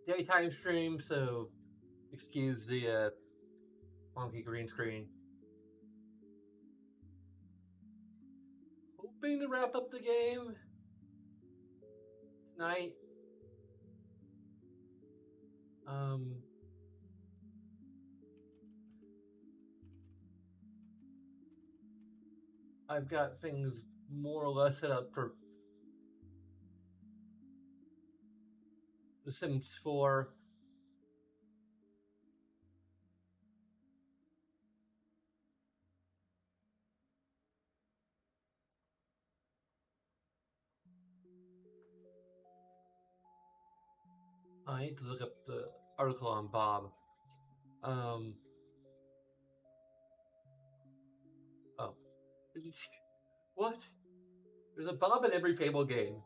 daytime stream, so excuse the funky green screen. Hoping to wrap up the game tonight. Um, I've got things more or less set up for The Sims 4. I need to look up the article on Bob. Um, oh. What? There's a Bob in every Fable game.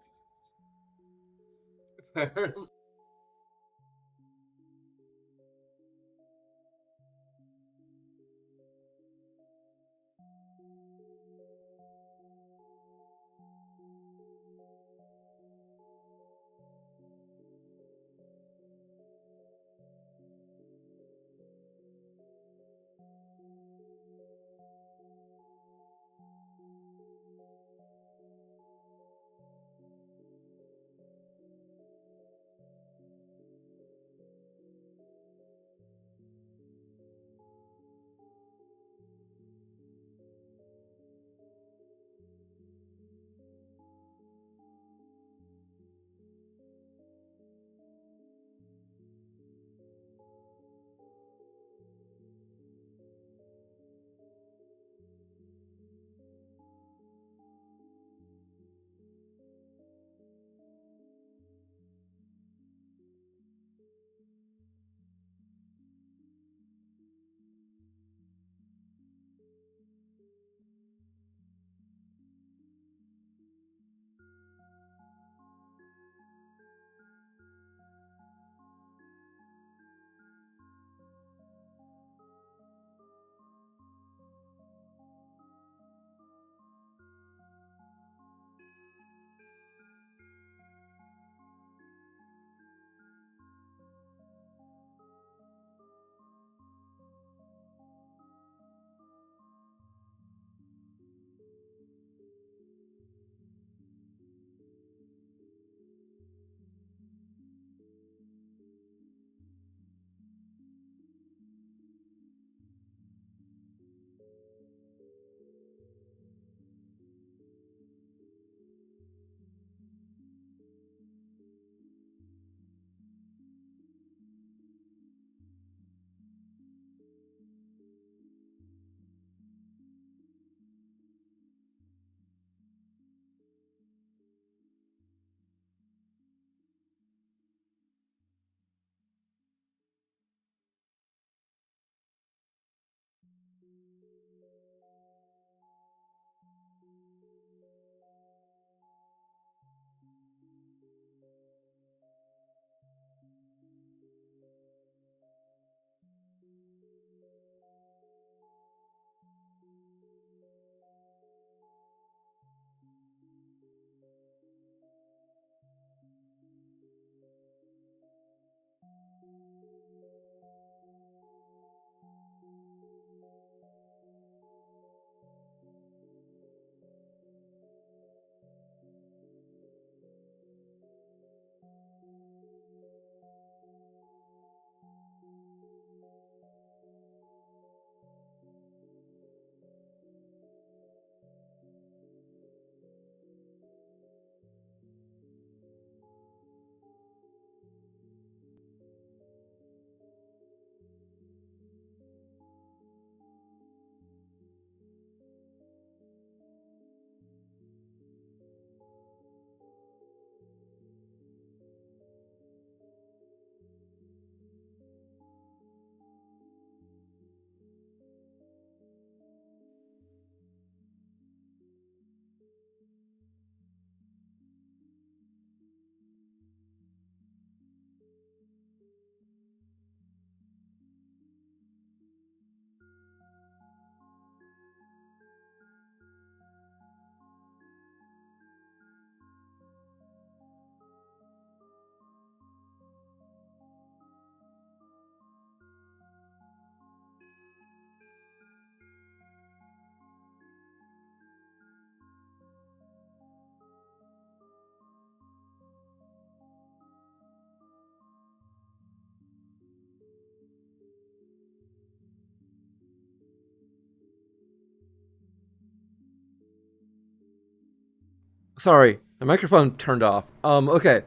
Sorry, my microphone turned off. Okay.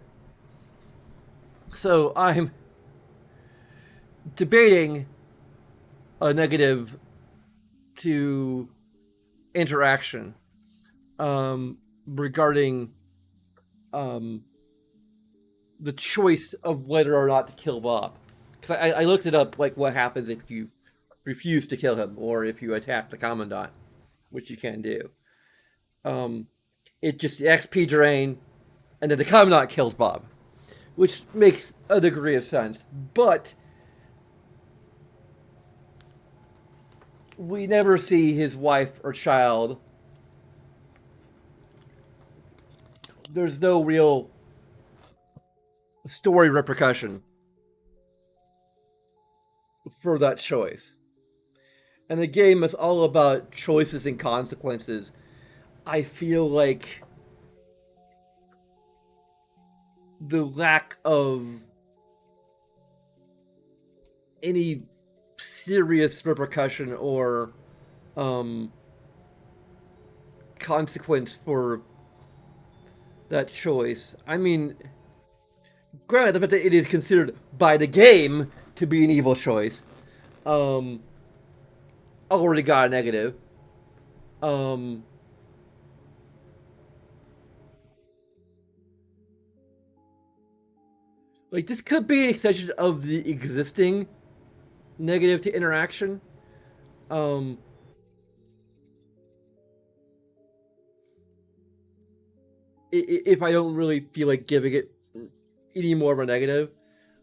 So I'm debating a negative to interaction regarding um, the choice of whether or not to kill Bob. Because I looked it up, like what happens if you refuse to kill him or if you attack the commandant, which you can do. Um, it just XP drain, and then the commandant kills Bob, which makes a degree of sense. But we never see his wife or child. There's no real story repercussion for that choice. And the game is all about choices and consequences. I feel like the lack of any serious repercussion or um, consequence for that choice. I mean, granted, the fact that it is considered by the game to be an evil choice, um, already got a negative. Um, like this could be an extension of the existing negative to interaction. Um, if I don't really feel like giving it any more of a negative,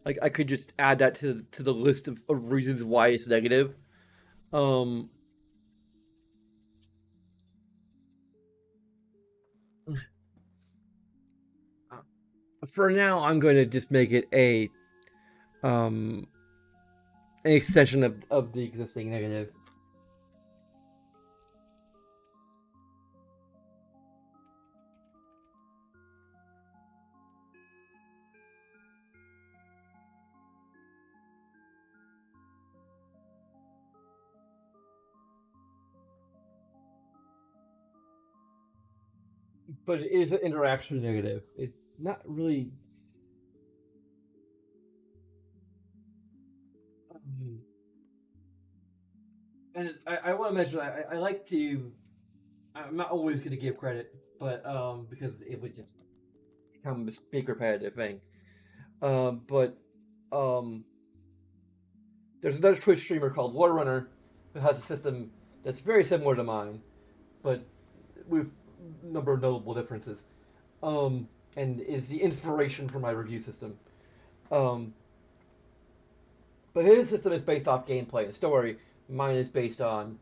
like I could just add that to the list of reasons why it's negative. Um, for now, I'm going to just make it a um an extension of the existing negative. But it is an interaction negative. It's not really. And I want to mention I like to. I'm not always going to give credit, but because it would just become a big repetitive thing. But um, there's another Twitch streamer called Warrunner who has a system that's very similar to mine, but with a number of notable differences. And is the inspiration for my review system. Um, but his system is based off gameplay and story. Mine is based on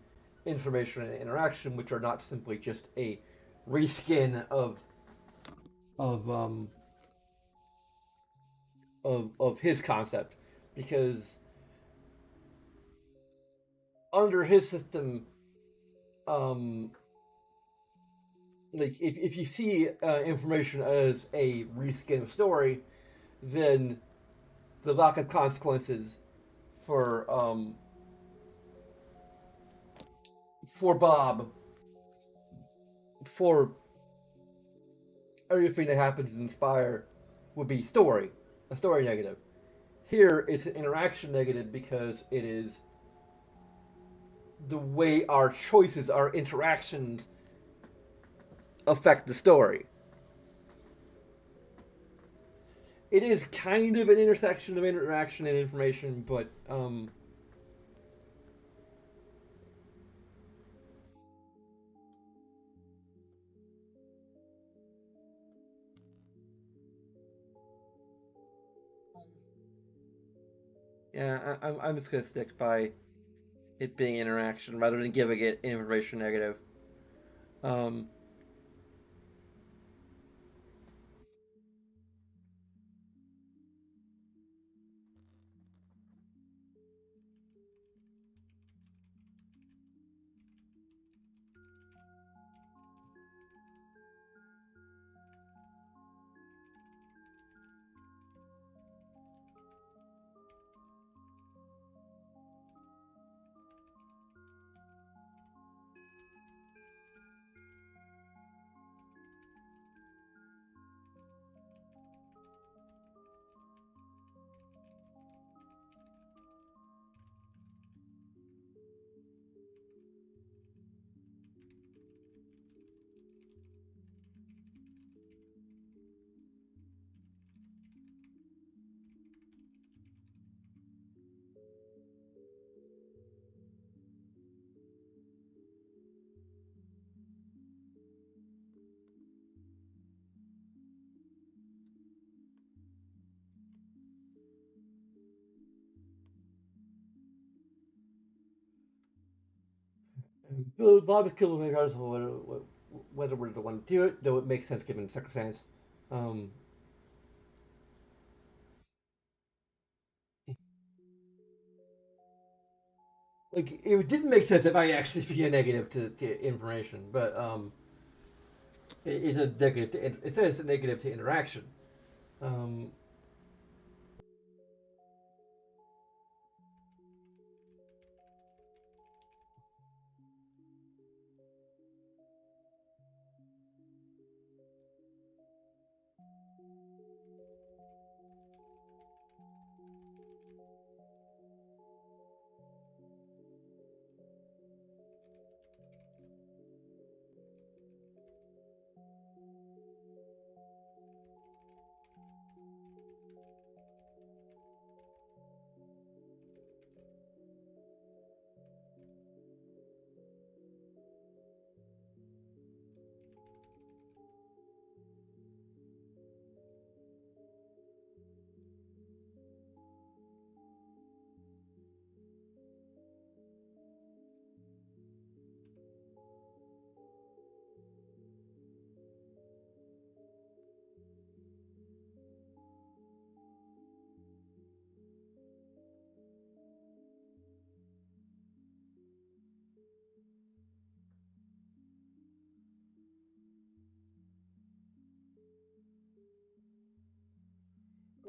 information and interaction, which are not simply just a reskin of um of his concept, because under his system, um, like if you see information as a reskin of story, then the lack of consequences for for Bob, for everything that happens in Inspire would be story, a story negative. Here it's an interaction negative because it is the way our choices, our interactions affect the story. It is kind of an intersection of interaction and information, but yeah, I'm just gonna stick by it being interaction rather than giving it information negative. Um, Bob is killed regardless of whether we're the one to do it, though it makes sense given the circumstance. Um, like it didn't make sense if I actually feed a negative to information, but it's a negative. It says it's a negative to interaction. Um,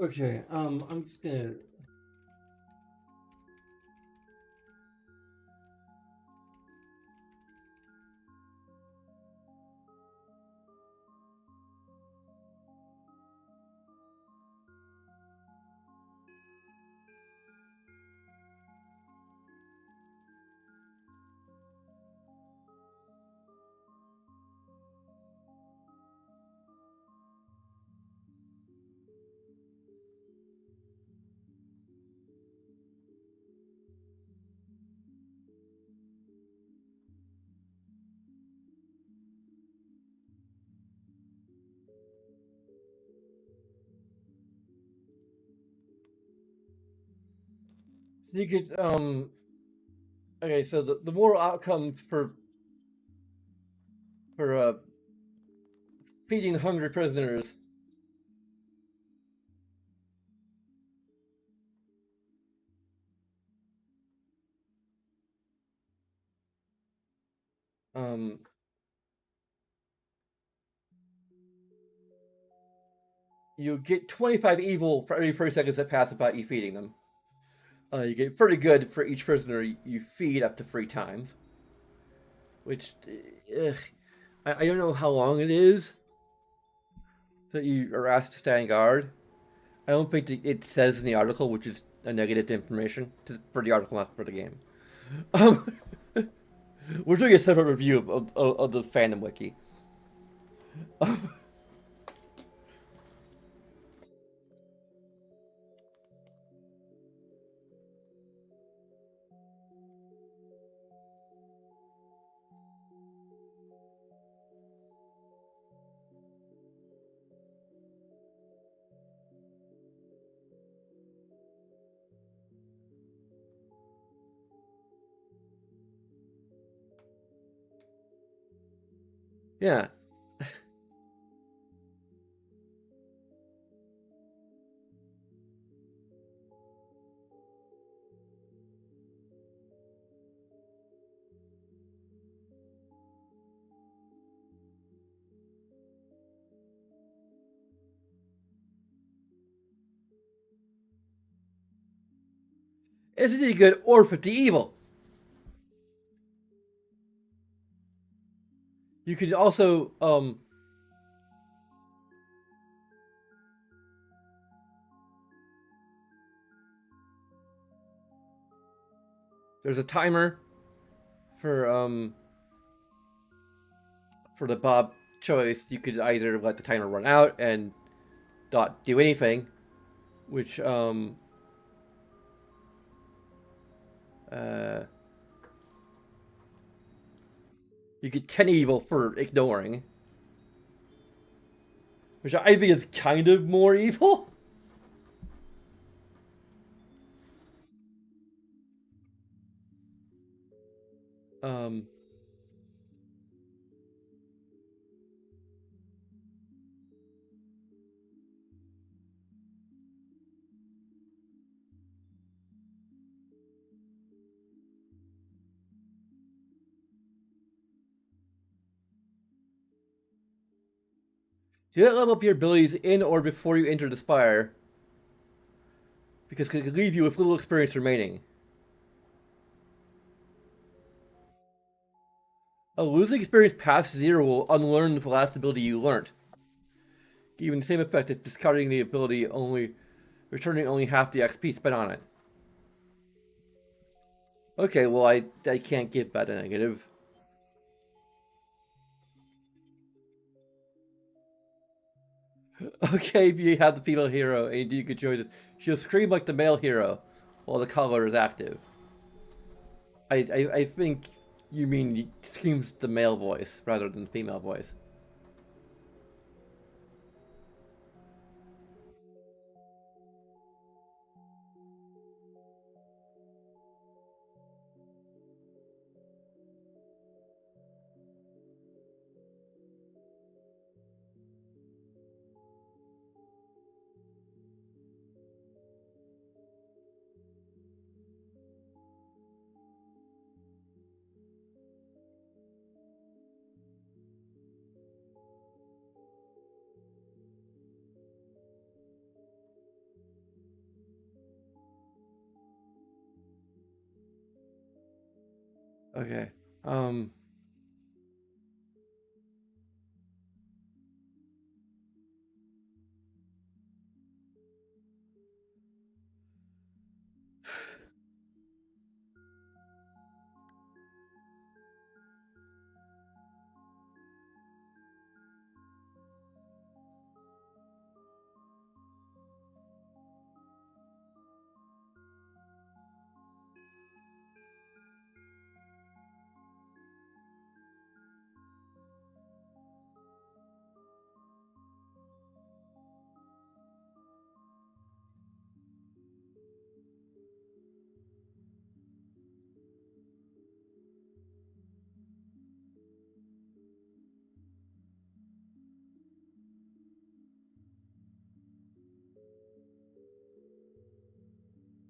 okay. I'm just gonna. You could Okay, so the moral outcome for feeding hungry prisoners. Um, you get 25 evil for every 30 seconds that pass without you feeding them. You get pretty good for each prisoner you feed up to 3 times, which ugh, I don't know how long it is that you are asked to stand guard. I don't think it says in the article, which is a negative information for the article, not for the game. Um, we're doing a separate review of the fandom wiki. Yeah, it's 50 good or 50 evil. You could also there's a timer for for the Bob choice. You could either let the timer run out and not do anything, which uh you get 10 evil for ignoring, which I think is kind of more evil. Um Do not level up your abilities in or before you enter the spire, because it could leave you with little experience remaining. Losing experience past 0 will unlearn the last ability you learned. Even the same effect as discarding the ability, only returning only half the XP spent on it. Okay, well I can't give that a negative. Okay, if you have the female hero and you could choose it, she'll scream like the male hero while the collar is active. I think you mean he screams the male voice rather than the female voice. Okay.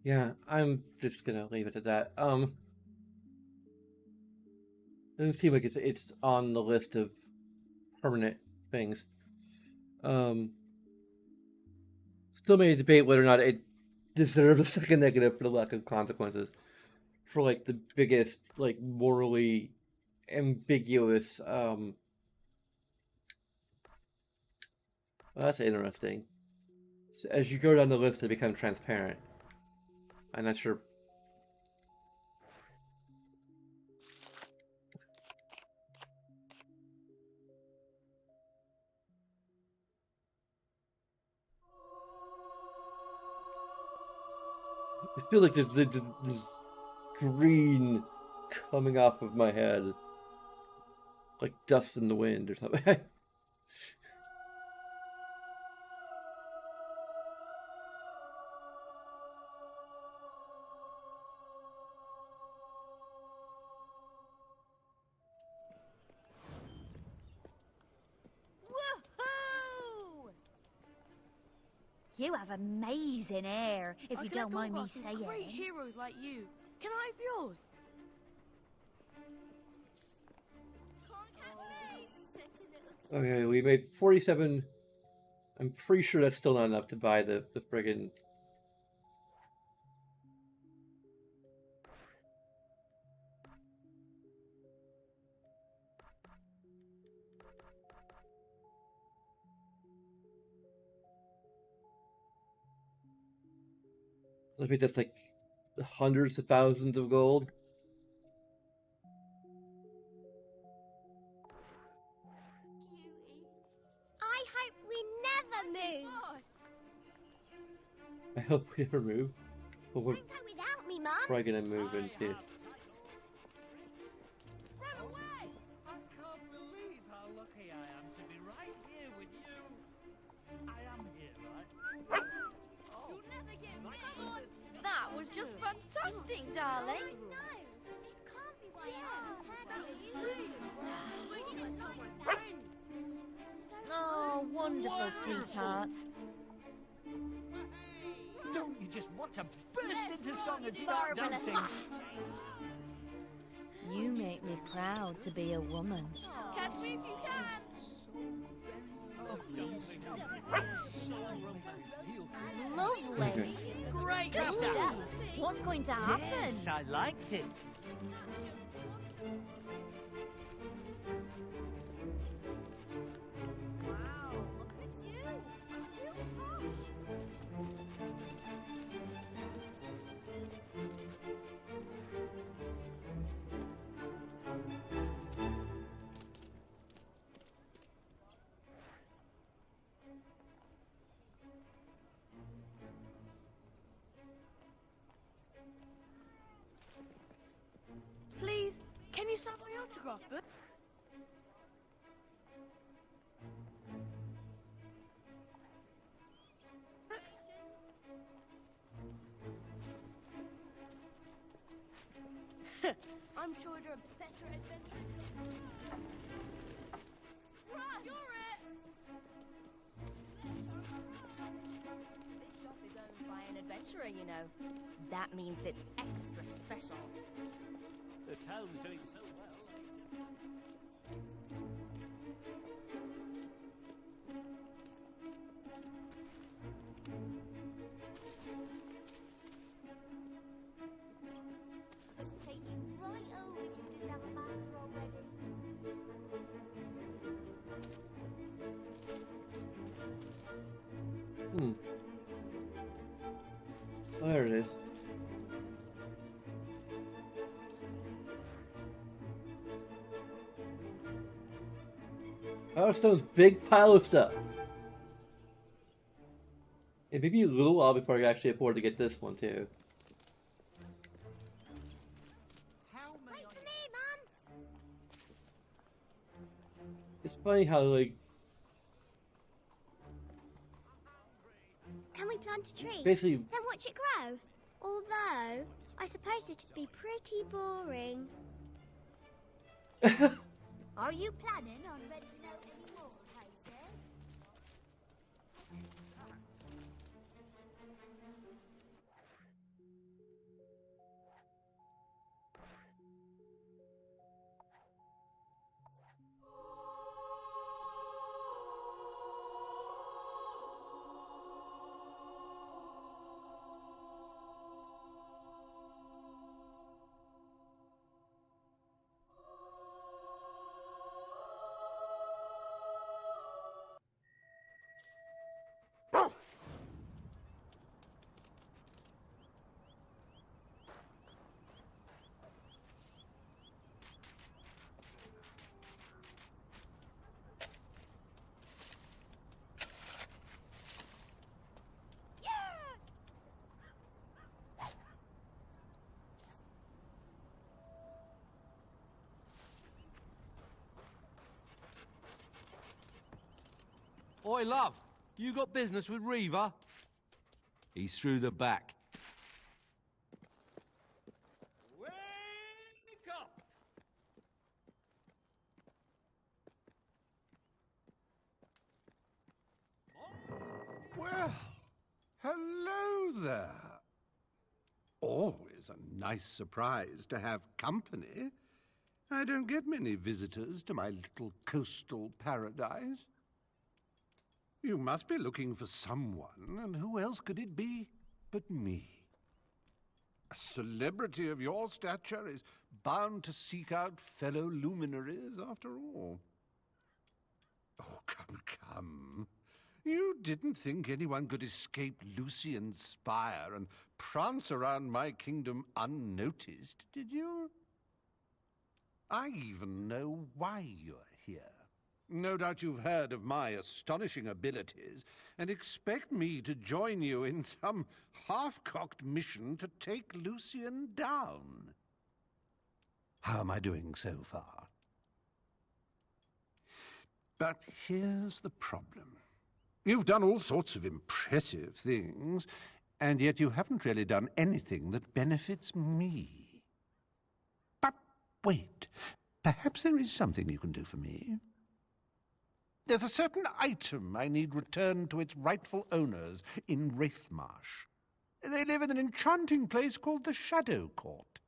Yeah, I'm just gonna leave it at that. Doesn't seem like it's on the list of permanent things. Still may debate whether or not it deserves a second negative for the lack of consequences. For like the biggest, like morally ambiguous. Well, that's interesting. So as you go down the list, they become transparent. I'm not sure. I feel like there's this green coming off of my head, like dust in the wind or something. Woohoo! You have amazing hair, if you don't mind me saying. Great heroes like you. Can I have yours? Okay, we made 47. I'm pretty sure that's still not enough to buy the friggin'. I think that's like hundreds of thousands of gold. I hope we never move. I hope we never move. But we're Don't go without me, Mum. probably gonna move into. Run away! I can't believe how lucky I am to be right here with you. I am here, right? You'll never get me. Come on! That was just fantastic, darling. No, this can't be why Oh, wonderful, sweetheart. Don't you just want to burst into song and start Marvelous. dancing? You make me proud to be a woman. Catch me if you can. Lovely. Okay. Great Good stuff. stuff. What's going to happen? Yes, I liked it. Wow, look at you. You posh. Please, can you sign my autograph book? I'm sure you're a better adventurer. Right, you're it! This shop is owned by an adventurer, you know. That means it's extra special. The town's doing so well. I'd take you right home if you didn't have a master already. Oh, there it is. Powerstone's big pile of stuff. It may be a little while before I can actually afford to get this one too. Wait for me, Mum! It's funny how like Can we plant a tree? basically Then watch it grow? Although, I suppose it'd be pretty boring. Are you planning on renting out any more houses? Oi, love, you got business with Reaver? He's through the back. Wake up! Well, hello there. Always a nice surprise to have company. I don't get many visitors to my little coastal paradise. You must be looking for someone, and who else could it be but me? A celebrity of your stature is bound to seek out fellow luminaries after all. Oh, come. You didn't think anyone could escape Lucian's spire and prance around my kingdom unnoticed, did you? I even know why you're here. No doubt you've heard of my astonishing abilities and expect me to join you in some half-cocked mission to take Lucian down. How am I doing so far? But here's the problem. You've done all sorts of impressive things, and yet you haven't really done anything that benefits me. But wait, perhaps there is something you can do for me. There's a certain item I need returned to its rightful owners in Wraithmarsh. They live in an enchanting place called the Shadow Court.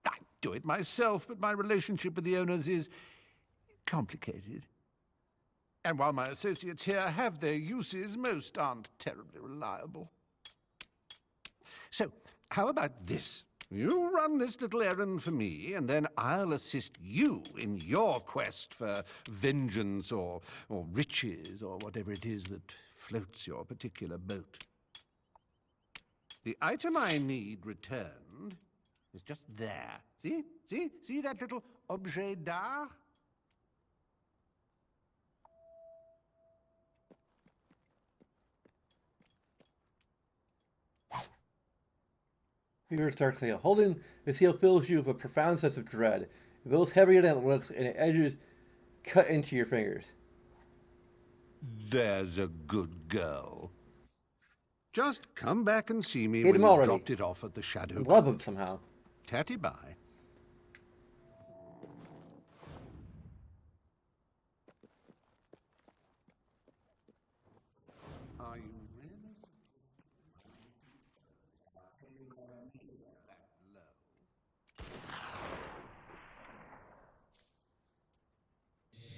I'd do it myself, but my relationship with the owners is complicated. And while my associates here have their uses, most aren't terribly reliable. So, how about this? You run this little errand for me, and then I'll assist you in your quest for vengeance or riches or whatever it is that floats your particular boat. The item I need returned is just there. See? See? See that little objet d'art? Reaver's Dark Seal. Holding the seal fills you with a profound sense of dread. It feels heavier than it looks, and the edges cut into your fingers. There's a good girl. Just come back and see me Hate when him you've already. dropped it off at the Shadow. Love him somehow. Tatty bye. Are you really?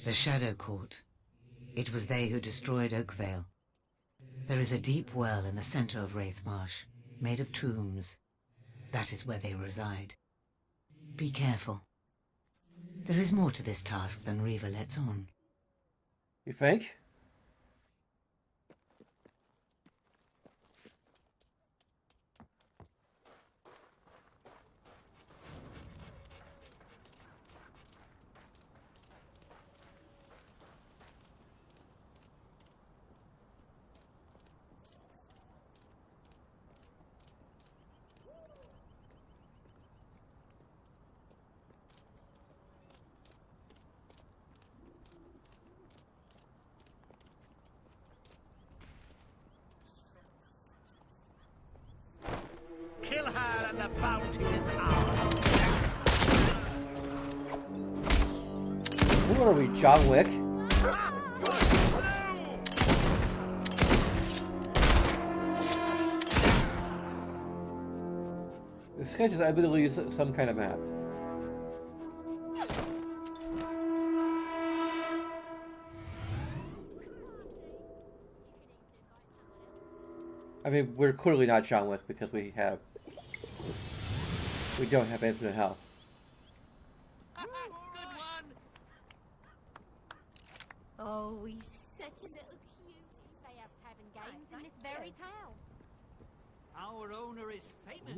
The Shadow Court. It was they who destroyed Oakvale. There is a deep well in the center of Wraith Marsh, made of tombs. That is where they reside. Be careful. There is more to this task than Reaver lets on. You think? Kill her and the bounty is ours. Who are we, John Wick? This sketch is, I believe, some kind of map. I mean, we're clearly not John Wick because we don't have infinite health. Good one. Oh, he's such a little cutie. They have having games in this very town. Our owner is famous.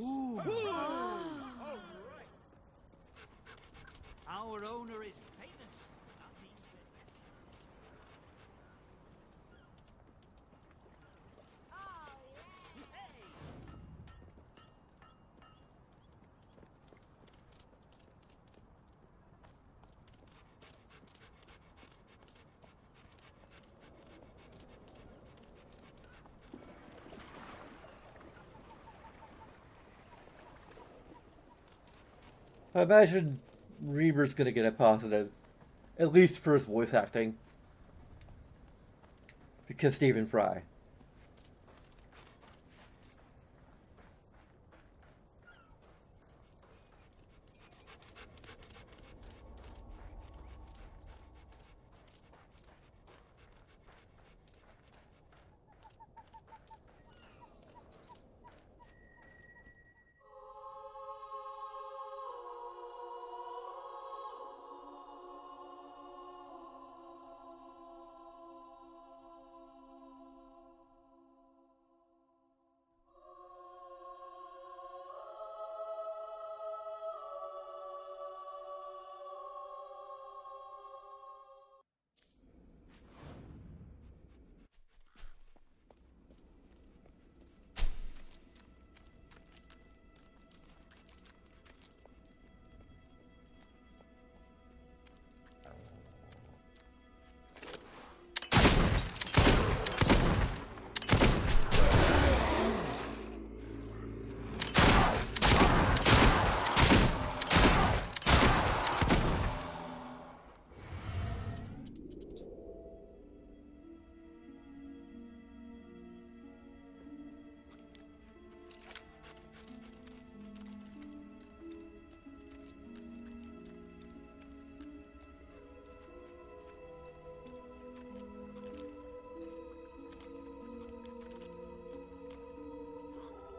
Our owner is famous. That means we're better. Oh, yeah. Hey! I imagine Reaver's gonna get a positive, at least for his voice acting, because Stephen Fry.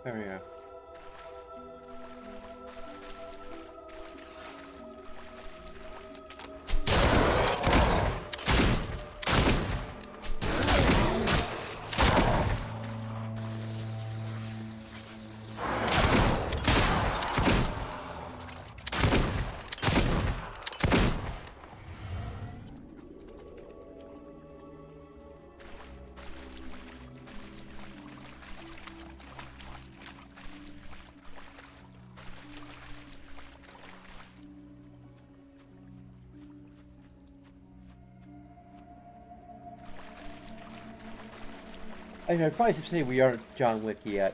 There we go. I'd probably say we aren't John Wick yet.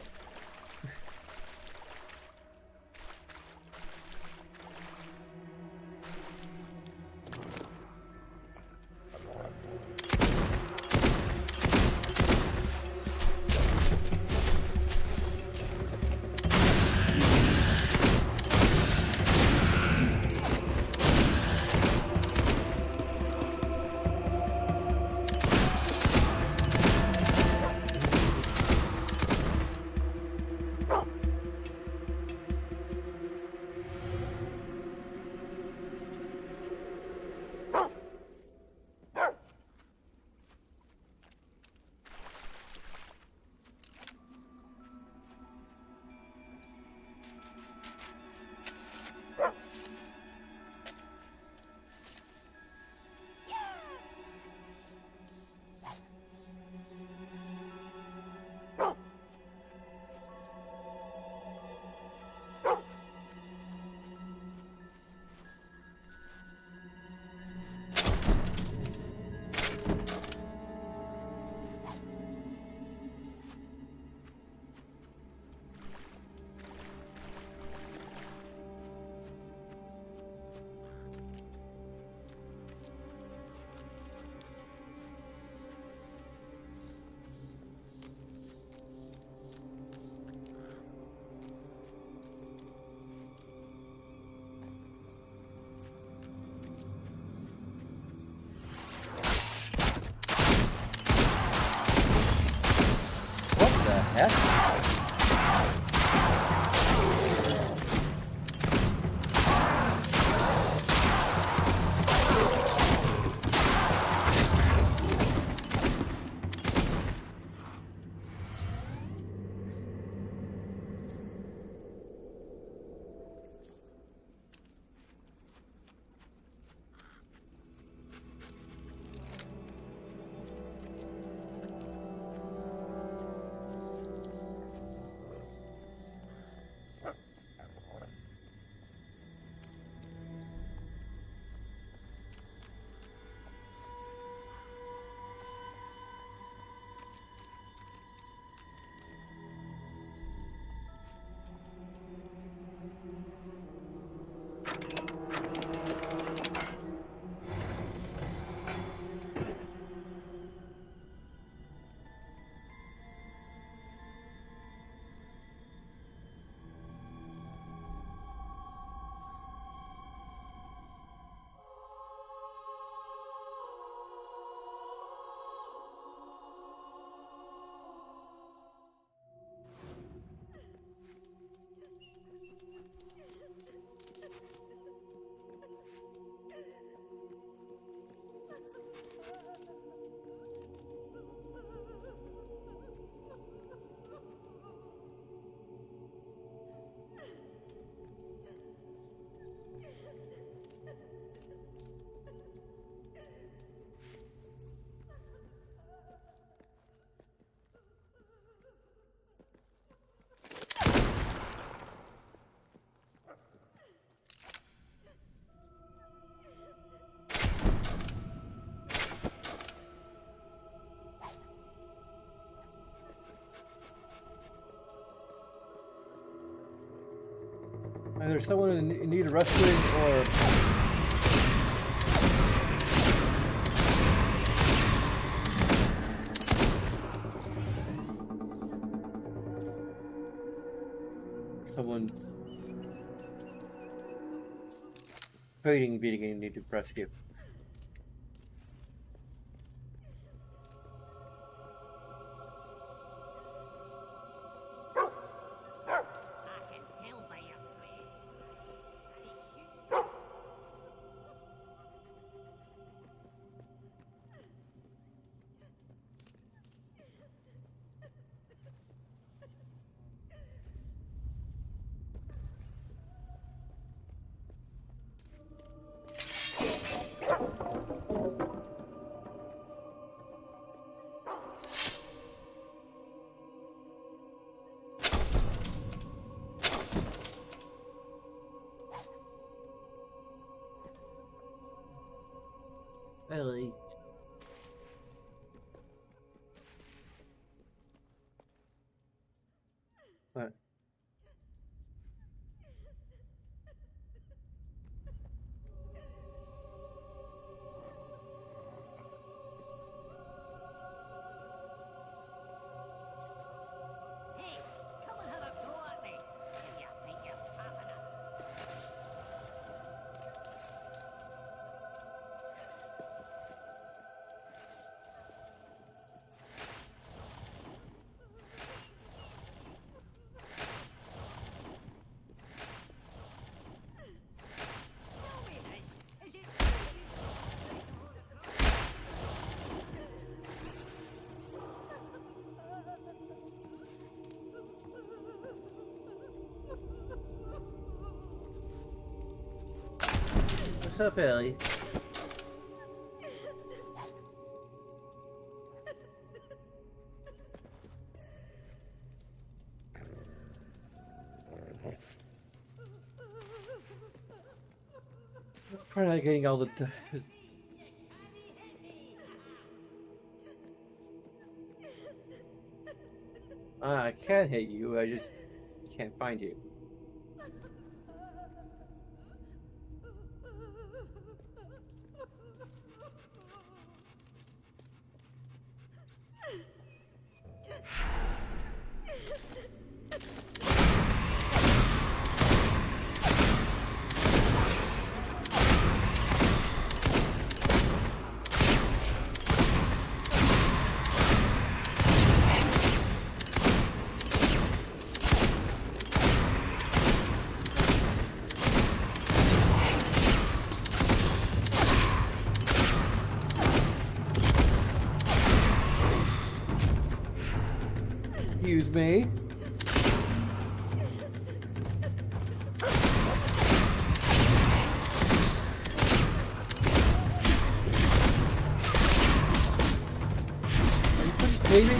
Either someone in need of rescuing or... someone being in need of rescue. Alright. Hey, come and have a go at me, if you think you're tough enough. Tell me this, is it What's up, Ellie? Probably not getting all the. I can hit you. I just can't find you. Excuse me. Are you kidding me?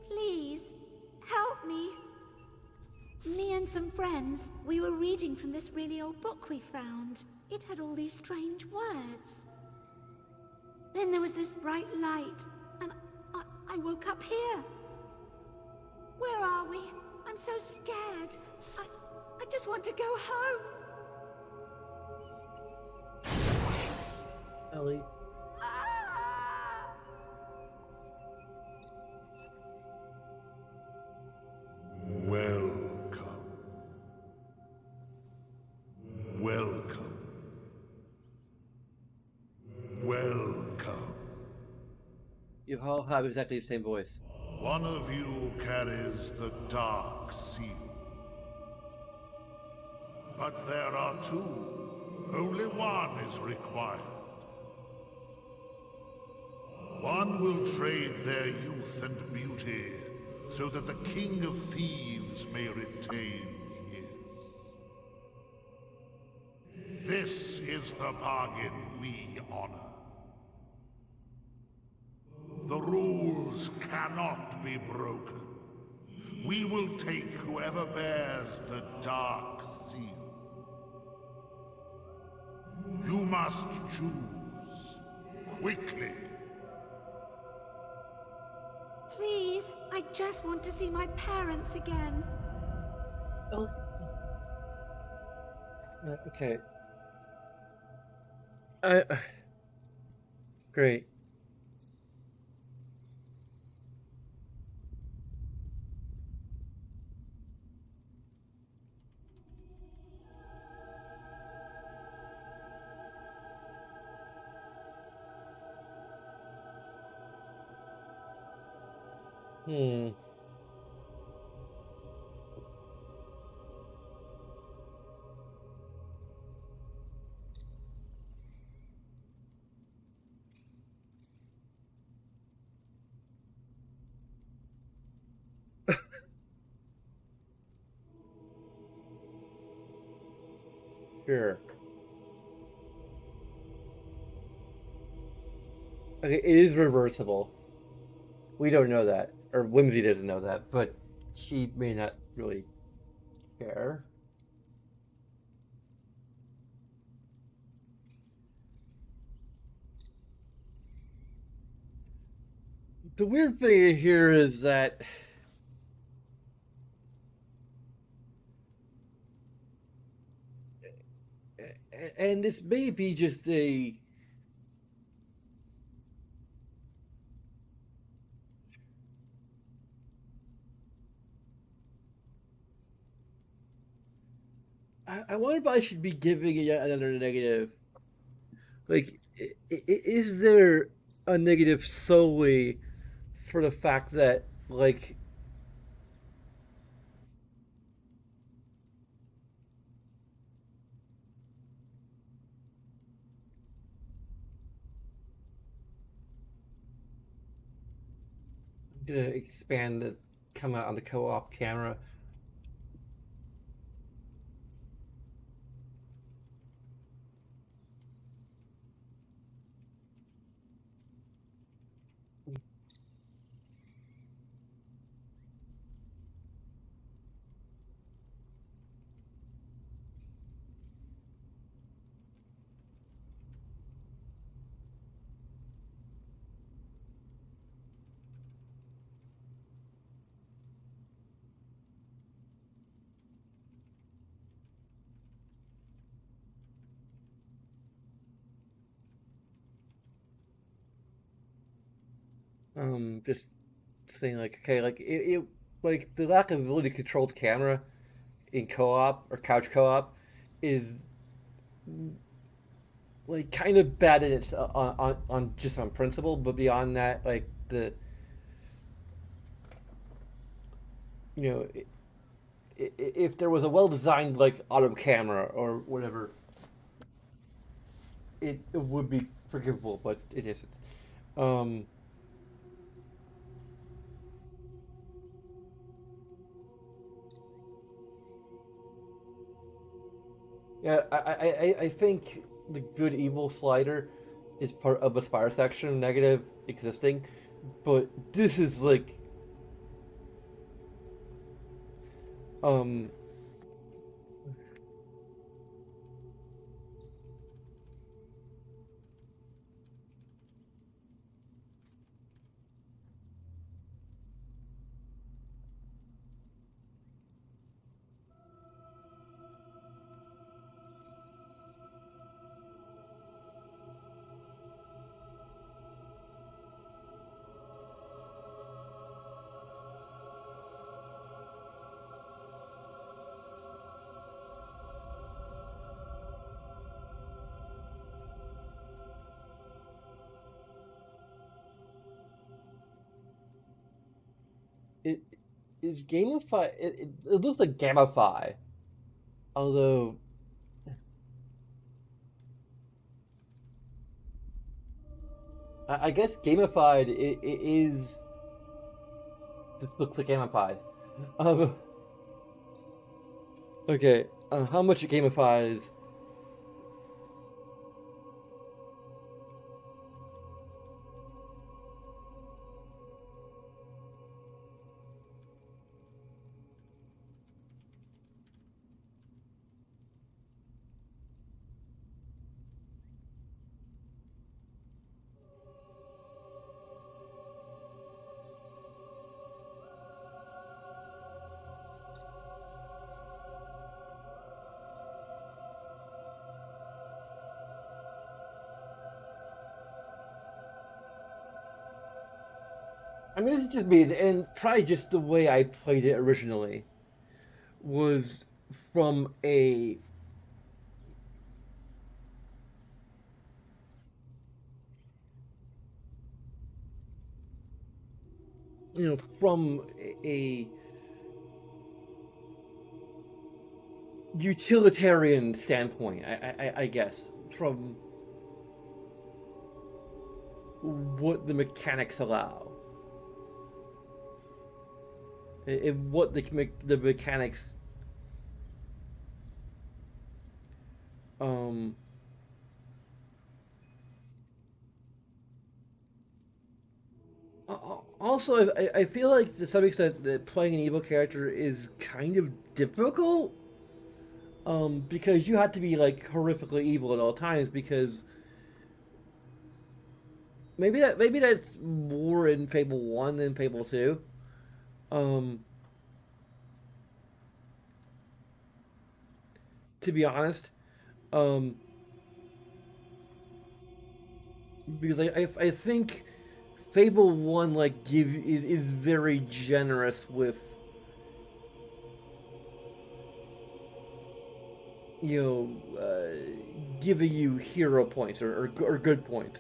Please, help me. Me and some friends, we were reading from this really old book we found. It had all these strange words. Then there was this bright light, and I woke up here. Where are we? I'm so scared. I just want to go home. Ellie. Welcome. Welcome. Welcome. You all have exactly the same voice. One of you carries the Dark Seal. But there are two. Only one is required. One will trade their youth and beauty so that the King of Thieves may retain his. This is the bargain we honor. The rules cannot be broken. We will take whoever bears the Dark Seal. You must choose. Quickly. Please, I just want to see my parents again. Oh. Okay. I great. Hmm. Sure. Okay, it is reversible. We don't know that, or Whimsy doesn't know that, but she may not really care. The weird thing here is that, and this may be just a. I wonder if I should be giving it another negative. Like, is there a negative solely for the fact that, like, I'm gonna expand the come out on the co-op camera? Just saying, like, okay, like like the lack of ability to control the camera in co-op or couch co-op is like kind of bad in its on just on principle, but beyond that, like the you know if there was a well-designed like auto camera or whatever, it would be forgivable, but it isn't. Um, yeah, I think the good evil slider is part of a spire section negative existing, but this is like um it is gamify. It looks like gamify, although I guess gamified it is. This looks like gamified. Um, okay, how much it gamifies? I mean, this is just me, and probably just the way I played it originally was from a from a utilitarian standpoint. I guess from what the mechanics allow, what the mechanics um also, I feel like to some extent that playing an evil character is kind of difficult. Because you have to be like horrifically evil at all times. Because maybe that's more in Fable 1 than Fable 2. Um, to be honest, um, because I think Fable 1 like is very generous with giving you hero points or good points.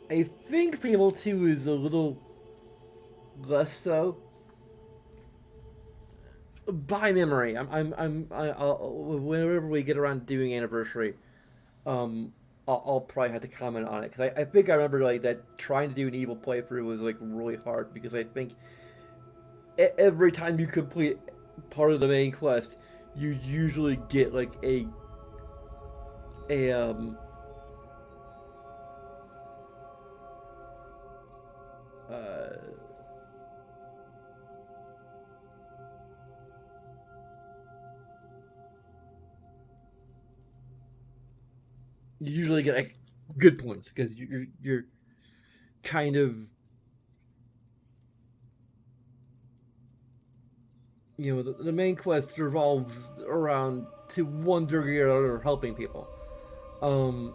I think Fable 2 is a little less so by memory. Whenever we get around to doing anniversary, I'll probably have to comment on it because I think I remember like that trying to do an evil playthrough was like really hard because I think every time you complete part of the main quest, you usually get like a uh you usually get like good points because you're kind of the main quest revolves around to one degree or another helping people. Um,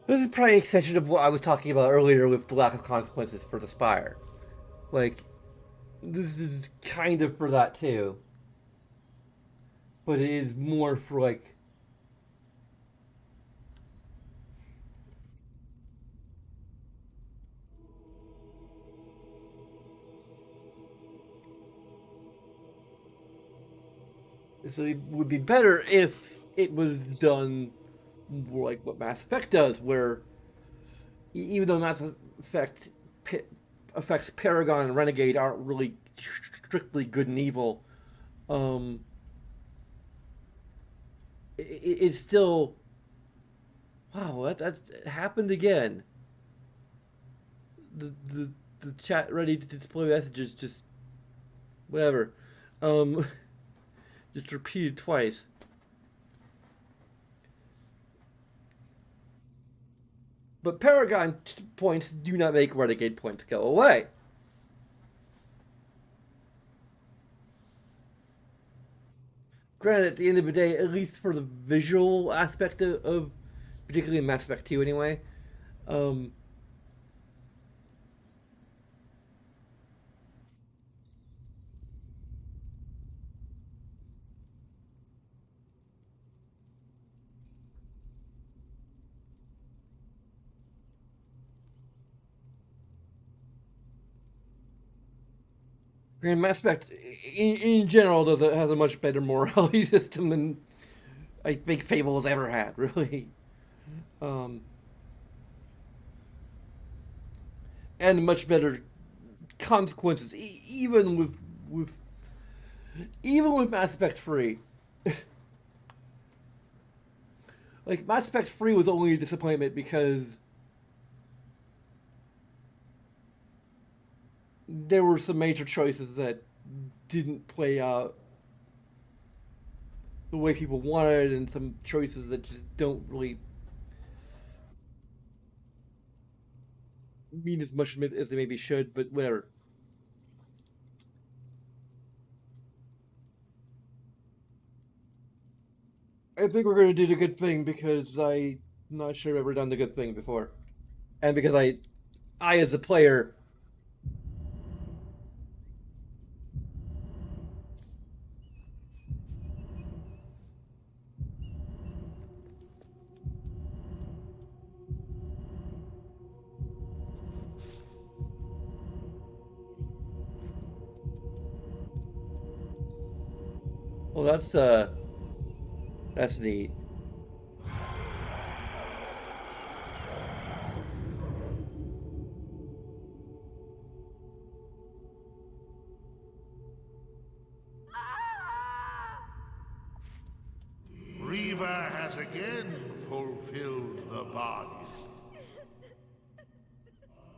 this is probably an extension of what I was talking about earlier with the lack of consequences for the Spire. Like, this is kind of for that too, but it is more for like so it would be better if it was done more like what Mass Effect does, where even though Mass Effect affects Paragon and Renegade aren't really strictly good and evil, um, it's still wow. That happened again. The chat ready to display messages just whatever, um, just repeated twice. But Paragon points do not make Renegade points go away. Granted, at the end of the day, at least for the visual aspect of particularly in Mass Effect 2 anyway, um, And Mass Effect, in general, has a much better morality system than I think Fable has ever had, really. Um, and much better consequences, with even with Mass Effect 3. Like, Mass Effect 3 was only a disappointment because there were some major choices that didn't play out the way people wanted, and some choices that just don't really mean as much as they maybe should, but whatever. I think we're going to do the good thing because I'm not sure I've ever done the good thing before. And because I as a player, well, that's neat. Riva has again fulfilled the bargain.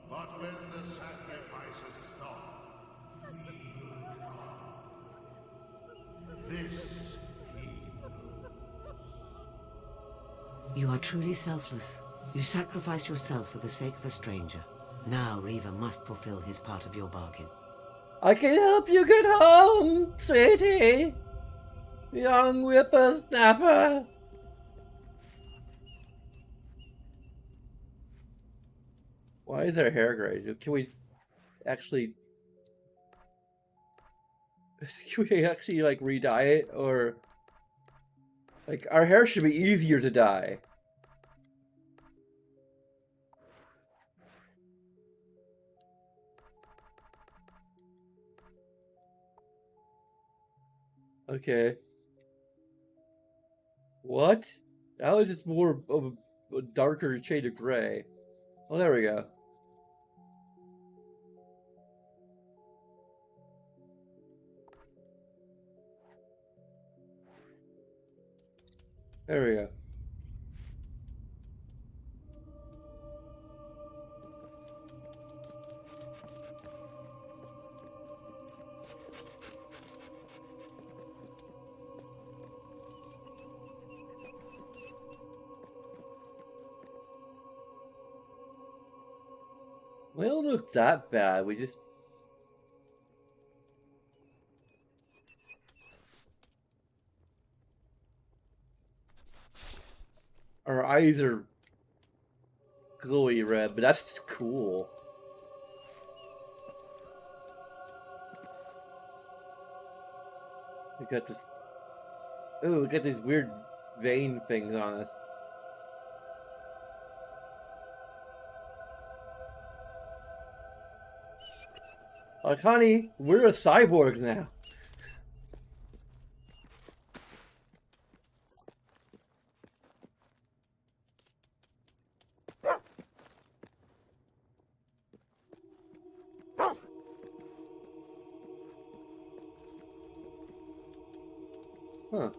But when the sacrifices stop, we will come. This he knows. You are truly selfless. You sacrifice yourself for the sake of a stranger. Now Riva must fulfill his part of your bargain. I can help you get home, sweetie. Young whippersnapper. Why is our hair gray? Can we actually... Can we actually, like, re-dye it? Or... Like, our hair should be easier to dye. Okay. What? That was just more of a darker shade of gray. Oh, there we go. There we go. We don't look that bad. We just... Our eyes are glowy red, but that's cool. We got this... Oh, we got these weird vein things on us. Like, honey, we're a cyborg now. Huh.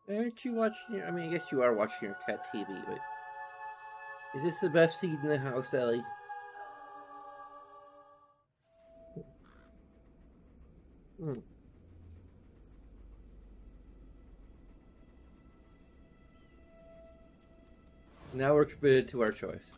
Aren't you watching your... I mean, I guess you are watching your cat TV, but... Is this the best seat in the house, Ellie? Hmm. Now we're committed to our choice.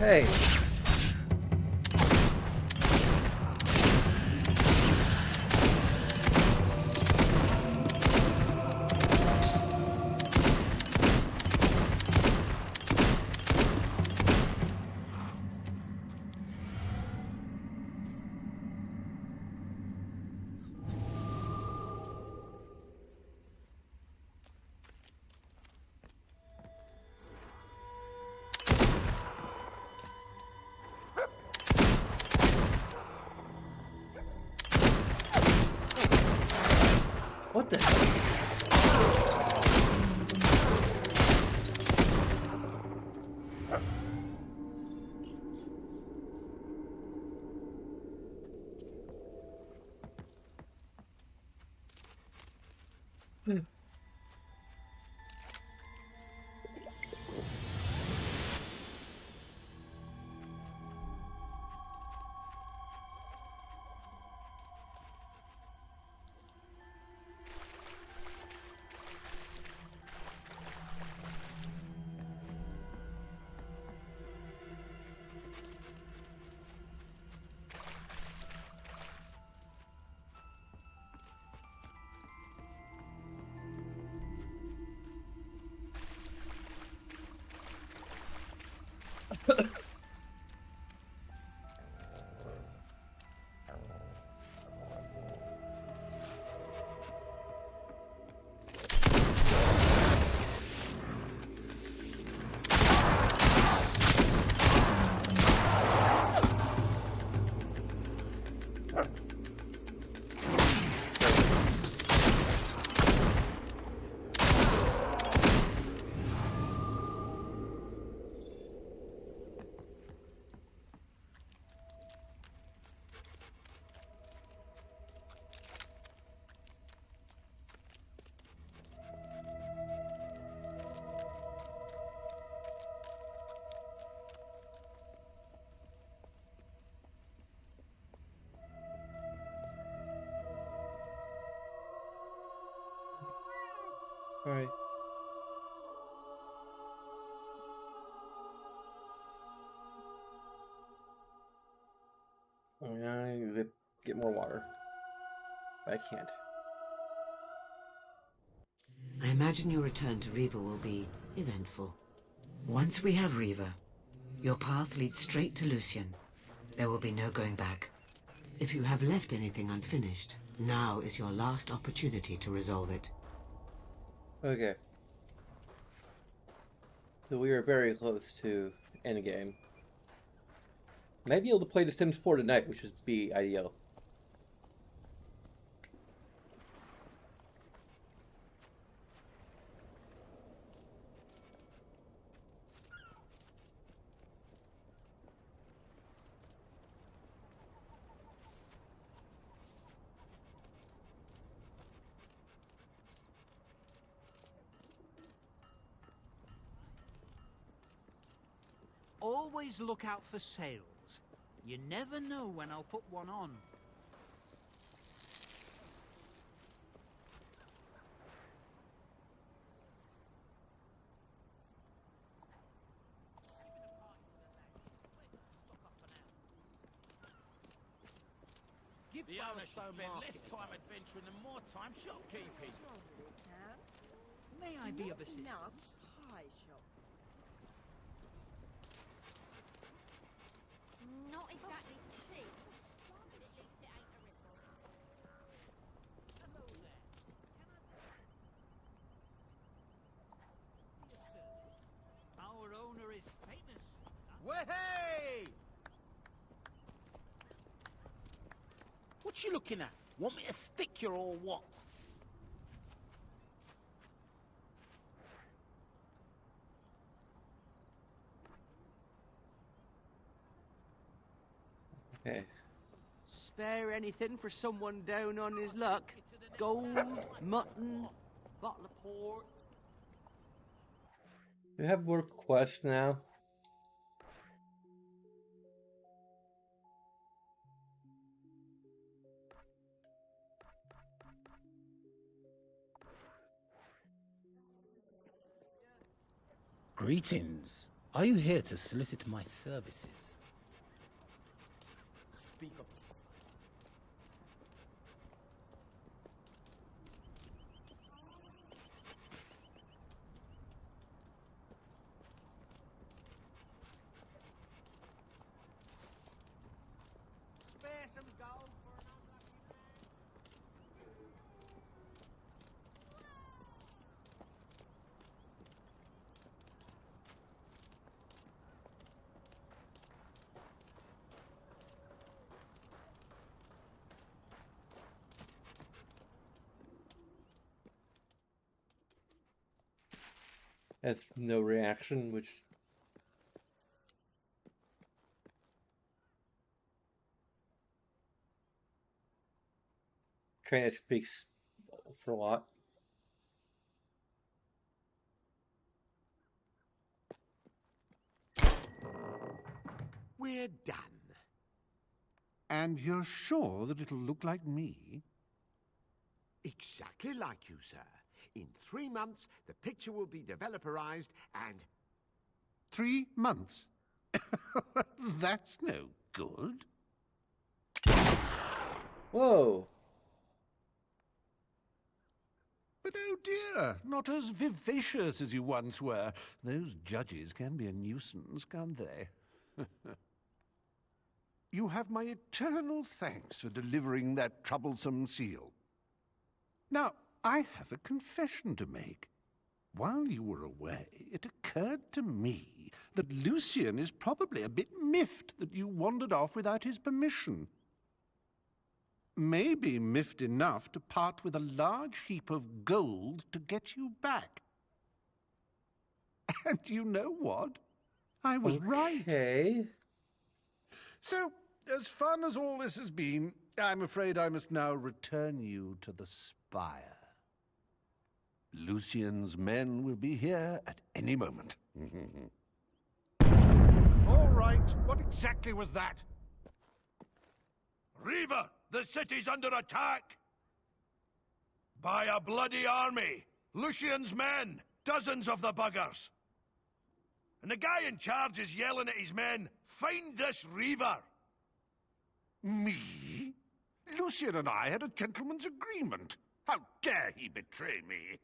Hey. What the hell? Alright. I need to get more water. I can't. I imagine your return to Riva will be eventful. Once we have Riva, your path leads straight to Lucian. There will be no going back. If you have left anything unfinished, now is your last opportunity to resolve it. Okay. So we are very close to endgame. Maybe able to play The Sims 4 tonight, which would be ideal. Always look out for sales. You never know when I'll put one on. The owner should spend less time adventuring and more time shopkeeping. May I be of assistance? Not exactly cheap. At least it ain't a rip-off. Our owner is famous. Way! What you looking at? Want me to stick you or what? Okay. Spare anything for someone down on his luck? Gold, mutton, bottle of port. Do we have work quests now? Greetings. Are you here to solicit my services? Speak of the... Spare some gold for an unlucky Has no reaction, which kind of speaks for a lot. We're done. And you're sure that it'll look like me? Exactly like you, sir. In 3 months, the picture will be developerized and... 3 months? That's no good. Whoa! But oh dear, not as vivacious as you once were. Those judges can be a nuisance, can't they? You have my eternal thanks for delivering that troublesome seal. Now, I have a confession to make. While you were away, it occurred to me that Lucian is probably a bit miffed that you wandered off without his permission. Maybe miffed enough to part with a large heap of gold to get you back. And you know what? I was right. Okay. So, as fun as all this has been, I'm afraid I must now return you to the spire. Lucian's men will be here at any moment. All right, what exactly was that? Riva, the city's under attack! By a bloody army! Lucian's men! Dozens of the buggers! And the guy in charge is yelling at his men, "Find this Reaver!" Me? Lucian and I had a gentleman's agreement. How dare he betray me?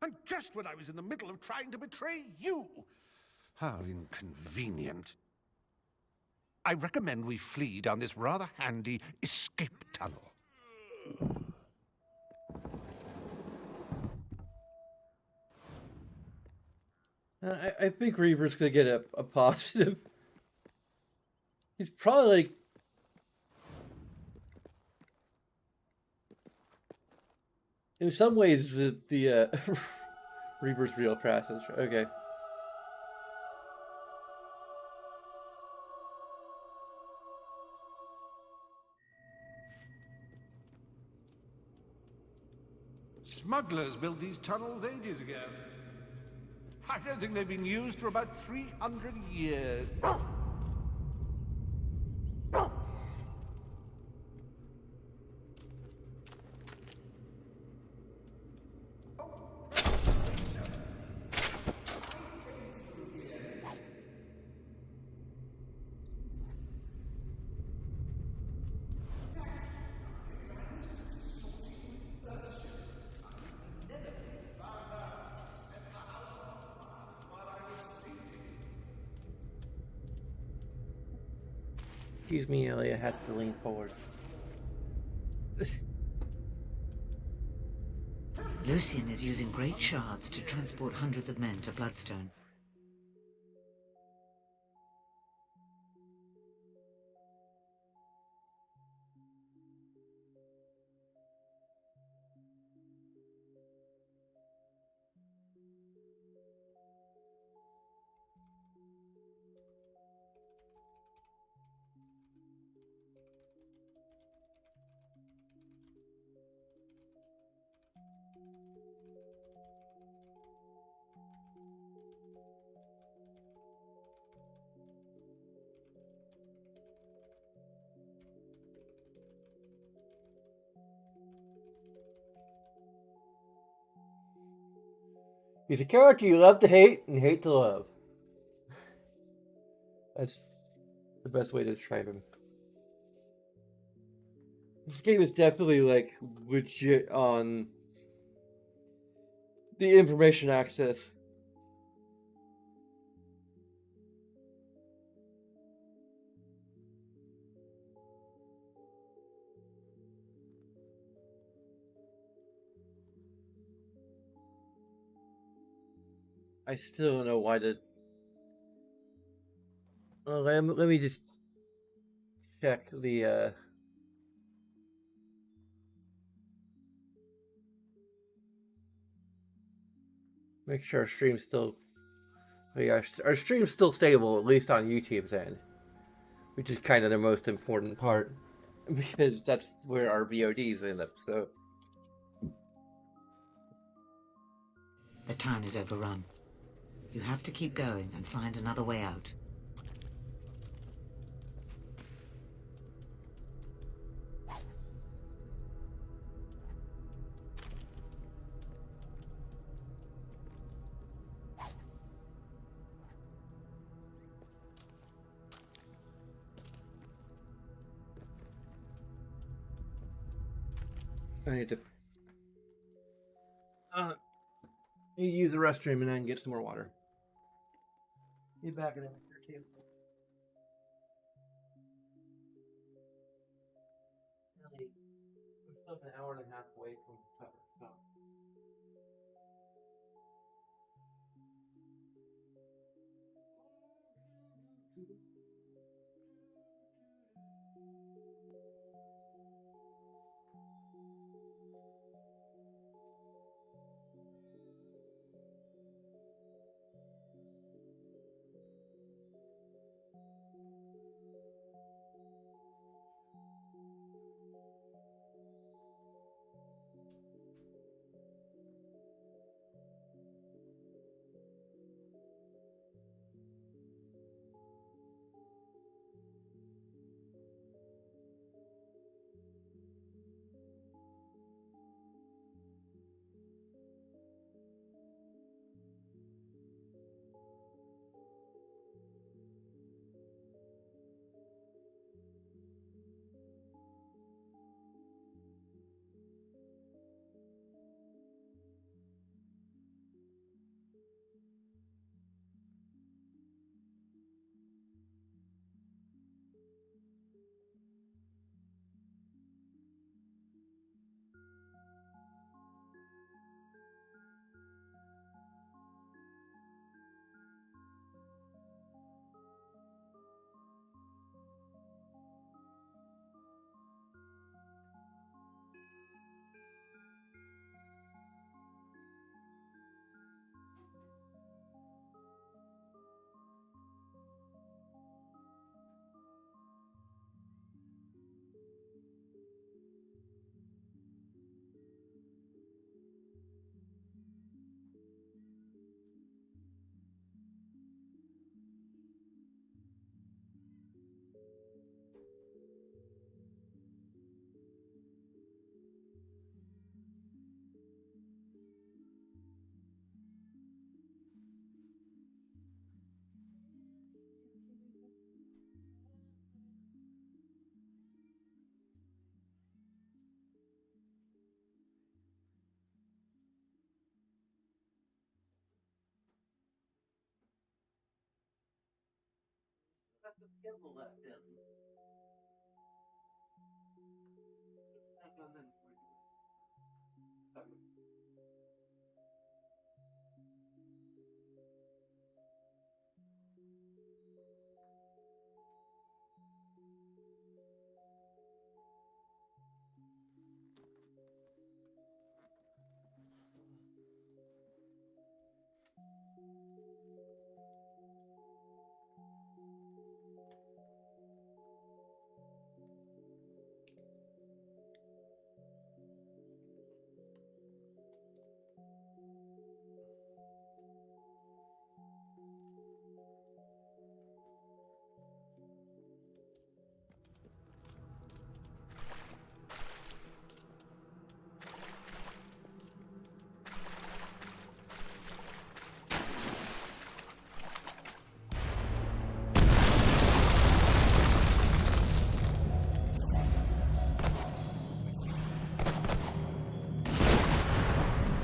And just when I was in the middle of trying to betray you. How inconvenient. I recommend we flee down this rather handy escape tunnel. I think Reaver's gonna get a positive. He's probably like. In some ways, the Reaver's real process. Okay. Smugglers built these tunnels ages ago. I don't think they've been used for about 300 years. Excuse me, Ellie, I had to lean forward. Lucian is using great shards to transport hundreds of men to Bloodstone. He's a character you love to hate and hate to love. That's the best way to describe him. This game is definitely like legit on the information access. I still don't know why the. Let me just check the. Make sure our stream's still. Oh yeah, our stream's still stable, at least on YouTube's end, which is kind of the most important part, because that's where our VODs end up. So. The town is overrun. You have to keep going and find another way out. I need to. You use the restroom and then get some more water. Get back in there too. Really, we're still an hour and a half away from cover. So.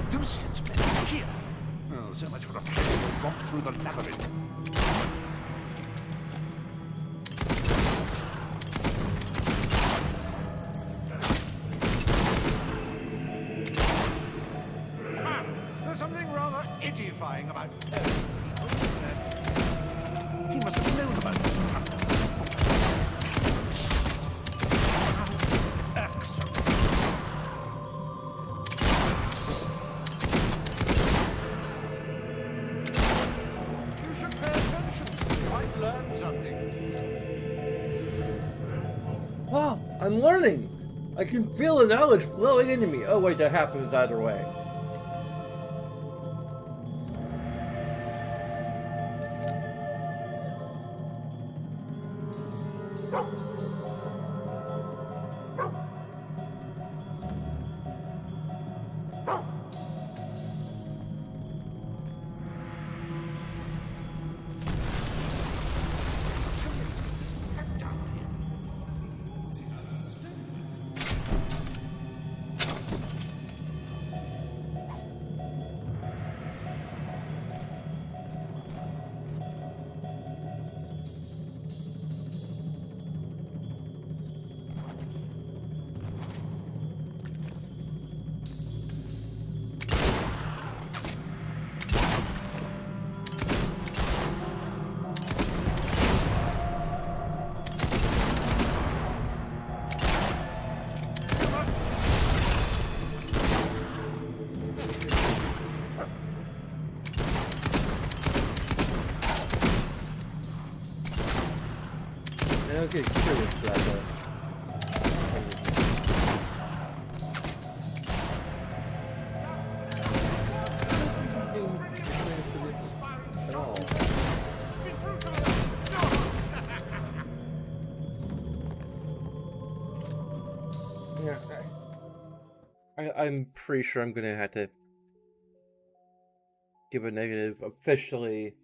Lucian's men here. Oh, so much for a painful romp through the labyrinth. There's something rather edifying about he must have known about this. Excellent. You should pay attention. You might learn something. Wow, I'm learning! I can feel the knowledge flowing into me. Oh wait, that happens either way. Okay, curious about that. At all. Yeah, I'm pretty sure I'm gonna have to give a negative officially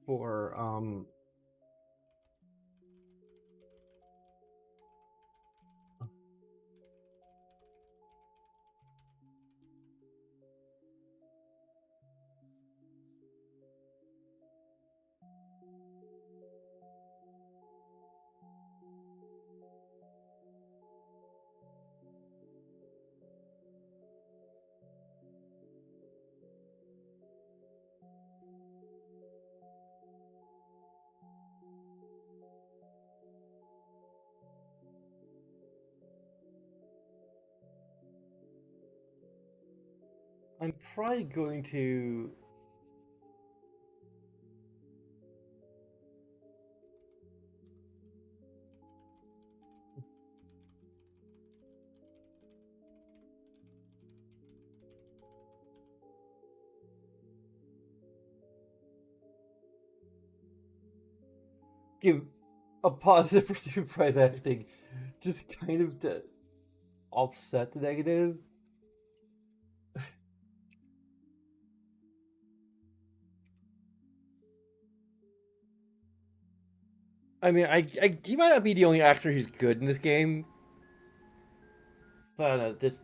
for I'm probably going to give a positive for supervised acting, just kind of to offset the negative. I mean, he might not be the only actor who's good in this game, but just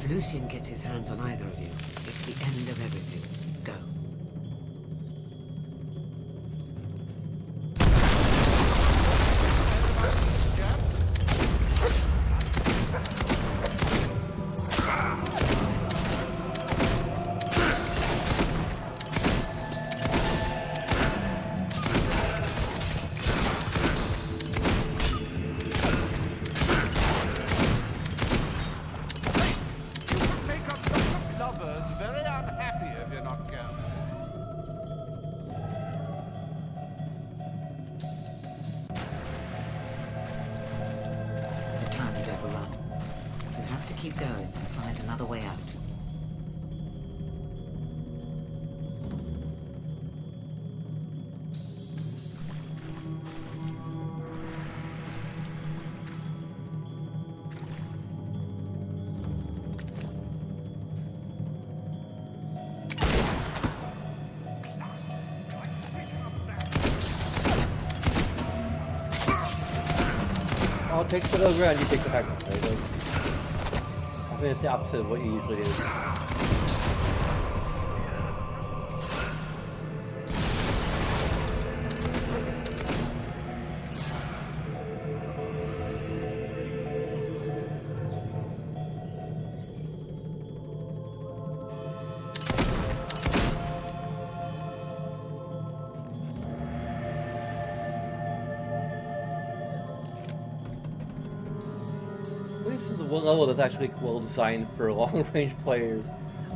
If Lucian gets his hands on either of you, it's the end of everything. Go. Keep going and find another way out. I'll take the low ground, you take the high ground. Right? I mean, it's the opposite of what you usually do. One level that's actually well designed for long range players.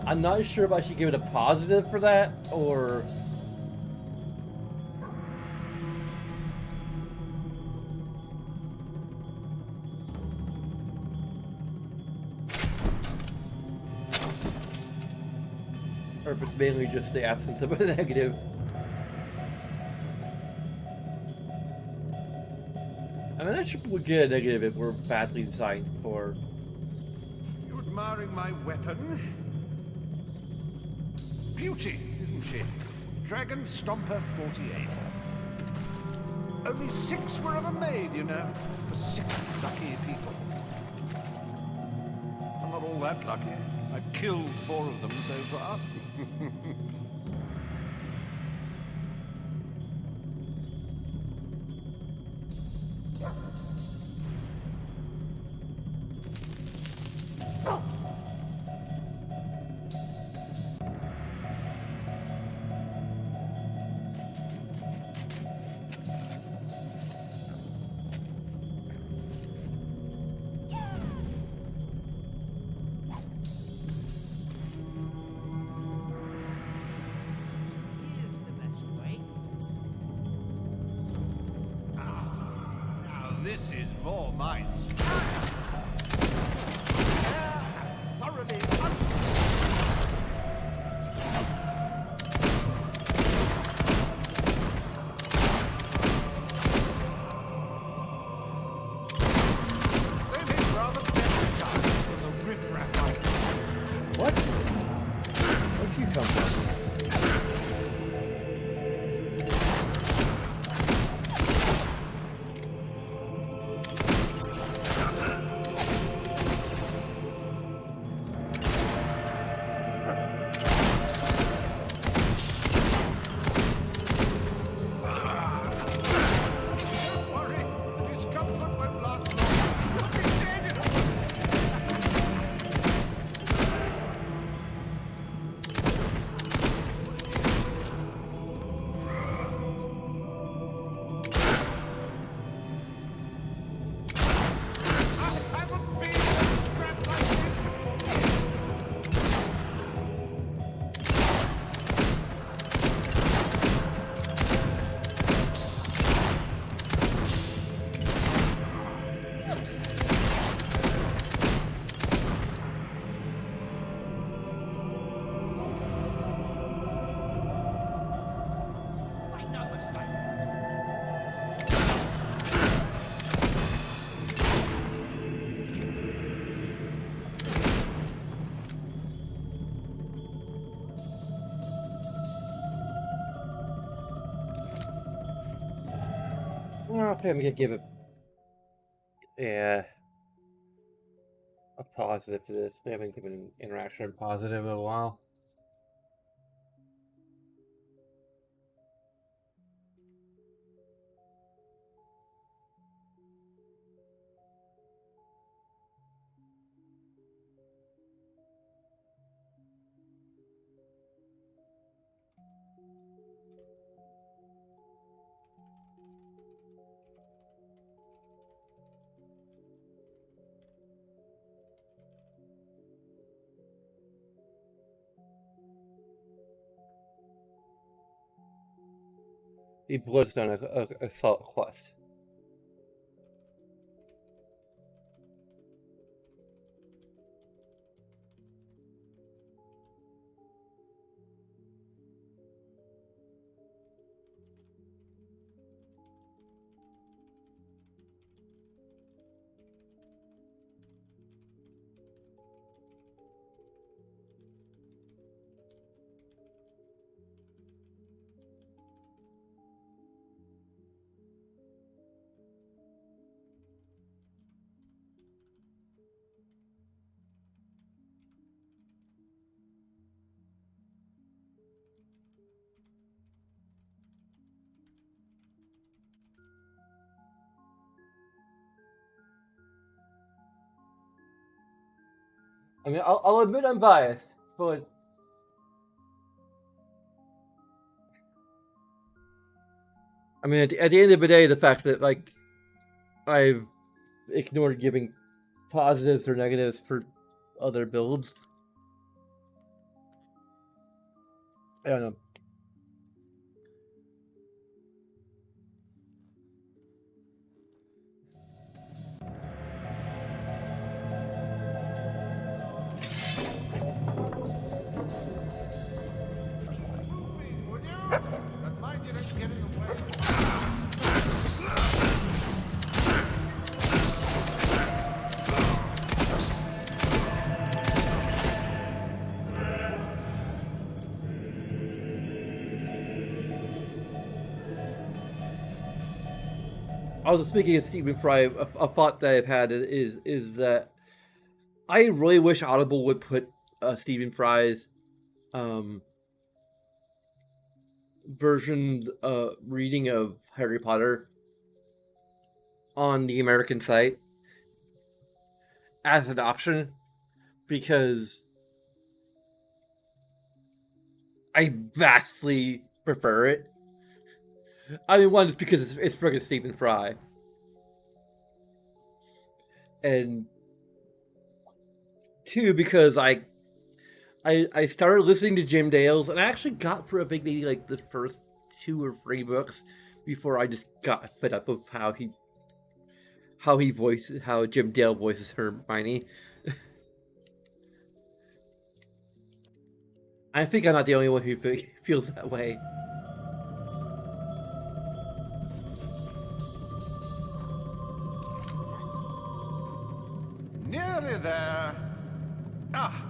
I'm not sure if I should give it a positive for that or if it's mainly just the absence of a negative. I mean, that should get a negative if we're badly designed for. You admiring my weapon? Beauty, isn't she? Dragon Stomper 48. Only 6 were ever made, you know, for 6 lucky people. I'm not all that lucky. I've killed 4 of them so far. This is more my style. Thoroughly What? Where'd you come from? Okay, I'm gonna give it. Yeah. a positive to this. We haven't given interaction positive in a while. The Bloodstone assault quest. I mean, I'll admit I'm biased, but I mean, at the end of the day, the fact that like I've ignored giving positives or negatives for other builds, I don't know. Also, speaking of Stephen Fry, a thought that I've had is that I really wish Audible would put Stephen Fry's version reading of Harry Potter on the American site as an option, because I vastly prefer it. I mean, one is because it's freaking Stephen Fry, and two because I started listening to Jim Dale's, and I actually got through, I think, maybe like the first 2 or 3 books before I just got fed up of how Jim Dale voices Hermione. I think I'm not the only one who feels that way. Nearly there. Ah.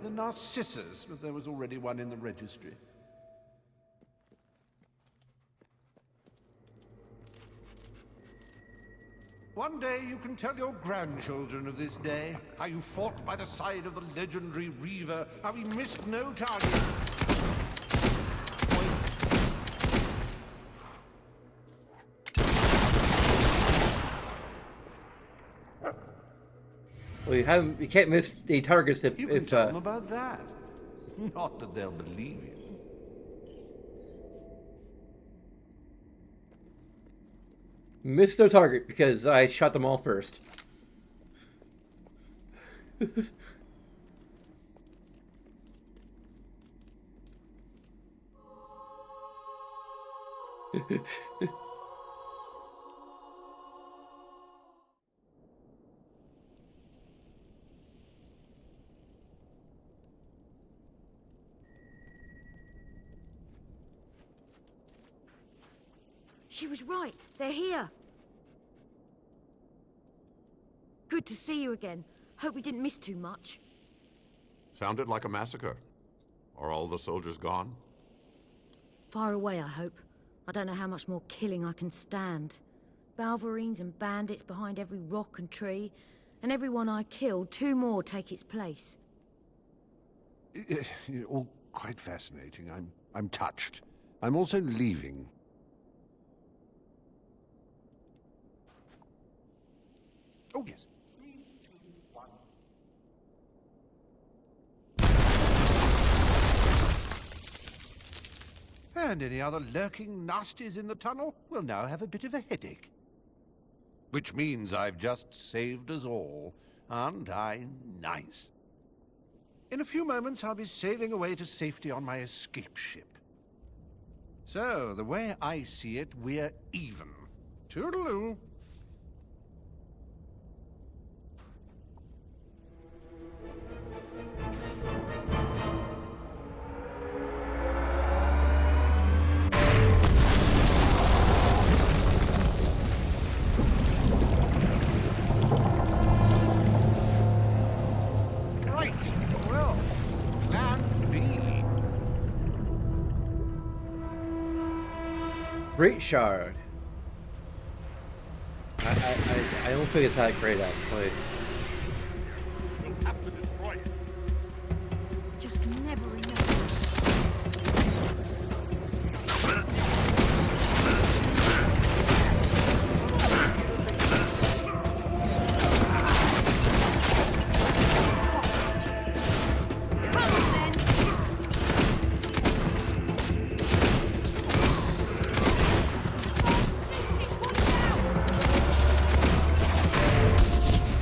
The Narcissus, but there was already one in the registry. One day you can tell your grandchildren of this day, how you fought by the side of the legendary Reaver, how he missed no target. Well, you can't miss the targets if You can tell them about that. Not that they'll believe you. Missed no target because I shot them all first. She was right. They're here. Good to see you again. Hope we didn't miss too much. Sounded like a massacre. Are all the soldiers gone? Far away, I hope. I don't know how much more killing I can stand. Balverines and bandits behind every rock and tree, and everyone I killed, 2 more take its place. All quite fascinating. I'm touched. I'm also leaving. Oh, yes. 3, 2, 1. And any other lurking nasties in the tunnel will now have a bit of a headache. Which means I've just saved us all. Aren't I nice? In a few moments, I'll be sailing away to safety on my escape ship. So, the way I see it, we're even. Toodaloo. Right. Well, plan B. Great shard. I don't think it's that great actually. We'll have to destroy it. Just never enough.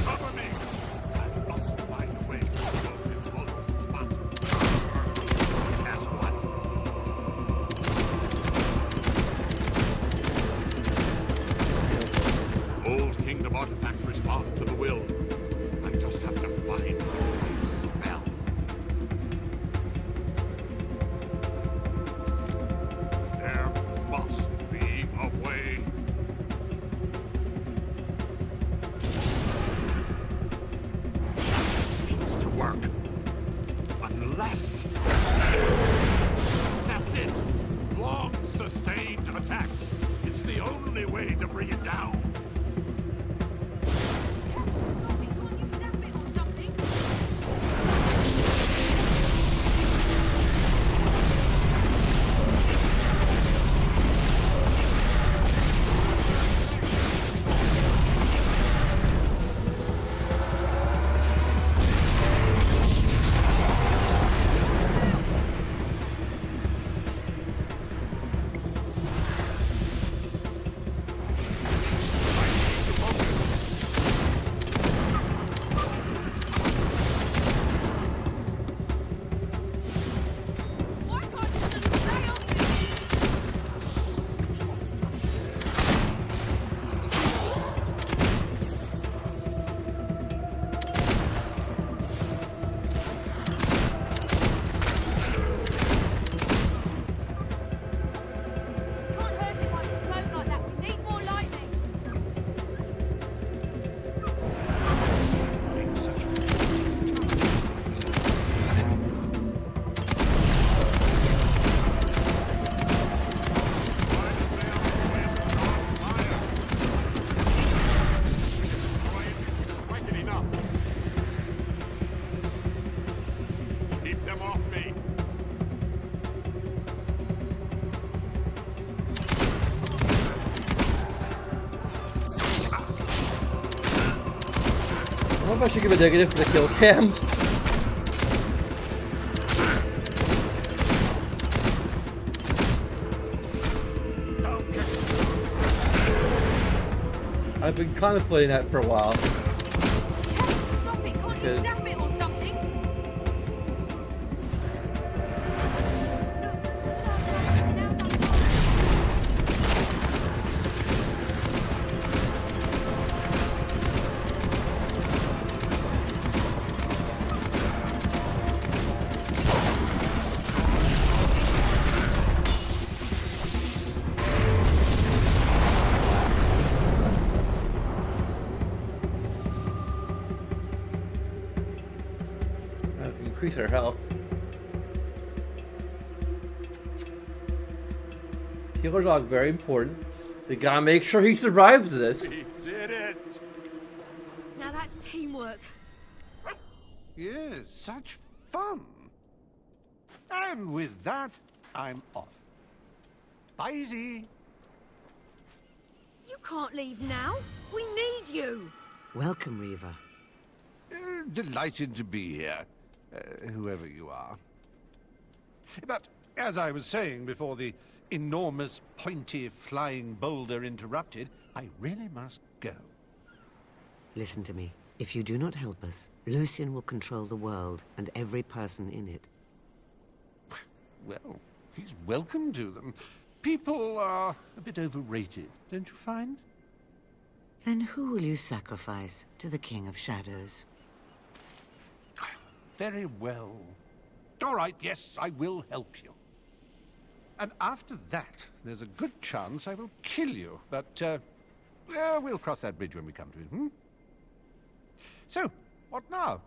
Cover me! I must find a way to close its vulnerable spot. As one. Old Kingdom artifacts respond to the will. I just have to find the right spell. There must be a way. Seems to work. Unless... That's it! Long, sustained attacks. It's the only way to bring it down. Keep them off me. I don't know if I should give a negative for the kill cams. I've been contemplating that for a while. Because increase our health. Killer dog, very important. We gotta make sure he survives this. We did it! Now that's teamwork. Yes, such fun. And with that, I'm off. Bye-zy. You can't leave now. We need you. Welcome, Reaver. Delighted to be here, whoever you are. But, as I was saying before the enormous, pointy, flying boulder interrupted, I really must go. Listen to me. If you do not help us, Lucian will control the world and every person in it. Well, he's welcome to them. People are a bit overrated, don't you find? Then who will you sacrifice to the King of Shadows? Very well. All right, yes, I will help you. And after that, there's a good chance I will kill you. But, we'll cross that bridge when we come to it, hmm? So, what now?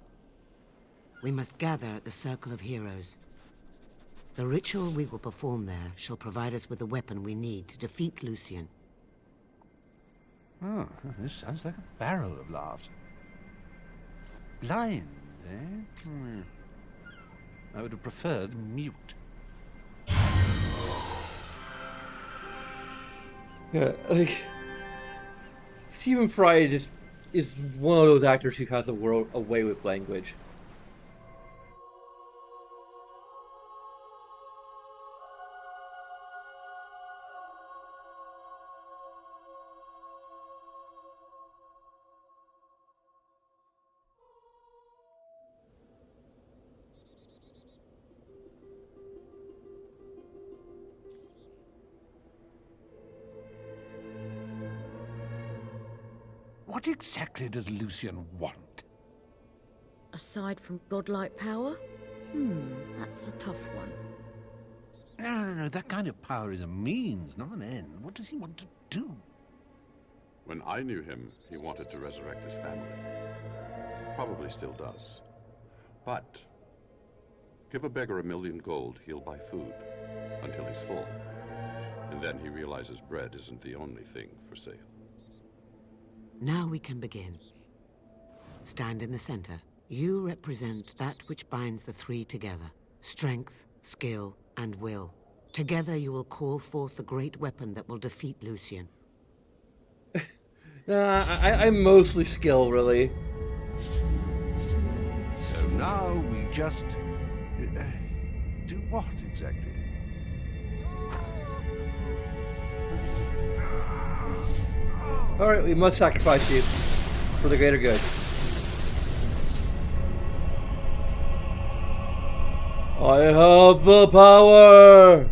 We must gather at the Circle of Heroes. The ritual we will perform there shall provide us with the weapon we need to defeat Lucian. Oh, this sounds like a barrel of laughs. Blind, eh? I would have preferred mute. Yeah, like Stephen Fry just is one of those actors who has a world away with language. What exactly does Lucian want? Aside from godlike power? That's a tough one. No, that kind of power is a means, not an end. What does he want to do? When I knew him, he wanted to resurrect his family. Probably still does. But give a beggar 1,000,000 gold, he'll buy food until he's full. And then he realizes bread isn't the only thing for sale. Now we can begin. Stand in the center. You represent that which binds the three together. Strength, skill, and will. Together you will call forth the great weapon that will defeat Lucian. I'm mostly skill, really. So now we just... do what exactly? Alright, we must sacrifice you for the greater good. I have the power!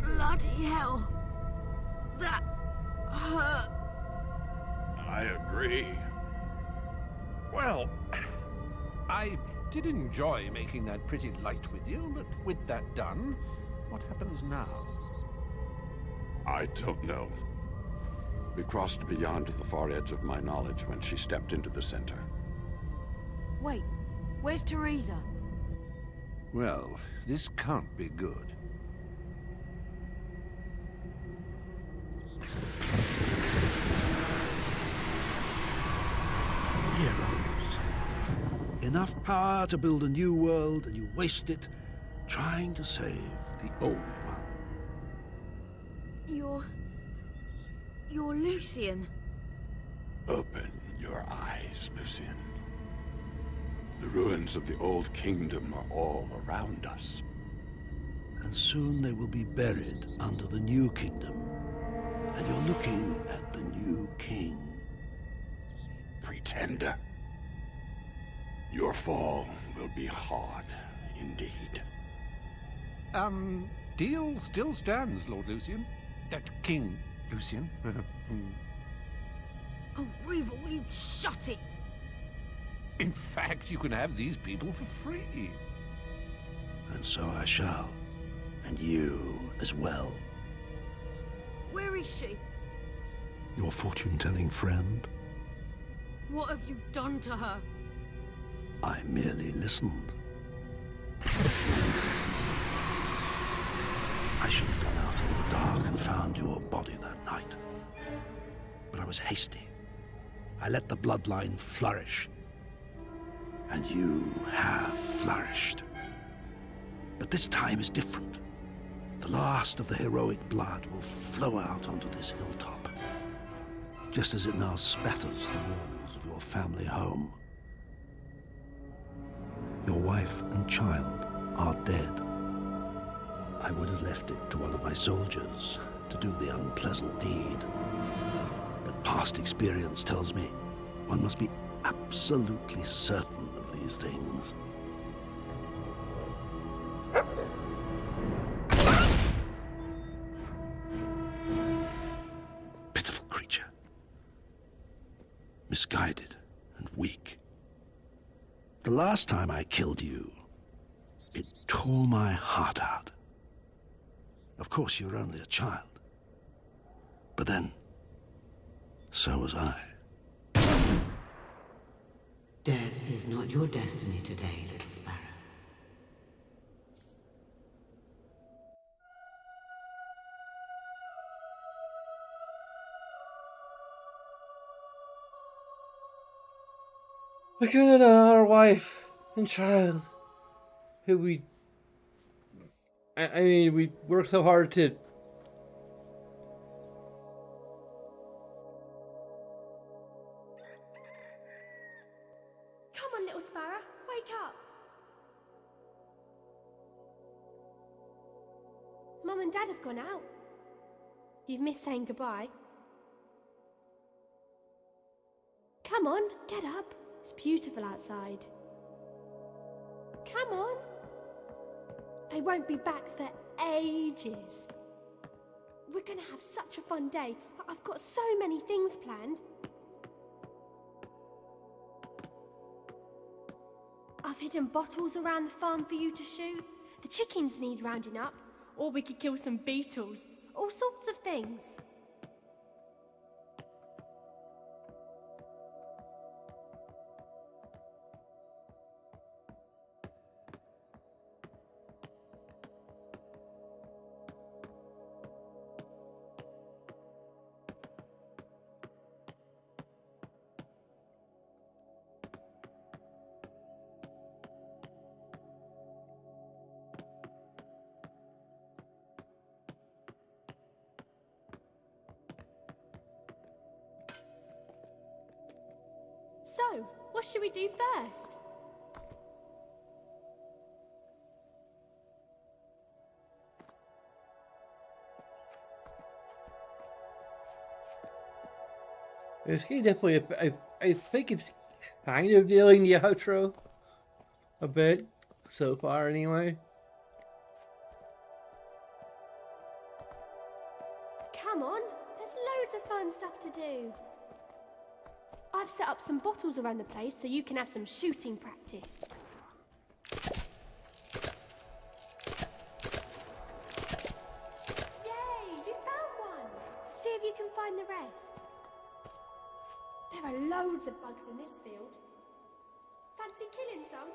Bloody hell. That hurt. I agree. Well, I did enjoy making that pretty light with you, but with that done, what happens now? I don't know. We crossed beyond the far edge of my knowledge when she stepped into the center. Wait, where's Teresa? Well, this can't be good. Heroes. Enough power to build a new world, and you waste it trying to save the old one. You're Lucian. Open your eyes, Lucian. The ruins of the old kingdom are all around us. And soon they will be buried under the new kingdom. And you're looking at the new king. Pretender. Your fall will be hard indeed. Deal still stands, Lord Lucian. King Lucian. Oh, Riva, will you shut it? In fact, you can have these people for free. And so I shall. And you as well. Where is she? Your fortune-telling friend? What have you done to her? I merely listened. I should have gone out into the dark and found your body that night. But I was hasty. I let the bloodline flourish. And you have flourished. But this time is different. The last of the heroic blood will flow out onto this hilltop, just as it now spatters the walls of your family home. Your wife and child are dead. I would have left it to one of my soldiers to do the unpleasant deed. But past experience tells me one must be absolutely certain of these things. Pitiful creature. Misguided and weak. The last time I killed you, it tore my heart out. Of course, you were only a child. But then, so was I. Death is not your destiny today, little sparrow. Look at our wife and child, who I mean, we worked so hard to. Come on, little sparrow, wake up. Mum and Dad have gone out. You've missed saying goodbye. Come on, get up. It's beautiful outside. Come on. They won't be back for ages. We're gonna have such a fun day. I've got so many things planned. I've hidden bottles around the farm for you to shoot. The chickens need rounding up. Or we could kill some beetles. All sorts of things. So, what should we do first? This game definitely, I think it's kind of nailing the outro a bit so far, anyway. Come on, there's loads of fun stuff to do. I've set up some bottles around the place so you can have some shooting practice. Yay, you found one! See if you can find the rest. There are loads of bugs in this field. Fancy killing some?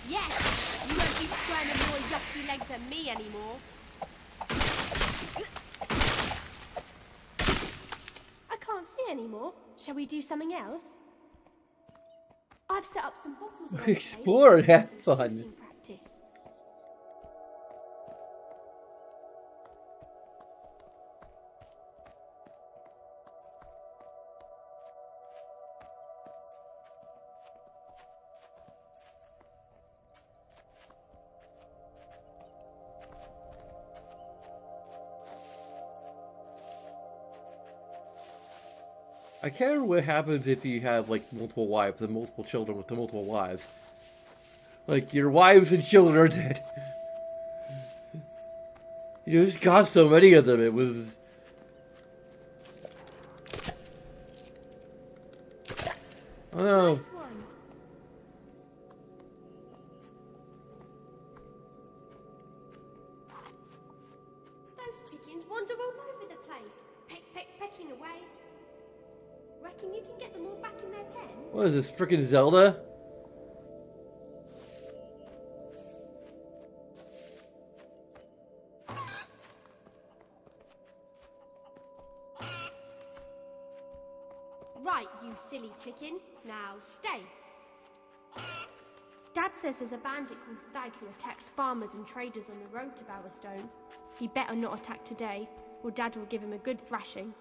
Yes! You won't be squirming your yucky legs at me anymore. I can't see anymore. Shall we do something else? I've set up some bottles around the place. Explore and have Some fun. shooting practice. I can't remember what happens if you have like multiple wives and multiple children with the multiple wives. Like your wives and children are dead. You just got so many of them. It was. Oh no. Nice one. Reckon you can get them all back in their pen? What is this, frickin' Zelda? Right, you silly chicken. Now stay. Dad says there's a bandit called Thag who attacks farmers and traders on the road to Bowerstone. He better not attack today, or Dad will give him a good thrashing.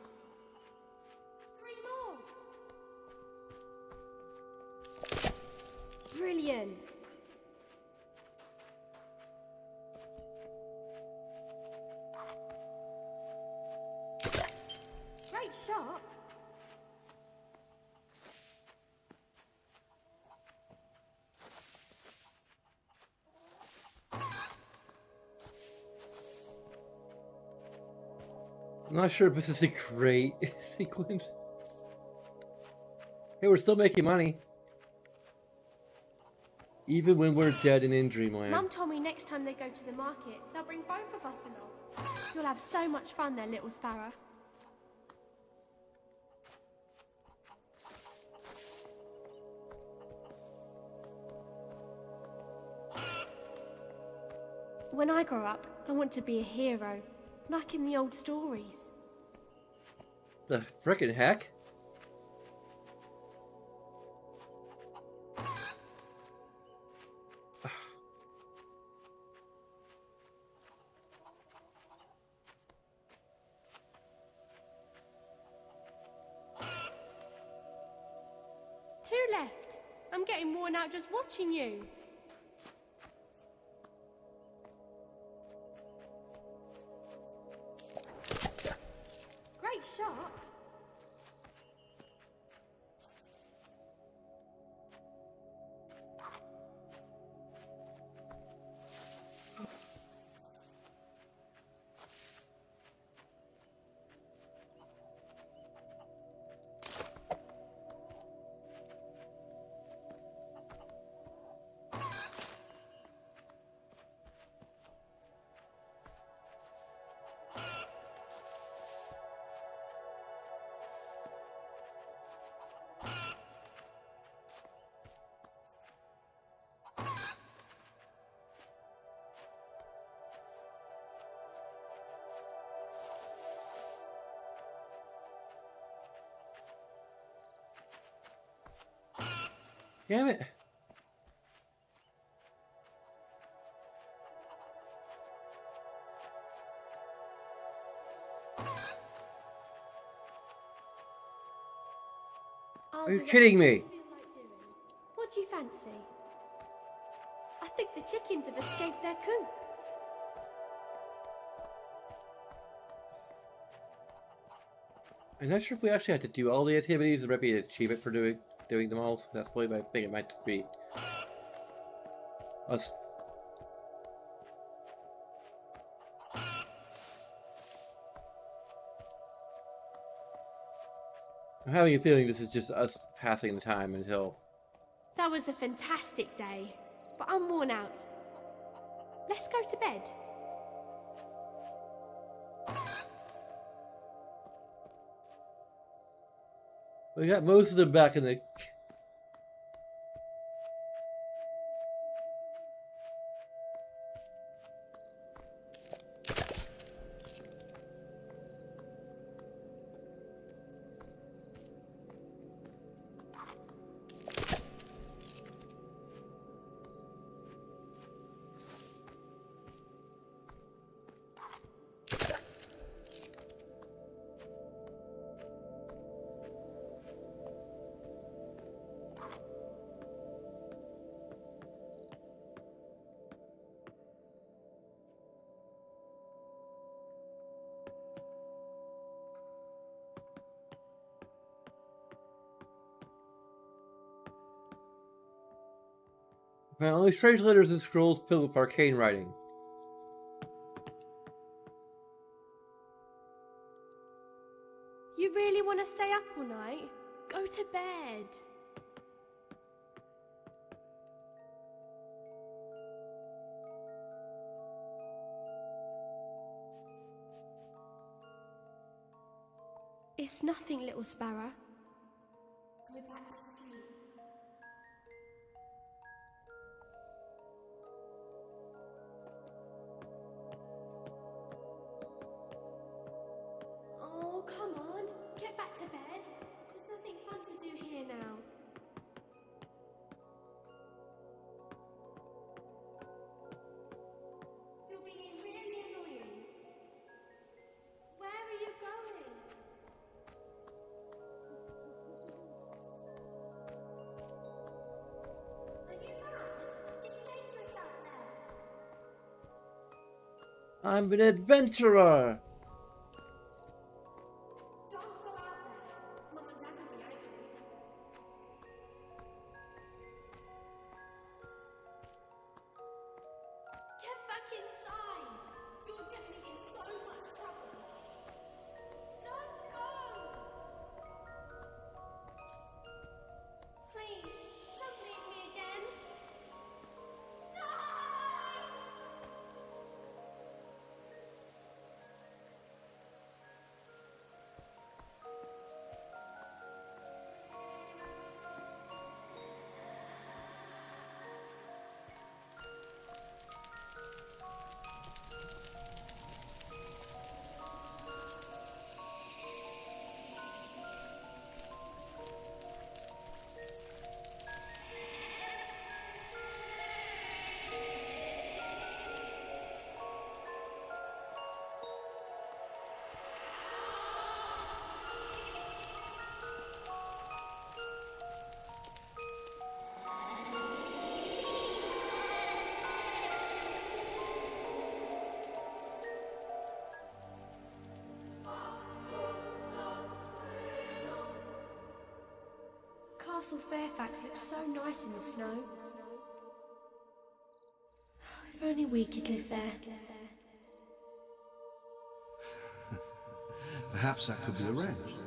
3 more! Brilliant! Great shot! I'm not sure if this is a great sequence. Hey, we're still making money. Even when we're dead and in Dreamland. Mum told me next time they go to the market, they'll bring both of us along. You'll have so much fun there, little sparrow. When I grow up, I want to be a hero, like in the old stories. The frickin' heck? Two left. I'm getting worn out just watching you. Great shot. Damn it. Are you kidding me? What do you fancy? I think the chickens have escaped their coop. I'm not sure if we actually have to do all the activities. There might be an achievement for doing them all. So that's probably my thing. It might be us. I'm having a feeling this is just us passing the time until. That was a fantastic day, but I'm worn out. Let's go to bed. We got most of them back in the. Only strange letters and scrolls filled with arcane writing. You really want to stay up all night? Go to bed. It's nothing, little sparrow. go back to sleep. Oh, come on. Get back to bed. There's nothing fun to do here now. You're being really annoying. Where are you going? Are you mad? It's dangerous out there. I'm an adventurer. Don't go out there. Mum and Dad will be angry. Get back inside. You'll get me in so much trouble. Don't go. Please, don't leave me again. No! Castle Fairfax looks so nice in the snow. If only we could live there. Perhaps that could be arranged.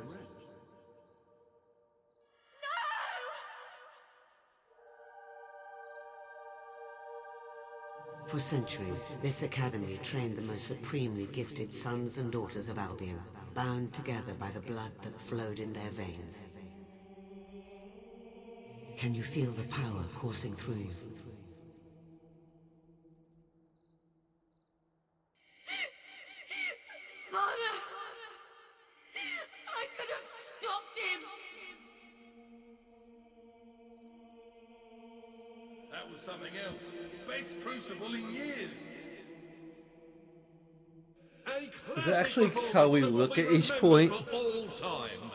For centuries, this academy trained the most supremely gifted sons and daughters of Albion, bound together by the blood that flowed in their veins. Can you feel the power coursing through you? Father! I could have stopped him! That was something else. Best crucible in years. Is that actually how we look at each point? For all time.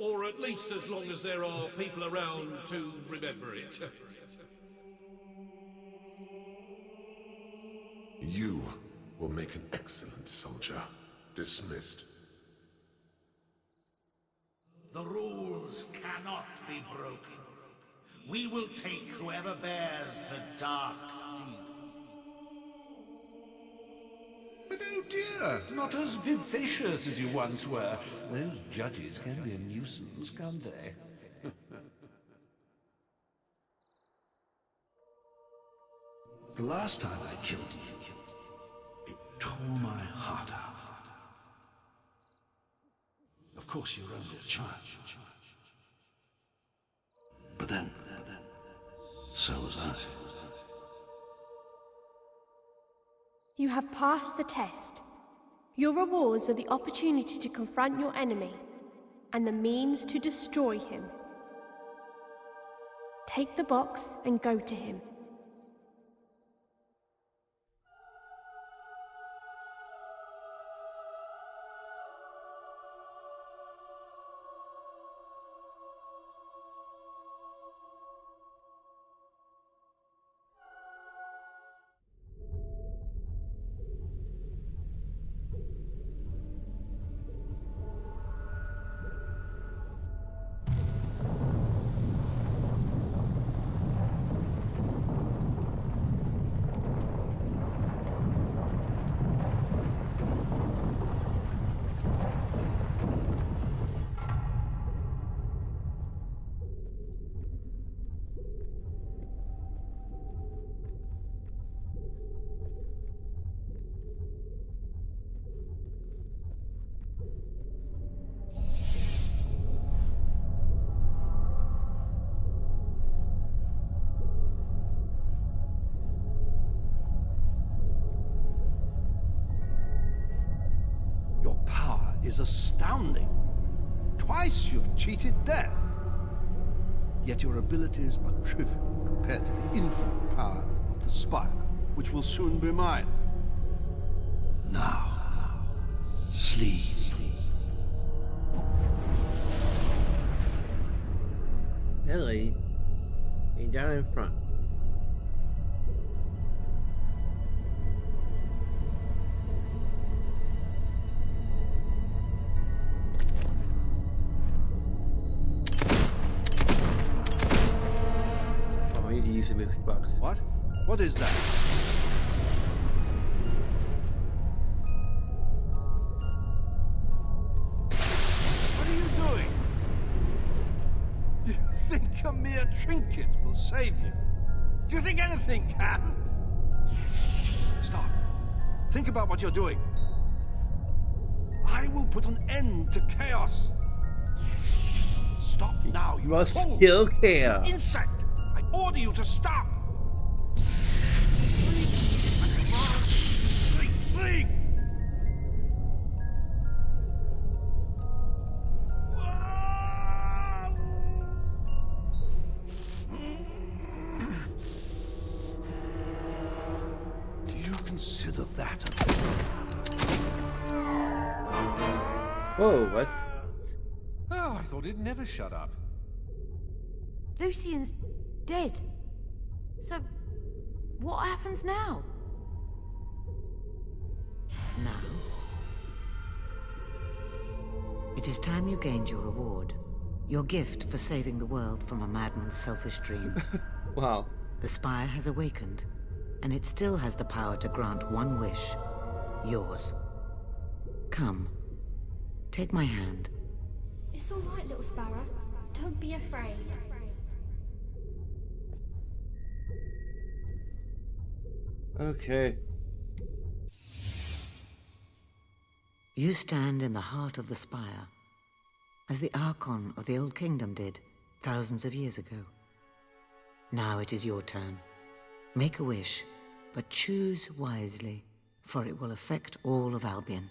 Or at least as long as there are people around to remember it. You will make an excellent soldier. Dismissed. The rules cannot be broken. We will take whoever bears the dark seal. But oh dear, not as vivacious as you once were. Those judges can be a nuisance, can't they? The last time I killed you, it tore my heart out. Of course, you're only a child. But then, so was I. You have passed the test. Your rewards are the opportunity to confront your enemy and the means to destroy him. Take the box and go to him. is astounding. Twice you've cheated death. Yet your abilities are trivial compared to the infinite power of the Spire, which will soon be mine. Now, sleep. Ellie, and down in front. Oh, I need to use the music box. What? What is that? What are you doing? Do you think a mere trinket will save you? Do you think anything can? Stop. Think about what you're doing. I will put an end to chaos. Stop now, you must fool. kill chaos. You insect! I order you to stop! Sleep! Sleep! Do you consider that a... Whoa, what? Oh, I thought he'd never shut up. Lucian's dead. So, what happens now? Now, it is time you gained your reward. Your gift for saving the world from a madman's selfish dream. Wow. The Spire has awakened, and it still has the power to grant one wish. Yours. Come. Take my hand. It's all right, little sparrow. Don't be afraid. Okay. You stand in the heart of the Spire, as the Archon of the Old Kingdom did thousands of years ago. Now it is your turn. Make a wish, but choose wisely, for it will affect all of Albion.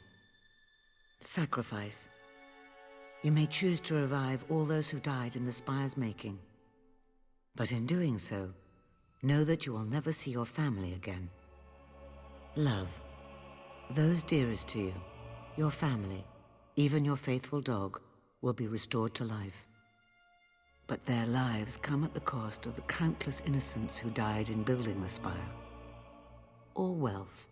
Sacrifice. You may choose to revive all those who died in the Spire's making. But in doing so, know that you will never see your family again. Love. Those dearest to you, your family, even your faithful dog, will be restored to life. But their lives come at the cost of the countless innocents who died in building the Spire. Or wealth.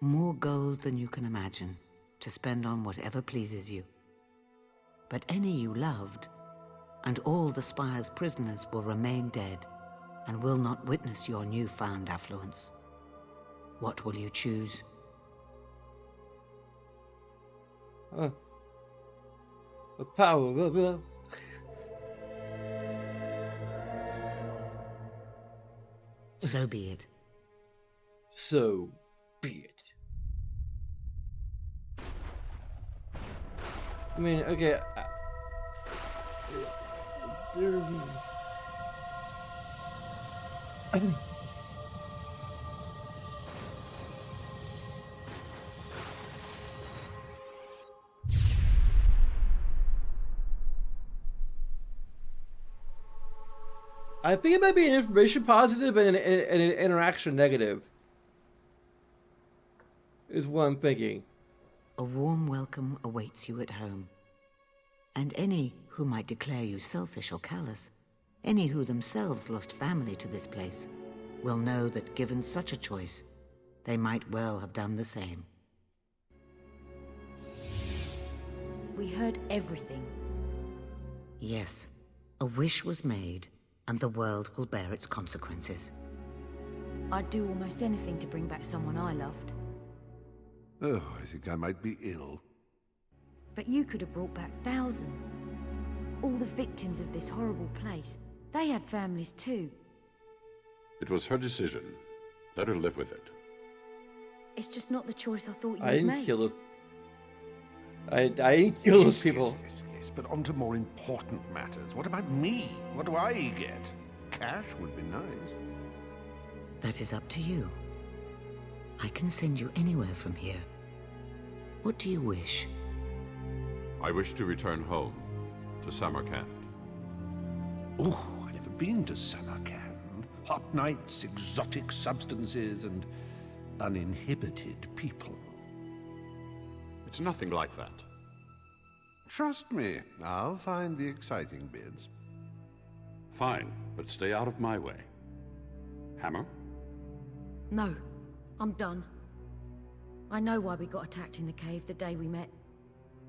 More gold than you can imagine, to spend on whatever pleases you. But any you loved, and all the Spire's prisoners will remain dead, and will not witness your newfound affluence. What will you choose? The power of love. So be it. So be it. I mean, okay. I think it might be an information positive and an interaction negative. Is what I'm thinking. A warm welcome awaits you at home. And any who might declare you selfish or callous, any who themselves lost family to this place, will know that given such a choice, they might well have done the same. We heard everything. Yes, a wish was made, and the world will bear its consequences. I'd do almost anything to bring back someone I loved. Oh, I think I might be ill. But you could have brought back thousands. All the victims of this horrible place, they had families too. It was her decision. Let her live with it. It's just not the choice I thought you'd I didn't make. kill it. I didn't kill those people. Yes, but on to more important matters. What about me? What do I get? Cash would be nice. That is up to you. I can send you anywhere from here. What do you wish? I wish to return home, to Samarkand. Oh, I've never been to Samarkand. Hot nights, exotic substances, and uninhibited people. It's nothing like that. Trust me, I'll find the exciting bits. Fine, but stay out of my way. Hammer? No, I'm done. I know why we got attacked in the cave the day we met.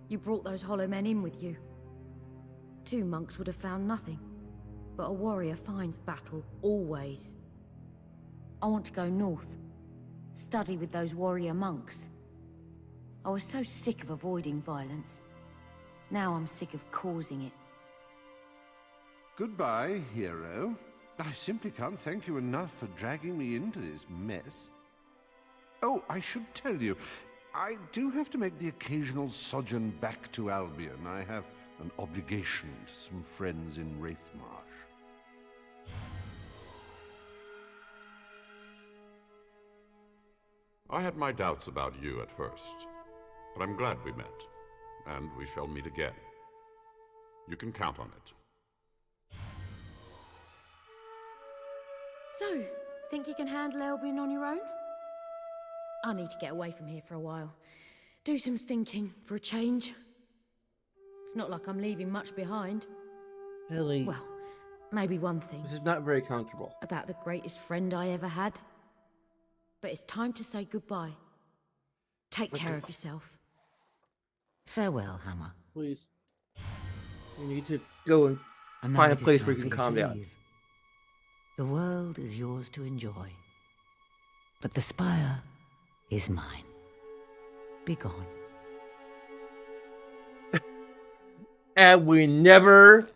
You brought those hollow men in with you. 2 monks would have found nothing, but a warrior finds battle, always. I want to go north, study with those warrior monks. I was so sick of avoiding violence. Now I'm sick of causing it. Goodbye, hero. I simply can't thank you enough for dragging me into this mess. Oh, I should tell you, I do have to make the occasional sojourn back to Albion. I have an obligation to some friends in Wraithmarsh. I had my doubts about you at first, but I'm glad we met, and we shall meet again. You can count on it. So, think you can handle Albion on your own? I need to get away from here for a while. Do some thinking for a change. It's not like I'm leaving much behind. Ellie. Well, maybe one thing. This is not very comfortable. About the greatest friend I ever had. But it's time to say goodbye. Take care of yourself. Farewell, Hammer. Please. You need to go and And find now a it is place time where you for can calm to down. leave. The world is yours to enjoy. But the spire is mine. Be gone. And we never,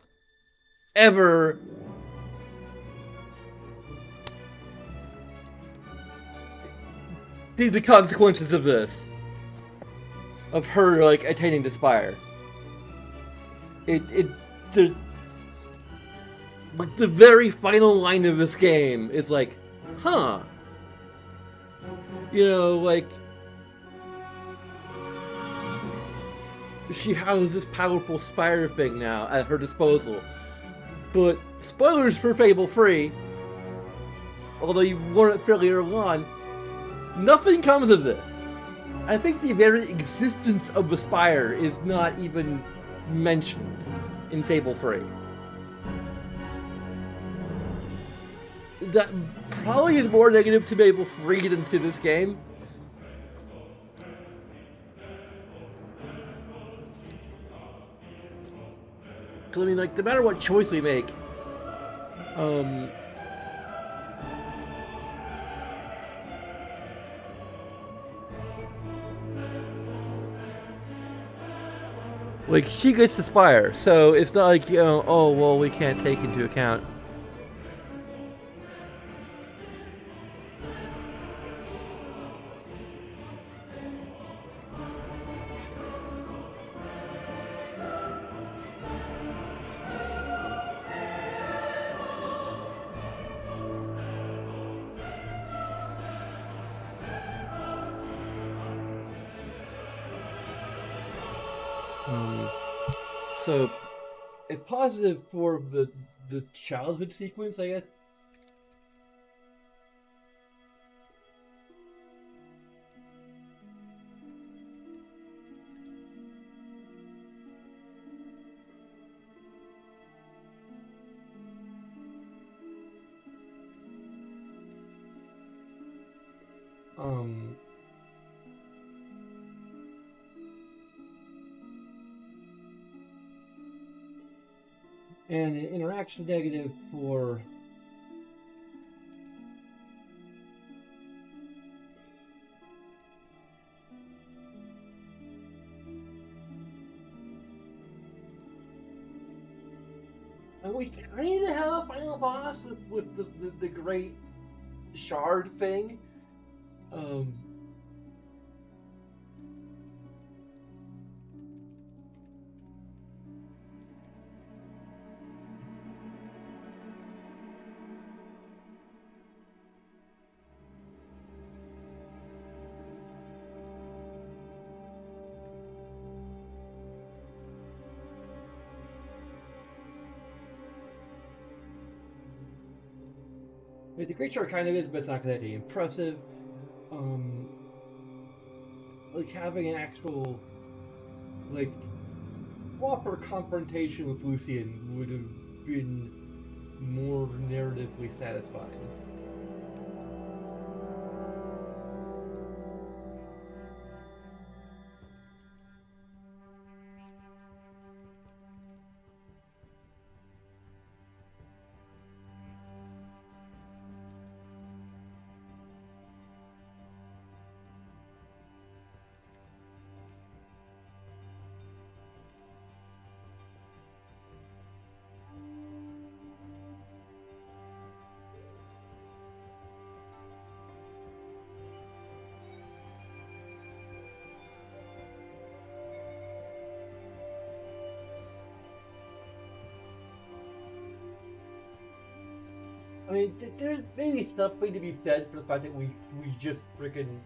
ever see the consequences of this. Of her, like, attaining the spire. The very final line of this game is like, huh. You know, like, she has this powerful spire thing now at her disposal. But, spoilers for Fable 3, although you warned it fairly early on, nothing comes of this. I think the very existence of the spire is not even mentioned in Fable 3. That probably is more negative to Fable 3 than to this game. I mean, like, no matter what choice we make, like, she gets the spire, so it's not like, you know, oh, well, we can't take into account. So, a positive for the childhood sequence, I guess. And an interaction negative for and we kind of have a final boss with the great shard thing. Like, the creature kind of is, but it's not exactly impressive. Like having an actual, like, proper confrontation with Lucian would have been more narratively satisfying. I mean, there's maybe something to be said for the fact that we just freaking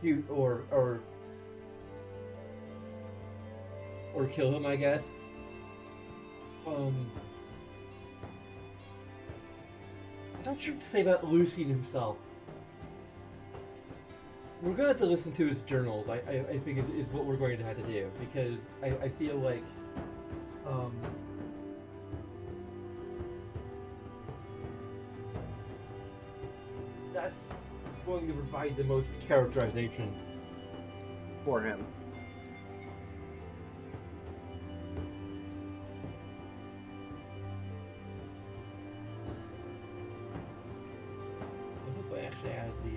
shoot or kill him, I guess. I'm not sure what to say about Lucian himself. We're gonna have to listen to his journals. I think is what we're going to have to do, because I feel like that's going to provide the most characterization for him. I hope I actually added the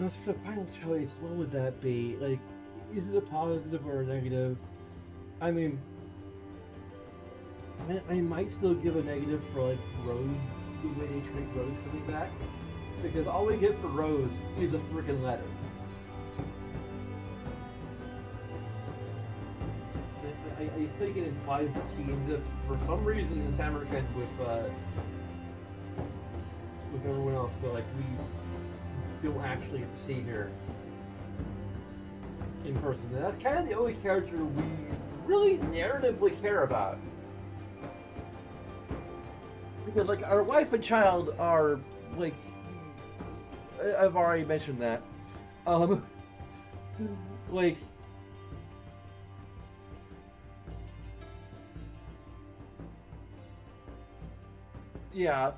now, for the final choice, what would that be? Like, is it a positive or a negative? I mean, I might still give a negative for, like, Rose, the way they treat Rose coming back. Because all we get for Rose is a freaking letter. I think it implies that she ended up, for some reason, in Samarkand with everyone else, but, like, we don't actually see her in person. And that's kind of the only character we really narratively care about. Because, like, our wife and child are, like, I've already mentioned that. Like, yeah.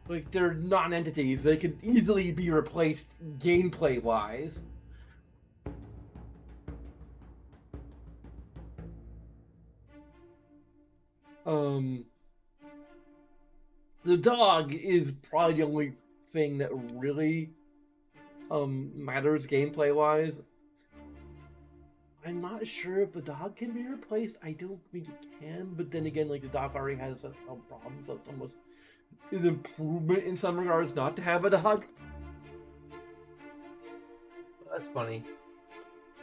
Like, they're non-entities. They could easily be replaced gameplay-wise. The dog is probably the only thing that really matters gameplay-wise. I'm not sure if the dog can be replaced. I don't think it can, but then again, like, the dog already has such problems, so it's almost an improvement in some regards not to have a dog. That's funny.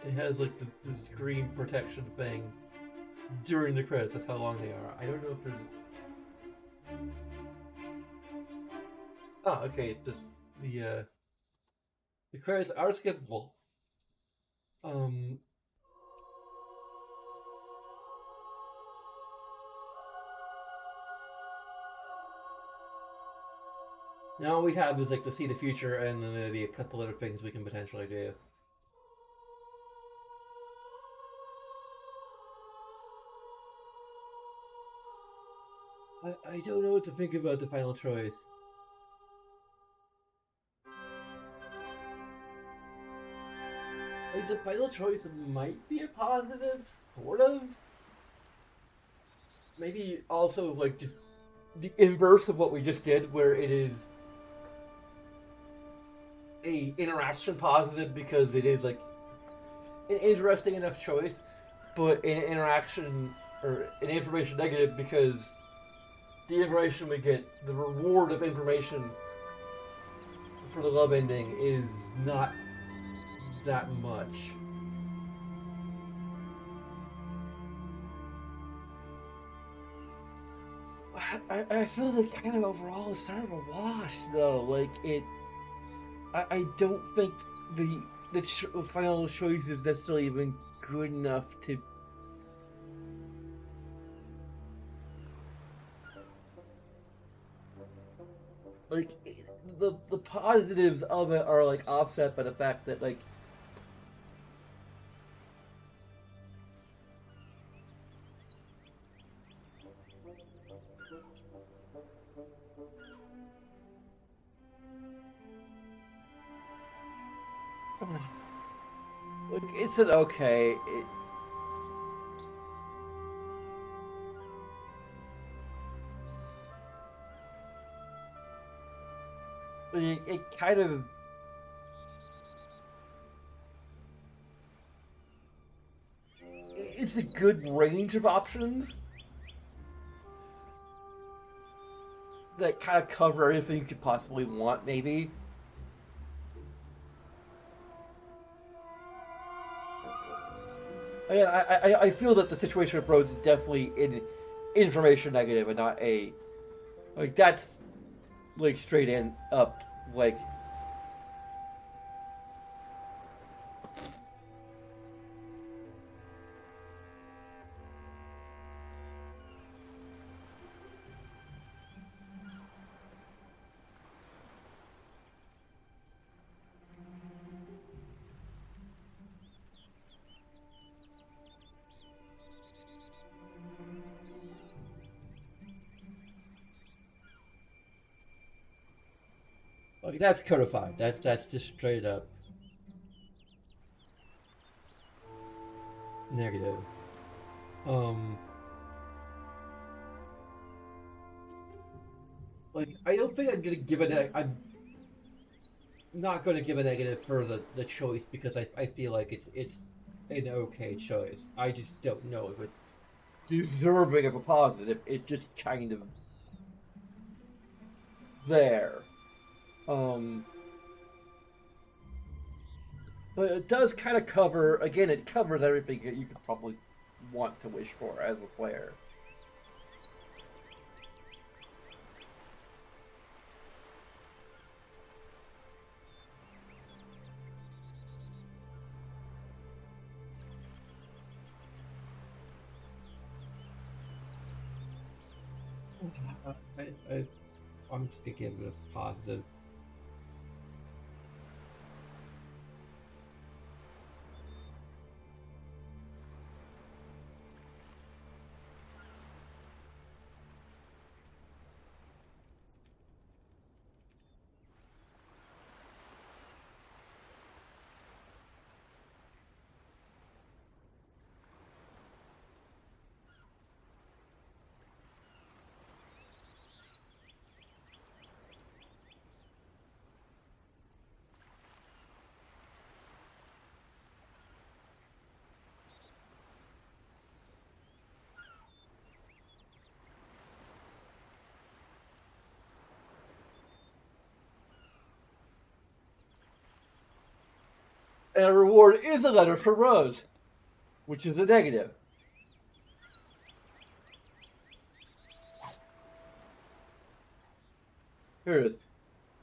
It has, like, the screen protection thing during the credits. That's how long they are. I don't know if there's... Oh, okay, just the credits are skippable. Now all we have is, like, to see the future and then maybe a couple other things we can potentially do. I don't know what to think about the final choice. Like, the final choice might be a positive, sort of. Maybe also, like, just the inverse of what we just did, where it is a interaction positive because it is, like, an interesting enough choice, but an interaction or an information negative because the information we get, the reward of information for the love ending is not that much. I feel like kind of overall it's sort of a wash, though. Like, I don't think the final choice is necessarily even good enough to. Like, the positives of it are like offset by the fact that like it's an okay. It kind of. It's a good range of options that kind of cover everything you could possibly want, maybe. Again, I feel that the situation with Rose is definitely an information negative and not a. Like, that's, like, straight in, up, like. Like, that's codified. That's just straight up negative. Like, I don't think I'm gonna give I'm not gonna give a negative for the choice because I feel like it's an okay choice. I just don't know if it's deserving of a positive. It's just kind of there. But it does kind of cover, again, it covers everything that you could probably want to wish for as a player. I'm just gonna give it a positive. And a reward is a letter for Rose, which is a negative. Here it is.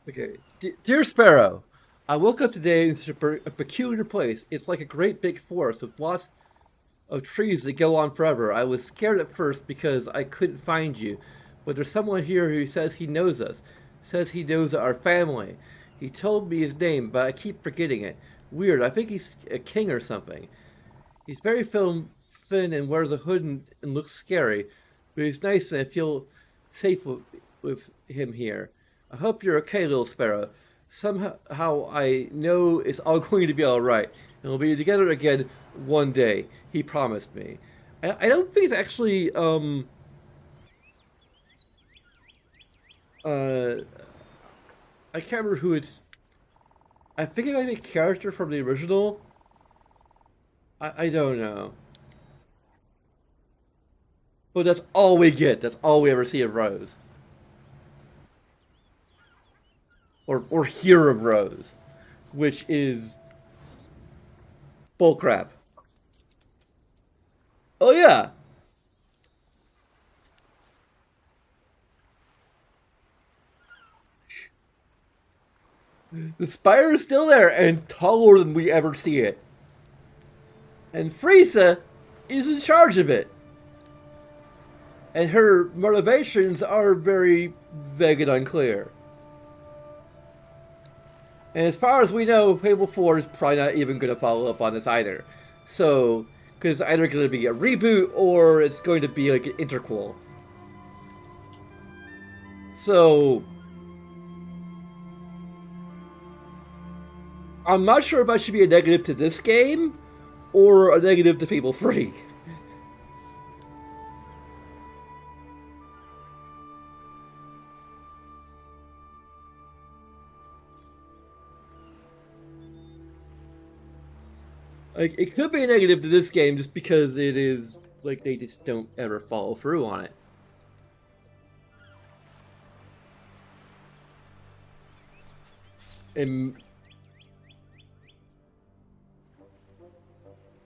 Okay. Dear Sparrow, I woke up today in such a peculiar place. It's like a great big forest with lots of trees that go on forever. I was scared at first because I couldn't find you, but there's someone here who says he knows us, says he knows our family. He told me his name, but I keep forgetting it. Weird. I think he's a king or something. He's very thin and wears a hood and looks scary, but he's nice and I feel safe with him here. I hope you're okay, little sparrow. Somehow I know it's all going to be alright, and we'll be together again one day. He promised me. I don't think it's actually, I can't remember who it's. I think it might be a character from the original. I don't know. But that's all we get. That's all we ever see of Rose. Or hear of Rose. Which is bullcrap. Oh yeah. The spire is still there and taller than we ever see it. And Frieza is in charge of it. And her motivations are very vague and unclear. And as far as we know, Fable 4 is probably not even going to follow up on this either. So, because it's either going to be a reboot or it's going to be like an interquel. So, I'm not sure if I should be a negative to this game or a negative to Fable 3. Like, it could be a negative to this game just because it is, like, they just don't ever follow through on it. And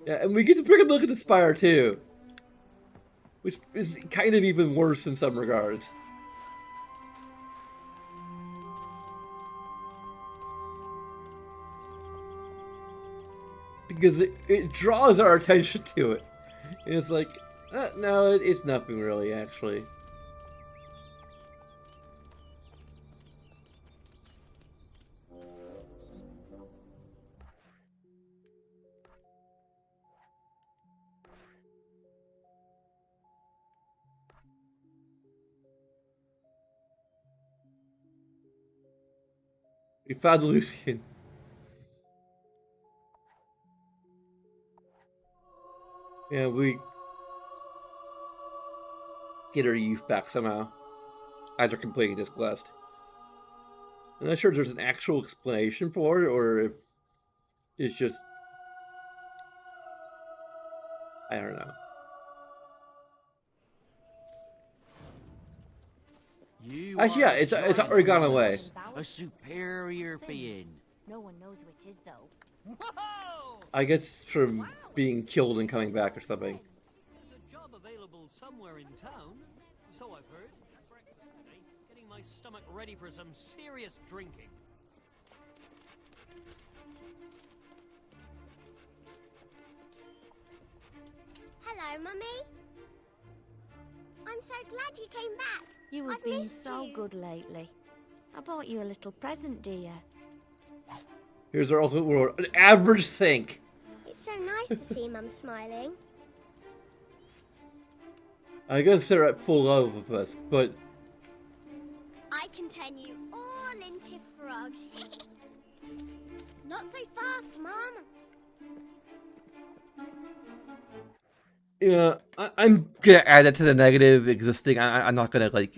yeah, and we get to take a look at the Spire too, which is kind of even worse in some regards. Because it draws our attention to it. And it's like, no, it's nothing really, actually. We found Lucian. Yeah, we get our youth back somehow. Either completing this quest. I'm not sure if there's an actual explanation for it, or if it's just... I don't know. Actually, yeah, it's already gone away. A superior being. No one knows who it is, though. I guess from being killed and coming back or something. There's a job available somewhere in town, so I've heard. Breakfast today, getting my stomach ready for some serious drinking. Hello, Mummy. I'm so glad you came back. You have I've been missed so you. good lately. I bought you a little present, dear. Here's our ultimate world. An average sink. It's so nice to see Mum smiling. I guess they're at full love with us, but... I can turn you all into frogs. Not so fast, Mum. Yeah, I'm gonna add that to the negative existing. I'm not gonna, like,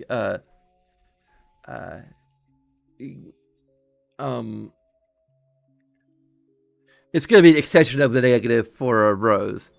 it's gonna be an extension of the negative for Rose.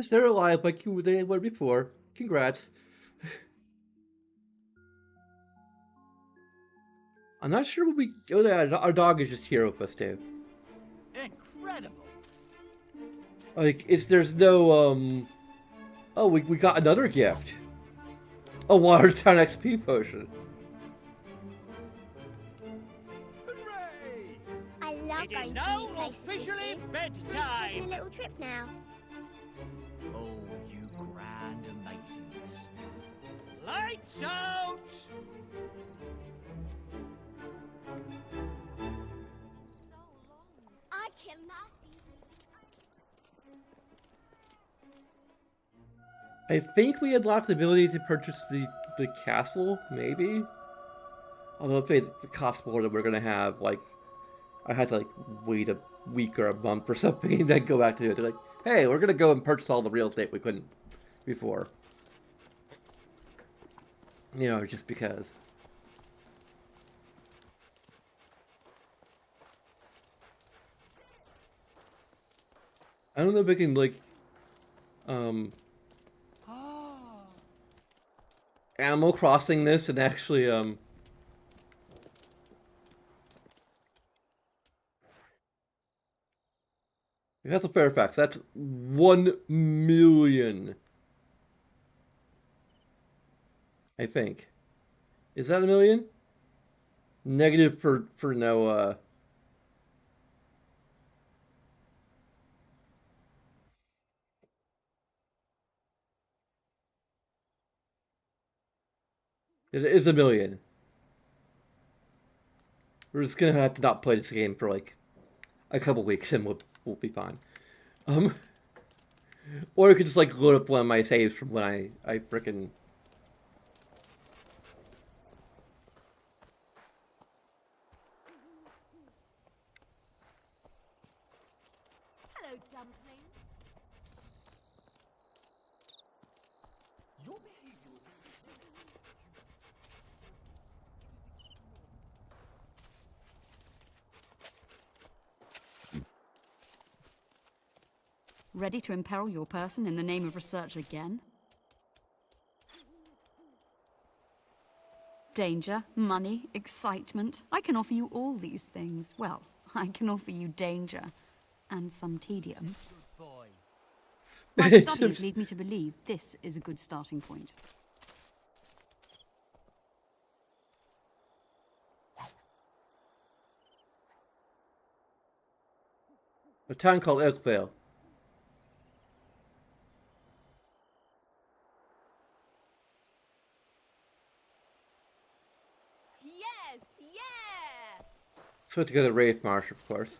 They're alive like they were before. Congrats. I'm not sure what we... Oh, yeah, our dog is just here with us, Dave. Incredible. Like, there's no, Oh, we got another gift. A Watertown XP potion. I love It going is to now new places with officially you. bedtime. Just taking a little trip now. Oh, you grand amazingness. Lights out! I kill nasties. I think we unlocked the ability to purchase the castle, maybe? Although if it costs more than we're gonna have, like, I had to, like, wait a week or a month or something and then go back to it. They're like, hey, we're gonna go and purchase all the real estate we couldn't before. You know, just because. I don't know if I can, like, Animal Crossing this and actually, that's a Fairfax. That's 1 million. I think. Is that a million? Negative for no, It is a million. We're just gonna have to not play this game for like a couple weeks and we'll be fine. Or I could just like load up one of my saves from when I frickin' Hello, dumpling. Your behavior will Ready to imperil your person in the name of research again? Danger, money, excitement. I can offer you all these things. Well, I can offer you danger and some tedium. My studies lead me to believe this is a good starting point. a town called Oakvale. Yes, yeah! So to go to Wraith Marsh, of course.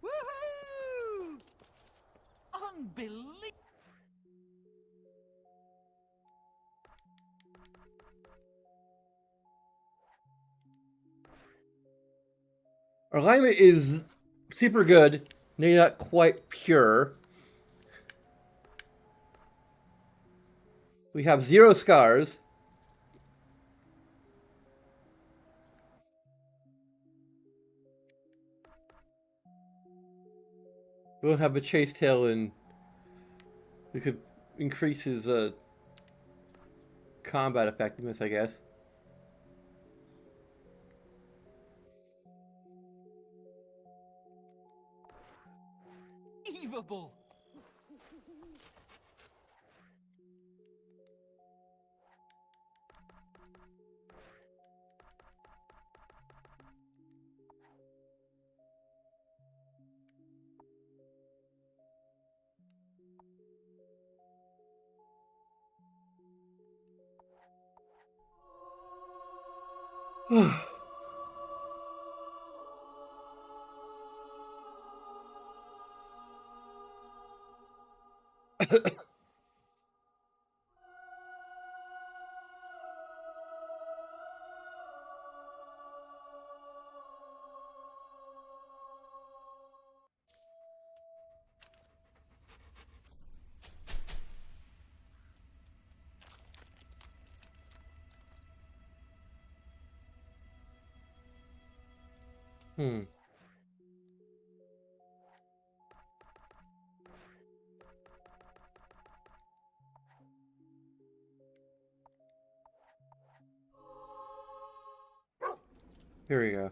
Woohoo! Unbelievable! Our alignment is super good, maybe not quite pure. We have 0 scars. We don't have a chase tail, and we could increase his combat effectiveness, I guess. Unbelievable! Here we go.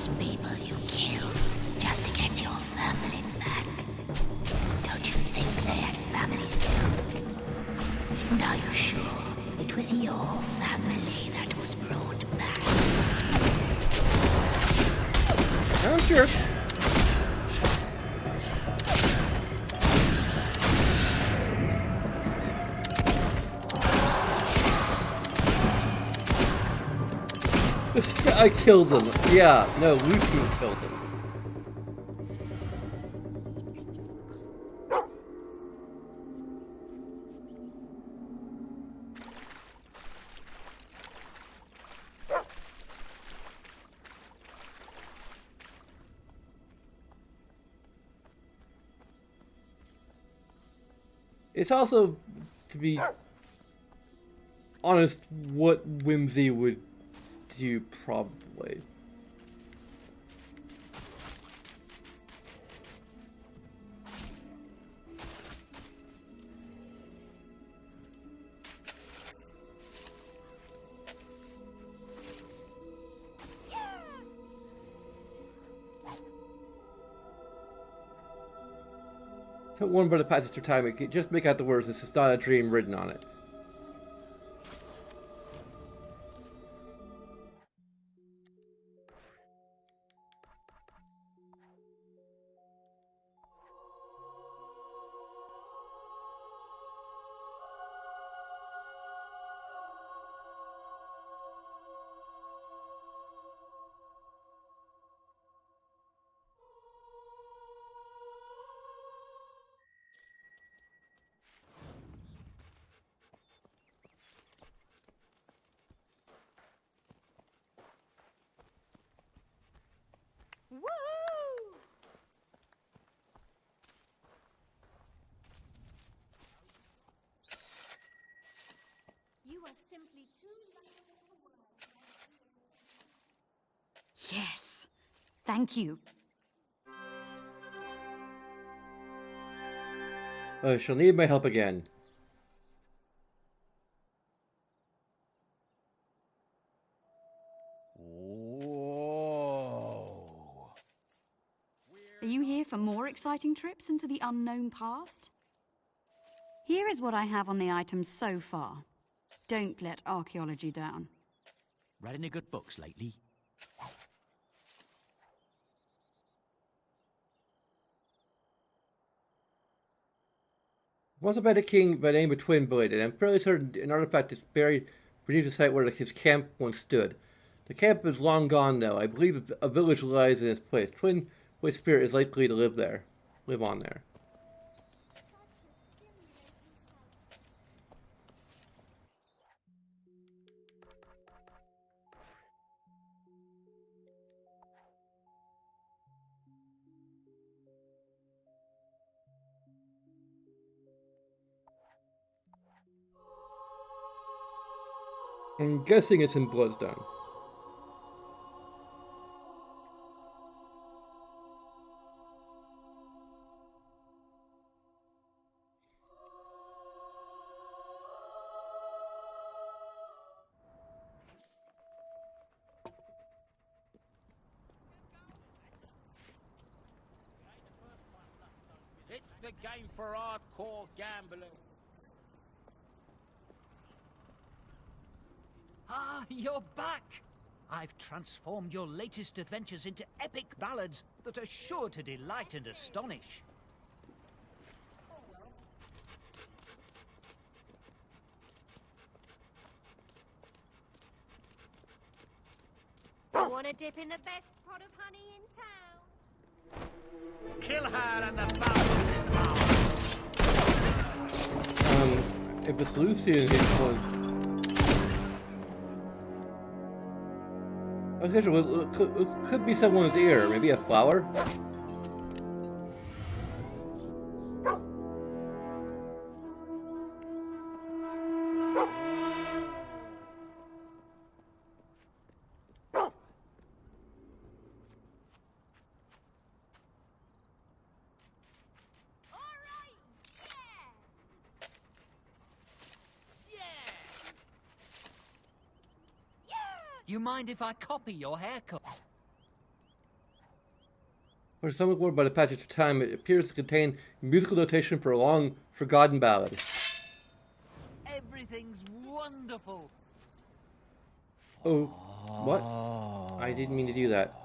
those people you killed just to get your family back. Don't you think they had families too? And are you sure it was your family that was brought back? I'm sure. I killed him. Yeah, no, Lucian killed him. It's also, to be honest, what Whimsy would do, probably. Don't worry about the passage of time. Just make out the words, "This is not a dream," written on it. You are simply too lucky for words. Yes. Thank you. She'll need my help again. Whoa. Are you here for more exciting trips into the unknown past? Here is what I have on the items so far. Don't let archaeology down. Read any good books lately? Once about a king by the name of Twinblade, and I'm fairly certain an artifact is buried beneath the site where his camp once stood. The camp is long gone now. I believe a village lies in its place. Twinblade's spirit is likely to live on there. I'm guessing it's in Bloodstone. It's the game for hardcore gamblers. Ah, you're back! I've transformed your latest adventures into epic ballads that are sure to delight and astonish. You want to dip in the best pot of honey in town? Kill her and the bastard is If it's Lucian, it was... Okay, so it could be someone's ear, maybe a flower? You mind if I copy your haircut? For some more by the passage of time, it appears to contain musical notation for a long, forgotten ballad. Everything's wonderful. Oh, what? I didn't mean to do that.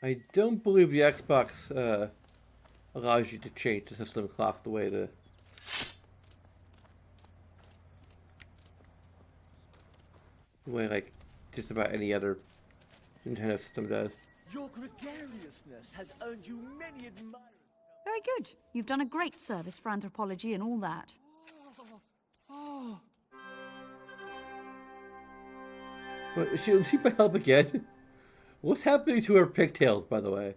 I don't believe the Xbox allows you to change the system clock the way like just about any other Nintendo system does. Your gregariousness has earned you many admirers. Very good. You've done a great service for anthropology and all that. But she need my help again. What's happening to her pigtails, by the way?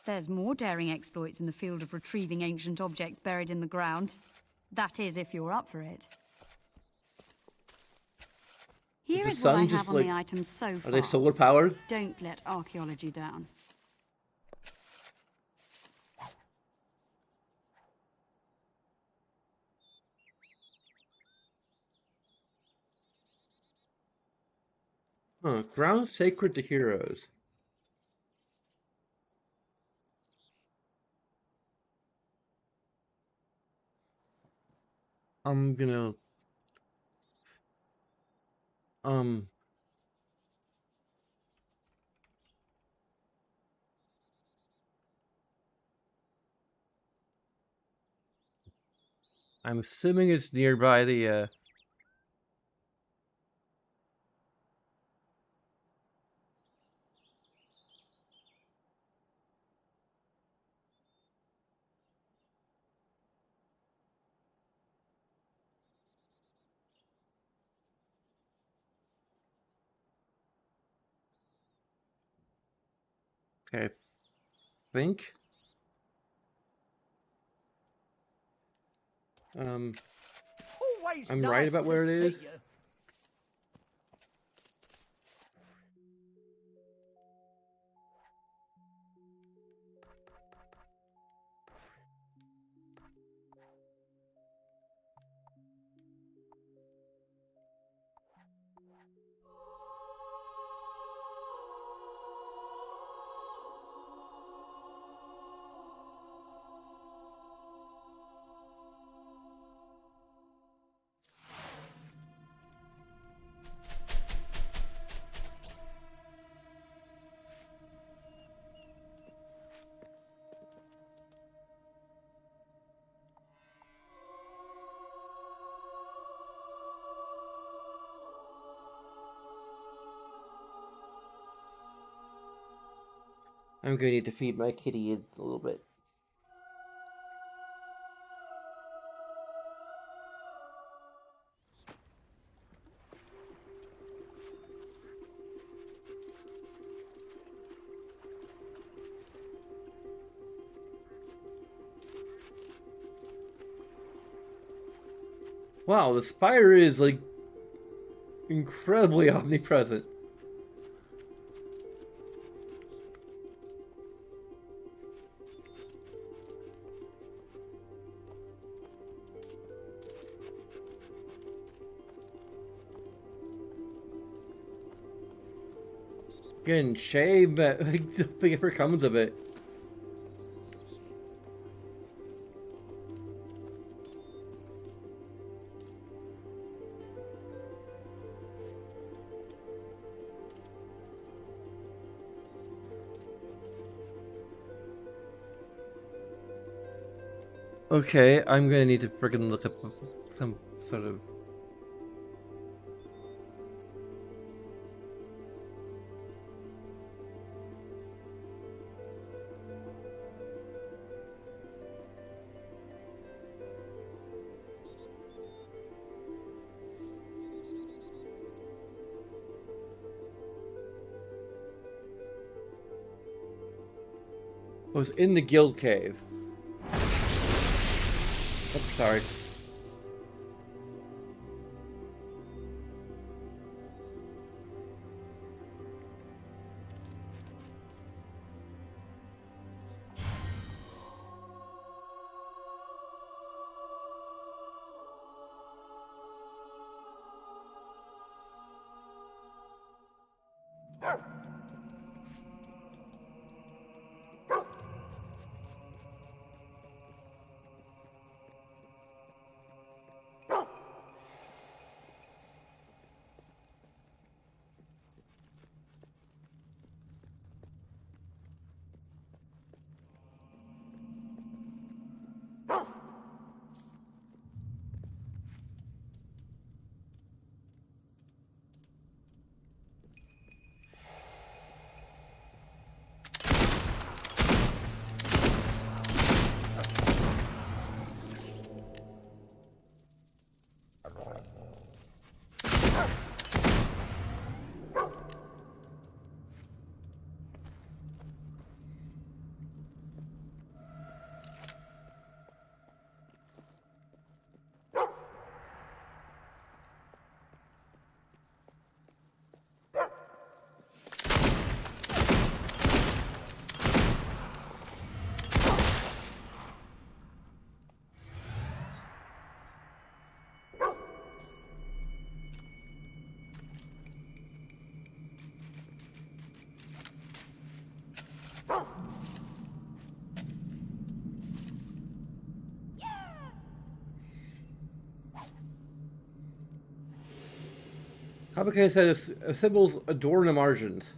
There's more daring exploits in the field of retrieving ancient objects buried in the ground. That is, if you're up for it. Here is what I have on the items so far. Are they solar powered? Don't let archaeology down. Huh, ground sacred to heroes. I'm gonna I'm assuming it's nearby the okay. Think. Always I'm nice right about to where it see is. you. I'm gonna need to feed my kitty a little bit. Wow, the spire is like incredibly omnipresent. Again, shame that nothing ever comes of it. Okay, I'm gonna need to friggin' look up some sort of... was in the guild cave. Oh, sorry. Complicated set of symbols adorn the margins.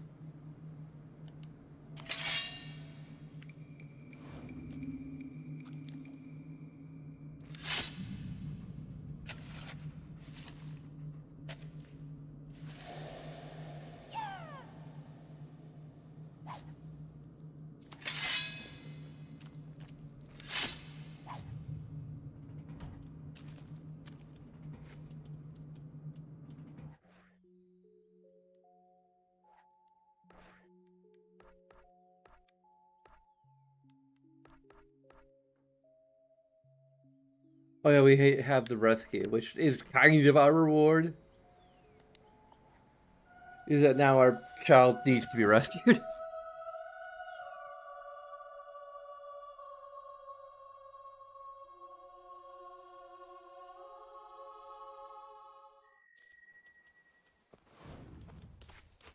Oh yeah, we have the rescue, which is kind of our reward. Is that now our child needs to be rescued?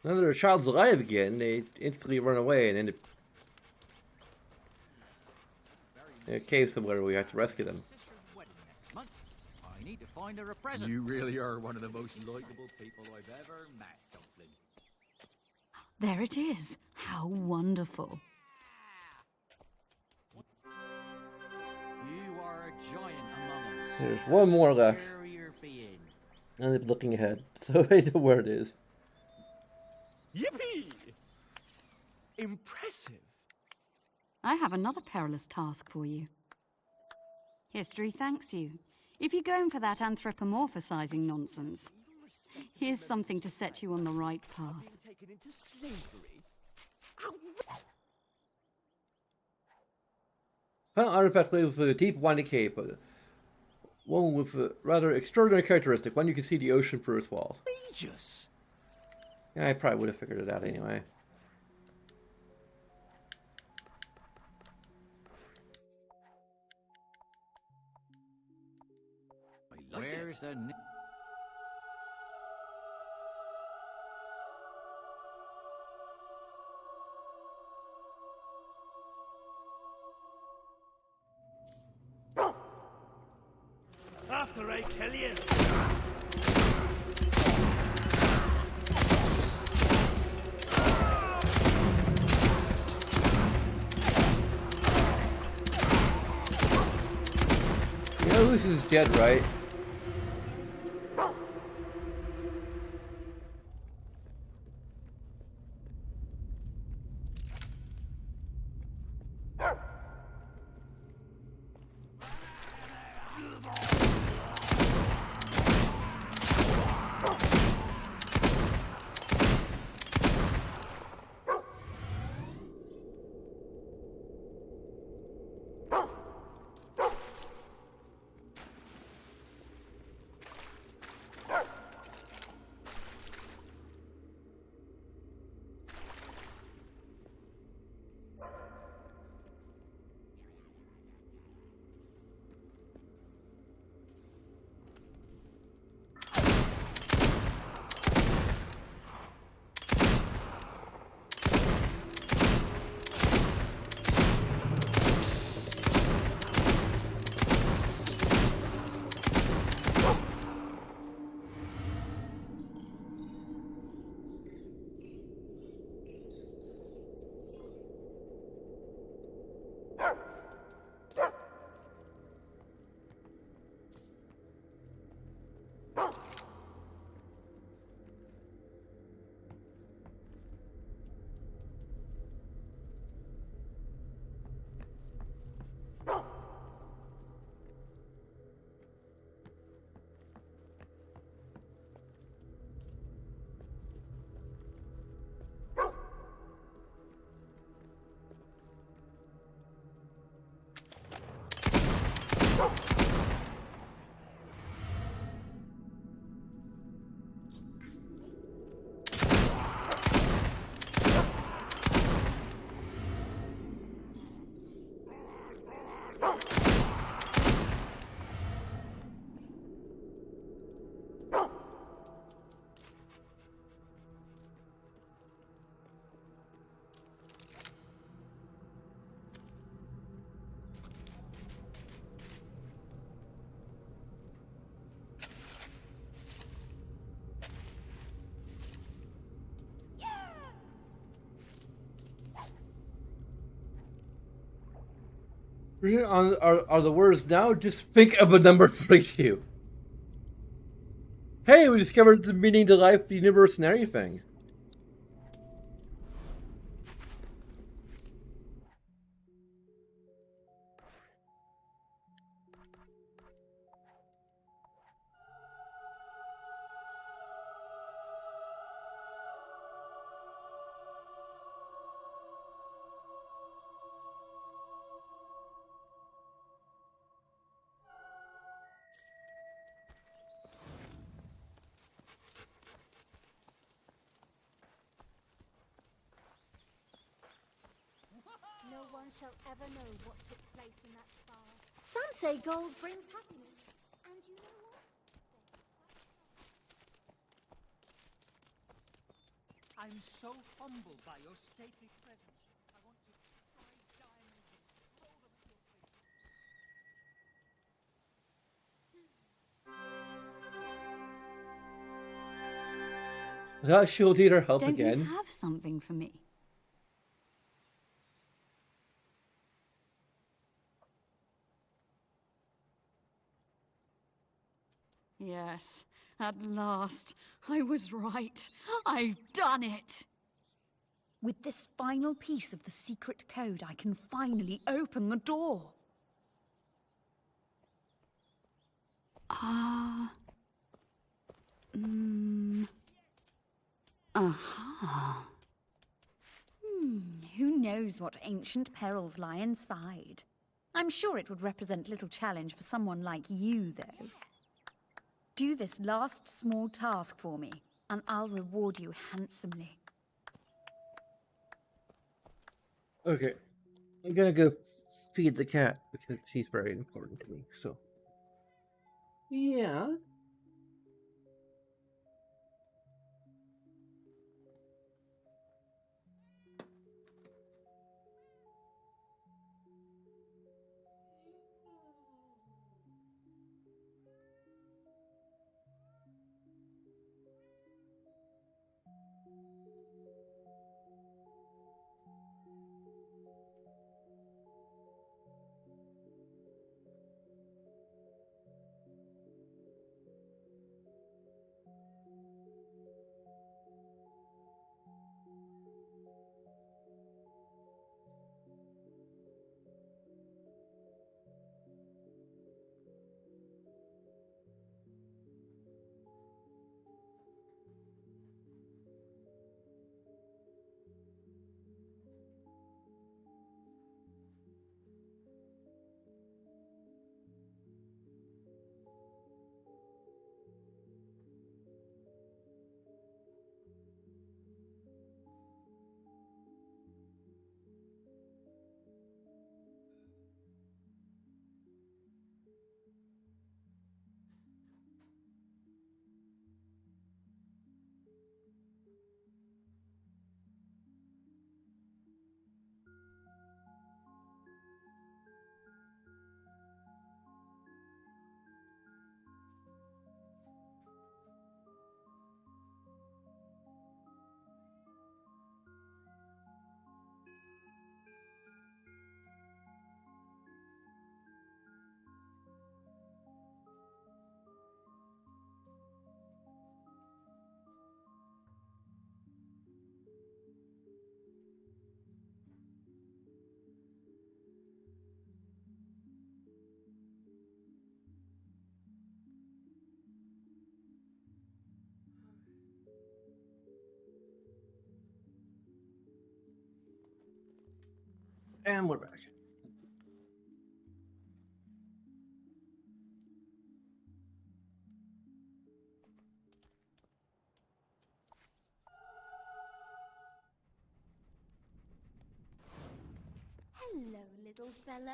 Now that their child's alive again, they instantly run away and end up in a cave somewhere where we have to rescue them. I need to find her a present. You really are one of the most likable people I've ever met, Dumpling. There it is. How wonderful. You are a giant among us. There's one more left. Superior being. I end up looking ahead, so I know where it is. Yippee! Impressive. I have another perilous task for you. History thanks you. If you're going for that anthropomorphizing nonsense, here's something to set you on the right path. Taken into slavery. Found artifact lives with a deep, winding cave, but one with a rather extraordinary characteristic. One you can see the ocean through its walls. Aegis. Yeah, I probably would have figured it out anyway. Where's the... After I kill you. You know this is dead, right? Are the words now? Just think of a number 42. Hey, we discovered the meaning to life, the universe, and everything. No one shall ever know what took place in that spa. Some say gold brings happiness. And you know what? I'm so humbled by your stately presence. I want to try diamonds and throw them at your feet. That shield eater help Don't again? you have something for me? Yes, at last. I was right. I've done it. With this final piece of the secret code, I can finally open the door. Aha. Who knows what ancient perils lie inside? I'm sure it would represent little challenge for someone like you, though. Do this last small task for me, and I'll reward you handsomely. Okay. I'm gonna go feed the cat because she's very important to me, so. Yeah. And we're back. Hello, little fellow.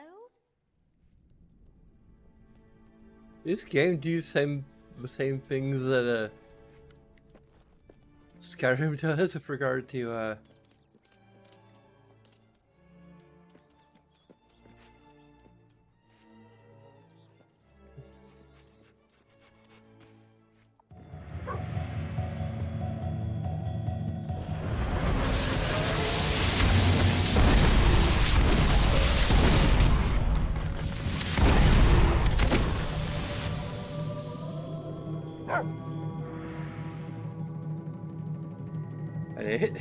This game do the same things that Skyrim does with regard to it.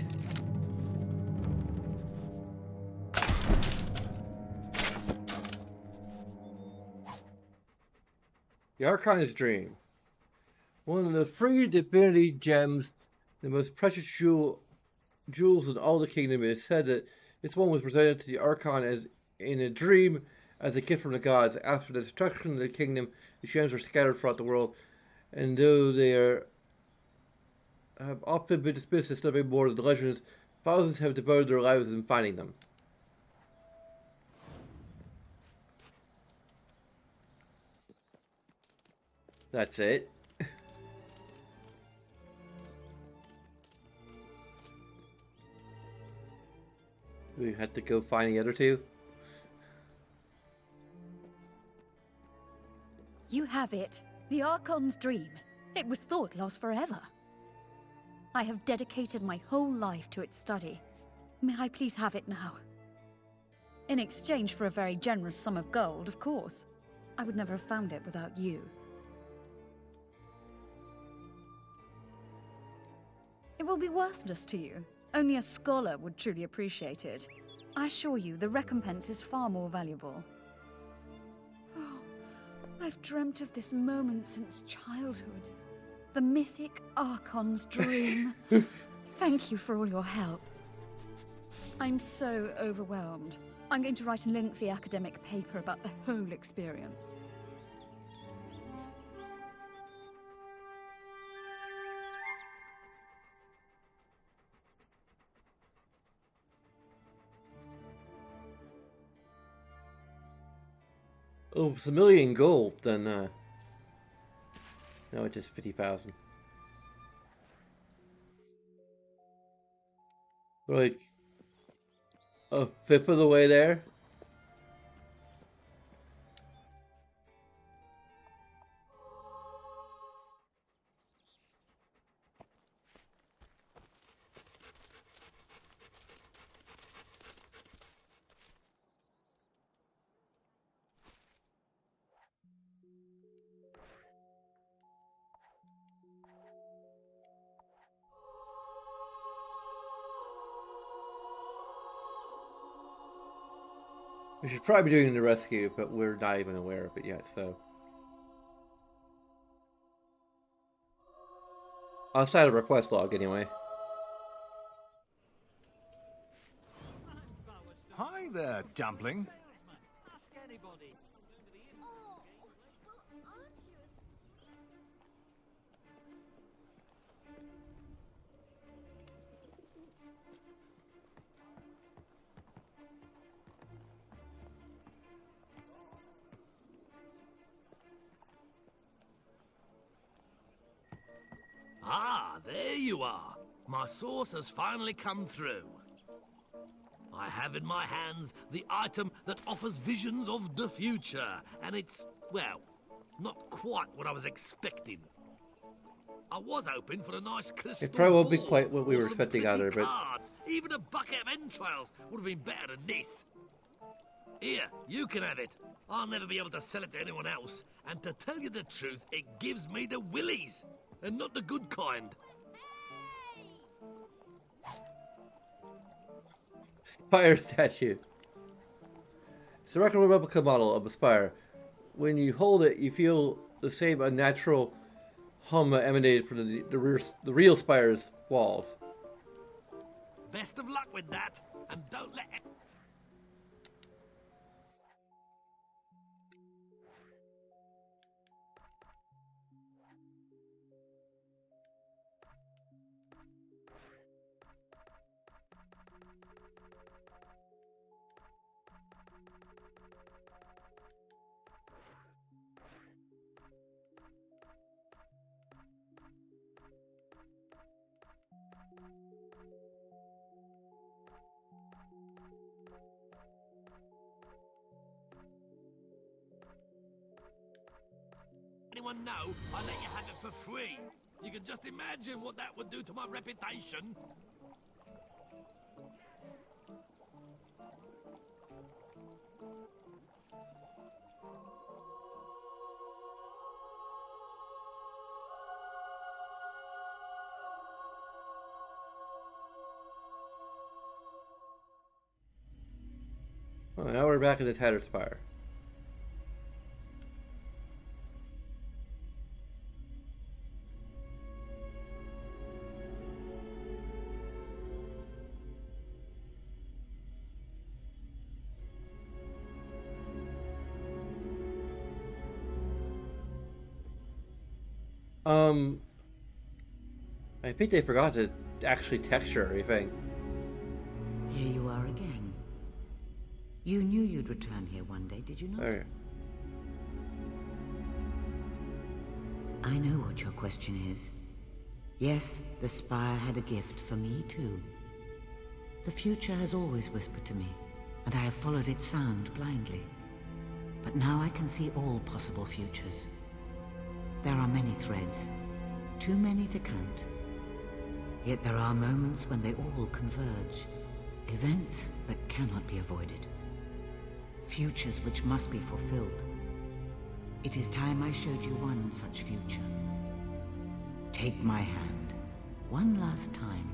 The Archon's Dream. One of the three divinity gems, the most precious jewels in all the kingdom. It is said that this one was presented to the Archon as in a dream as a gift from the gods. After the destruction of the kingdom, the gems were scattered throughout the world, and though they have often been dismissed as nothing more than legends, thousands have devoted their lives in finding them. That's it. We had to go find the other two. You have it. The Archon's Dream. It was thought lost forever. I have dedicated my whole life to its study. May I please have it now? In exchange for a very generous sum of gold, of course. I would never have found it without you. It will be worthless to you. Only a scholar would truly appreciate it. I assure you, the recompense is far more valuable. Oh, I've dreamt of this moment since childhood. The mythic Archon's Dream. Thank you for all your help. I'm so overwhelmed. I'm going to write a lengthy academic paper about the whole experience. Oh, if it's $1 million gold, then no, it's just 50,000. Like a fifth of the way there. We should probably be doing the rescue, but we're not even aware of it yet, so. Outside of our quest log, anyway. Hi there, dumpling. Ah, there you are. My source has finally come through. I have in my hands the item that offers visions of the future, and it's, well, not quite what I was expecting. I was hoping for a nice crystal It probably won't be ball quite what we or were some expecting pretty either, but cards. Even a bucket of entrails would have been better than this. Here, you can have it. I'll never be able to sell it to anyone else, and to tell you the truth, it gives me the willies, and not the good kind. Spire statue. It's a replica model of a spire. When you hold it, you feel the same unnatural hum emanated from the real spire's walls. Best of luck with that, and don't let it... Anyone know I let you have it for free? You can just imagine what that would do to my reputation. Oh, now we're back in the Tatter Spire. I think they forgot to actually texture everything. Here you are again. You knew you'd return here one day, did you not? There. I know what your question is. Yes, the spire had a gift for me too. The future has always whispered to me, and I have followed its sound blindly. But now I can see all possible futures. There are many threads, too many to count. Yet there are moments when they all converge. Events that cannot be avoided. Futures which must be fulfilled. It is time I showed you one such future. Take my hand, one last time.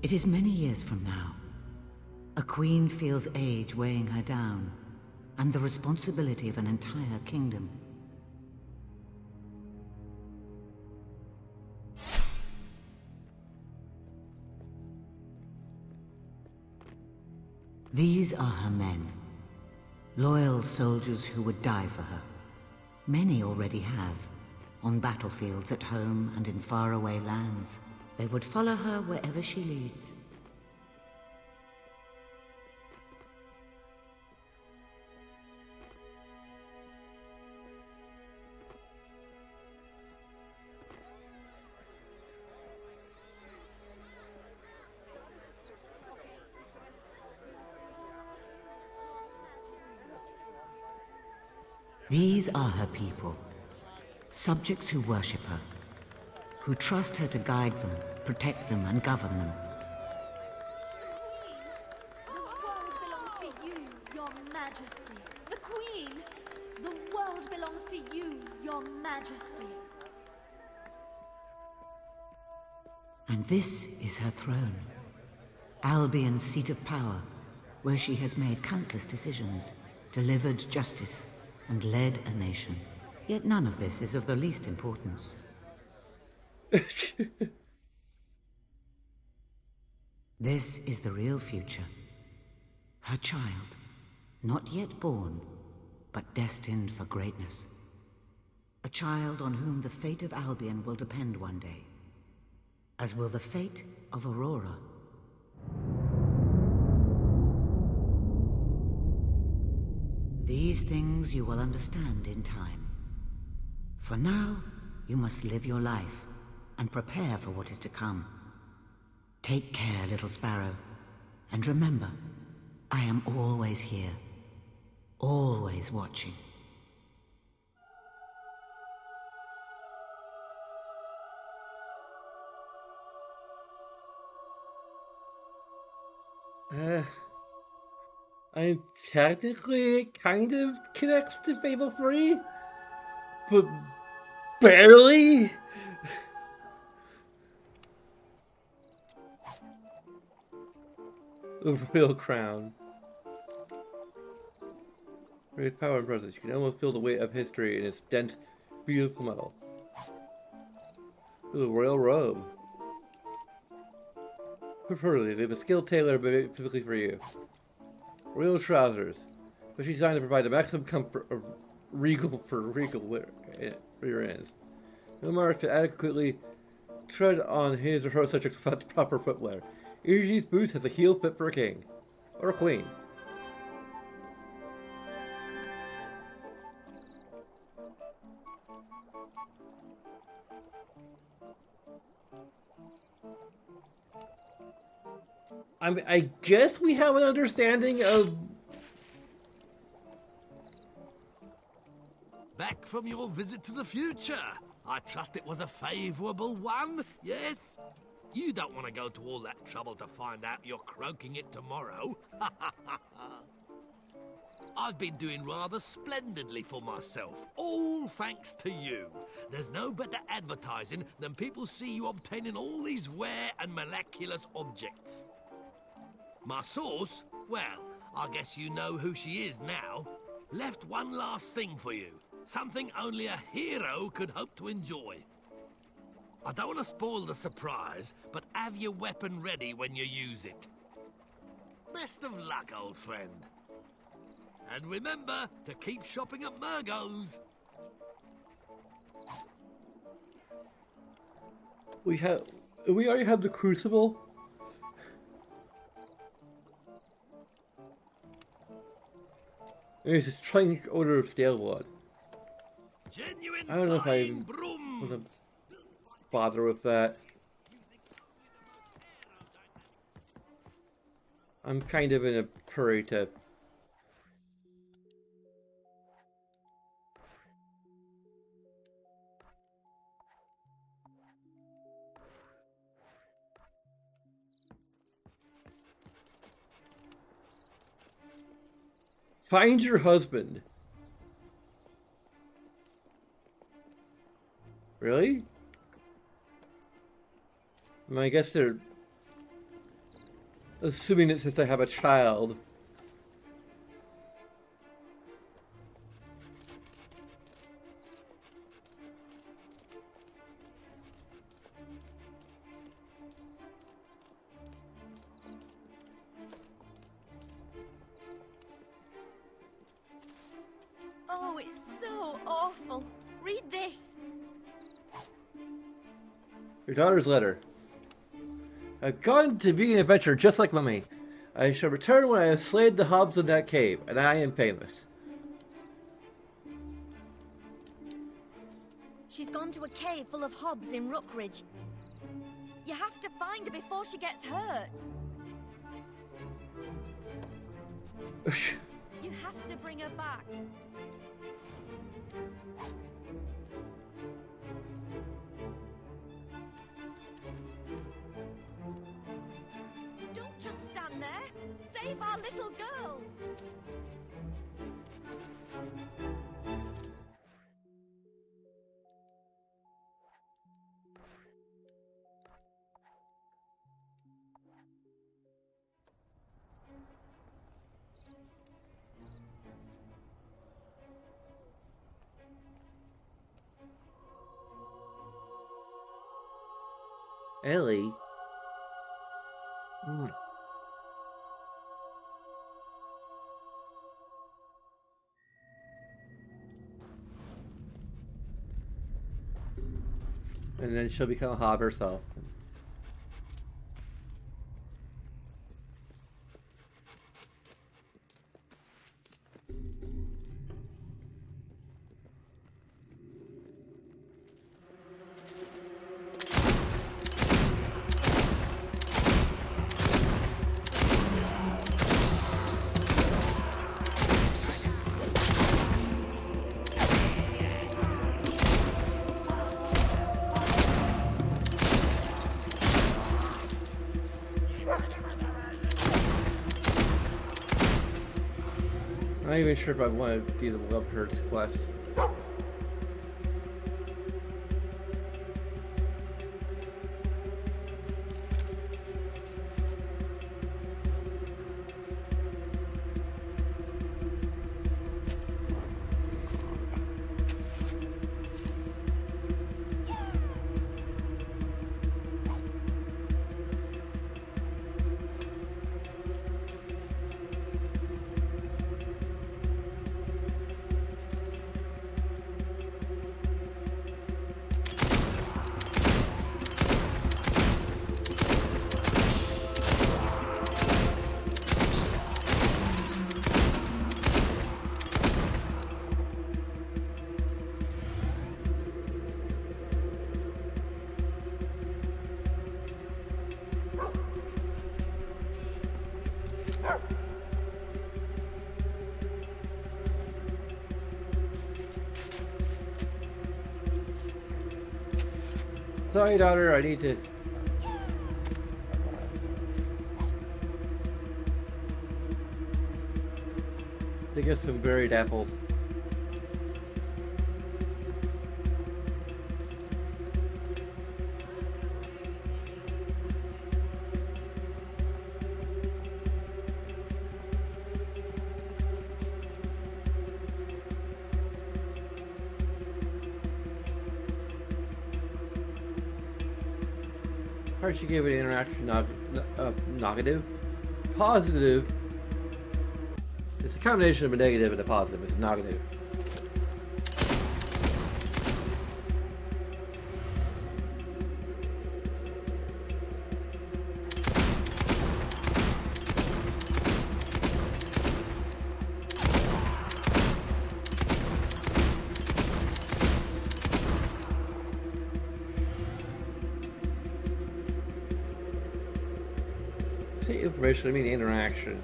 It is many years from now. A queen feels age weighing her down, and the responsibility of an entire kingdom. These are her men. Loyal soldiers who would die for her. Many already have, on battlefields at home and in faraway lands. They would follow her wherever she leads. These are her people, subjects who worship her, who trust her to guide them, protect them, and govern them. The world belongs to you, your majesty. The queen! The world belongs to you, your majesty. And this is her throne, Albion's seat of power, where she has made countless decisions, delivered justice, and led a nation. Yet none of this is of the least importance. This is the real future. Her child, not yet born, but destined for greatness. A child on whom the fate of Albion will depend one day, as will the fate of Aurora. These things you will understand in time. For now, you must live your life and prepare for what is to come. Take care, little sparrow, and remember, I am always here, always watching. I'm technically kind of connects to Fable 3, but barely. The Royal Crown. Great power and presence. You can almost feel the weight of history in its dense, beautiful metal. The Royal Robe. Preferably, they have a skilled tailor made specifically for you. Royal Trousers, which is designed to provide the maximum comfort of regal wear for your hands. No mark to adequately tread on his or her subject without the proper footwear. Each of these boots has a heel fit for a king or a queen. I guess we have an understanding of... Back from your visit to the future. I trust it was a favourable one, yes? You don't want to go to all that trouble to find out you're croaking it tomorrow. I've been doing rather splendidly for myself, all thanks to you. There's no better advertising than people see you obtaining all these rare and miraculous objects. My source, well, I guess you know who she is now, left one last thing for you. Something only a hero could hope to enjoy. I don't want to spoil the surprise, but have your weapon ready when you use it. Best of luck, old friend. And remember to keep shopping at Murgo's. We already have the Crucible. There's this strange odor of stale blood. I don't know if I wasn't bother with that. I'm kind of in a hurry to. Find your husband. Really? I mean, I guess they're assuming it's if they have a child. Oh, it's so awful. Read this. Your daughter's letter. I've gone to be an adventurer just like Mummy. I shall return when I have slayed the hobs in that cave, and I am famous. She's gone to a cave full of hobs in Rookridge. You have to find her before she gets hurt. You have to bring her back. Don't just stand there. Save our little girl. Ellie? And then she'll become a hob herself. I'm not even sure if I want to do the Love Hurts quest. Sorry, daughter, I need to... to get some buried apples. First, she gave it an interaction negative. Positive. It's a combination of a negative and a positive. It's a negative. Say information, I mean interaction.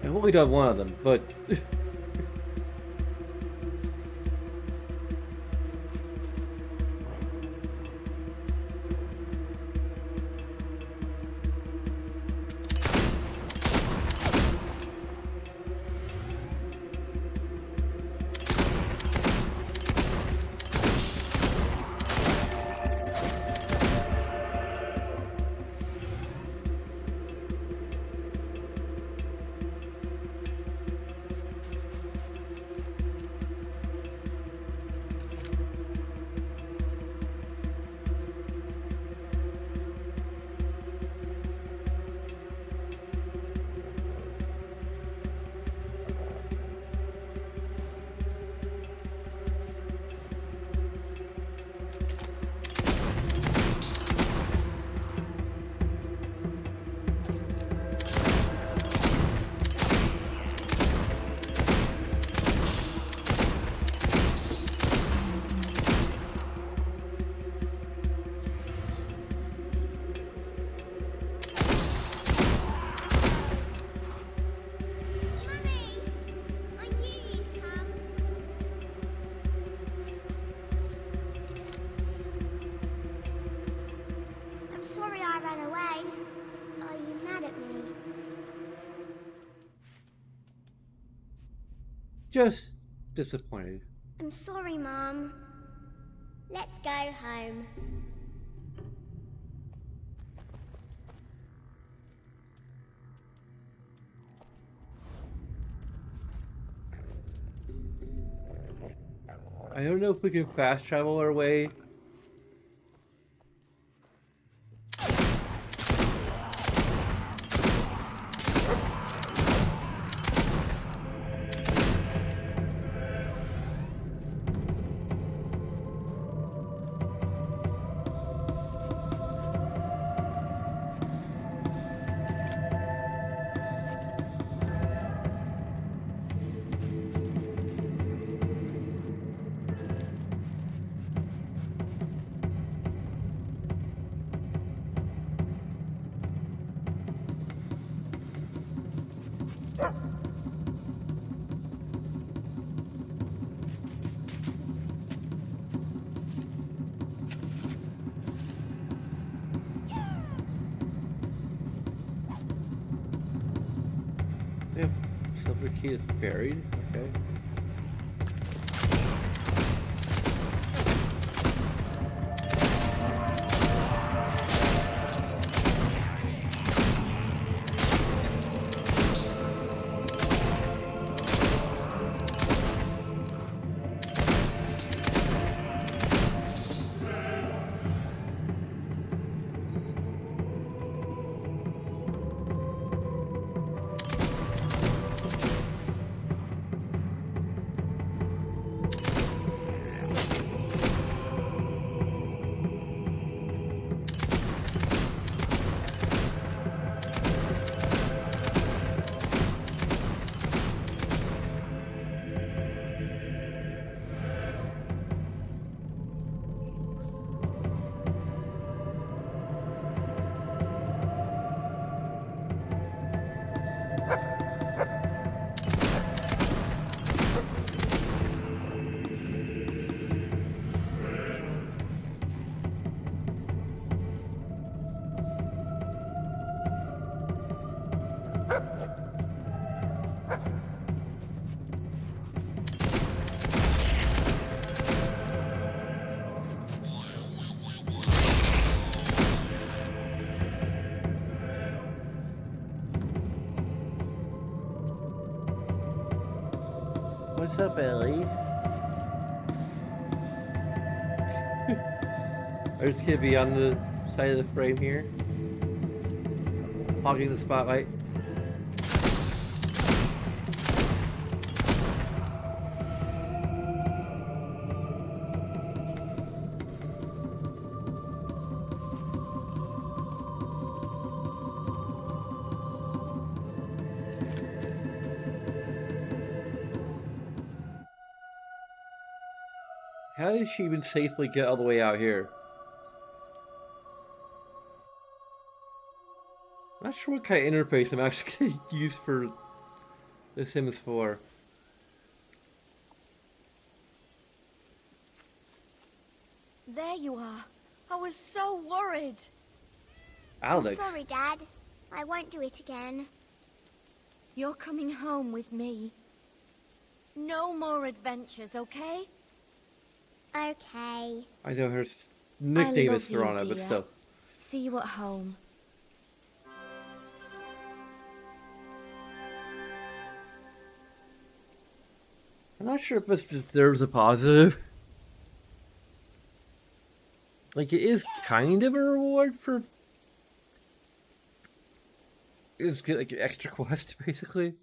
I've only done one of them, but I'm sorry I ran away. Are you mad at me? just disappointed. I'm sorry, Mom. Let's go home. I don't know if we can fast travel our way. Yep, silver key is buried. Okay. What's up, Ellie? I'm just gonna be on the side of the frame here, hogging the spotlight. How did she even safely get all the way out here? I'm not sure what kind of interface I'm actually going to use for The Sims 4. There you are. I was so worried. Alex. I'm sorry, Dad. I won't do it again. You're coming home with me. No more adventures, okay? Okay. I know her nickname is I love you, Serana, but dear. still. See you at home. I'm not sure if this deserves a positive. Like, it is kind of a reward for... It's like an extra quest, basically.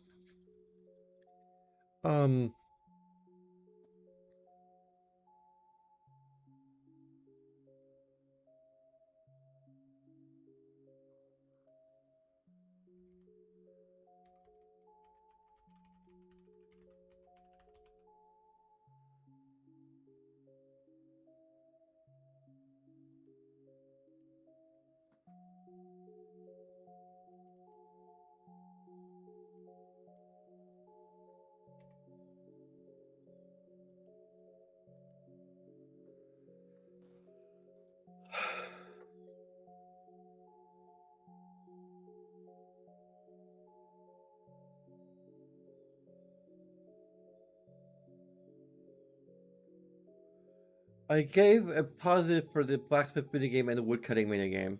I gave a positive for the blacksmith minigame and the woodcutting minigame.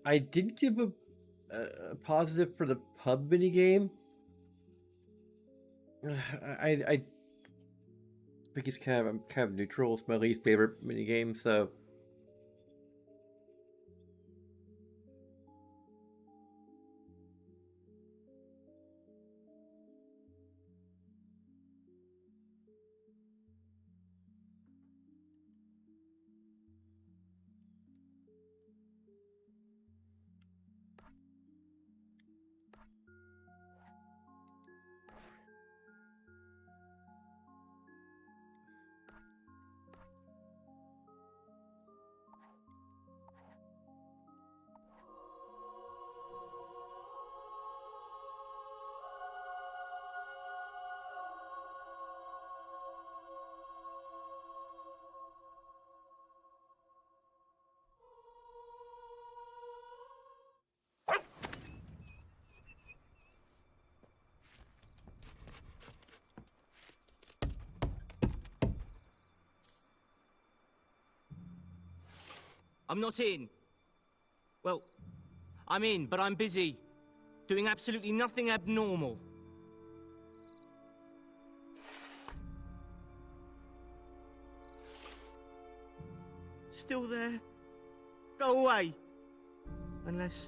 I didn't give a positive for the pub minigame. I think it's I'm kind of neutral. It's my least favorite minigame, so. I'm not in. Well, I'm in, but I'm busy. Doing absolutely nothing abnormal. Still there? Go away. Unless...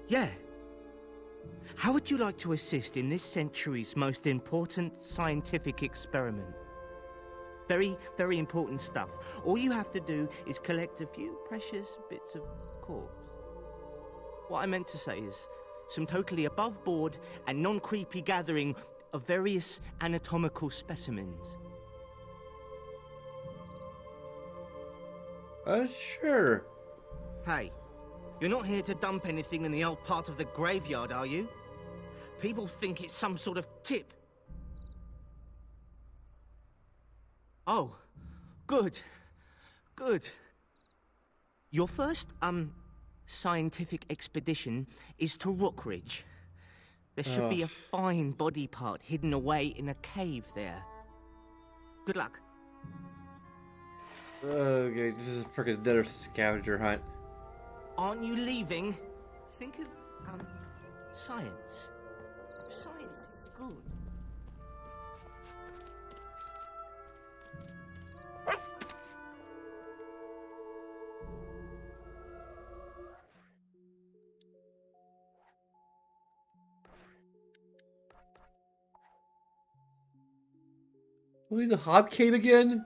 Yeah. How would you like to assist in this century's most important scientific experiment? Very, very important stuff. All you have to do is collect a few precious bits of corpse. What I meant to say is some totally above-board and non-creepy gathering of various anatomical specimens. Sure. Hey, you're not here to dump anything in the old part of the graveyard, are you? People think it's some sort of tip. Oh, good. Good. Your first, scientific expedition is to Rockridge. There should be a fine body part hidden away in a cave there. Good luck. Okay, this is a freaking dinner scavenger hunt. Aren't you leaving? Think of, science. Science is good. Really, the Hob cave again?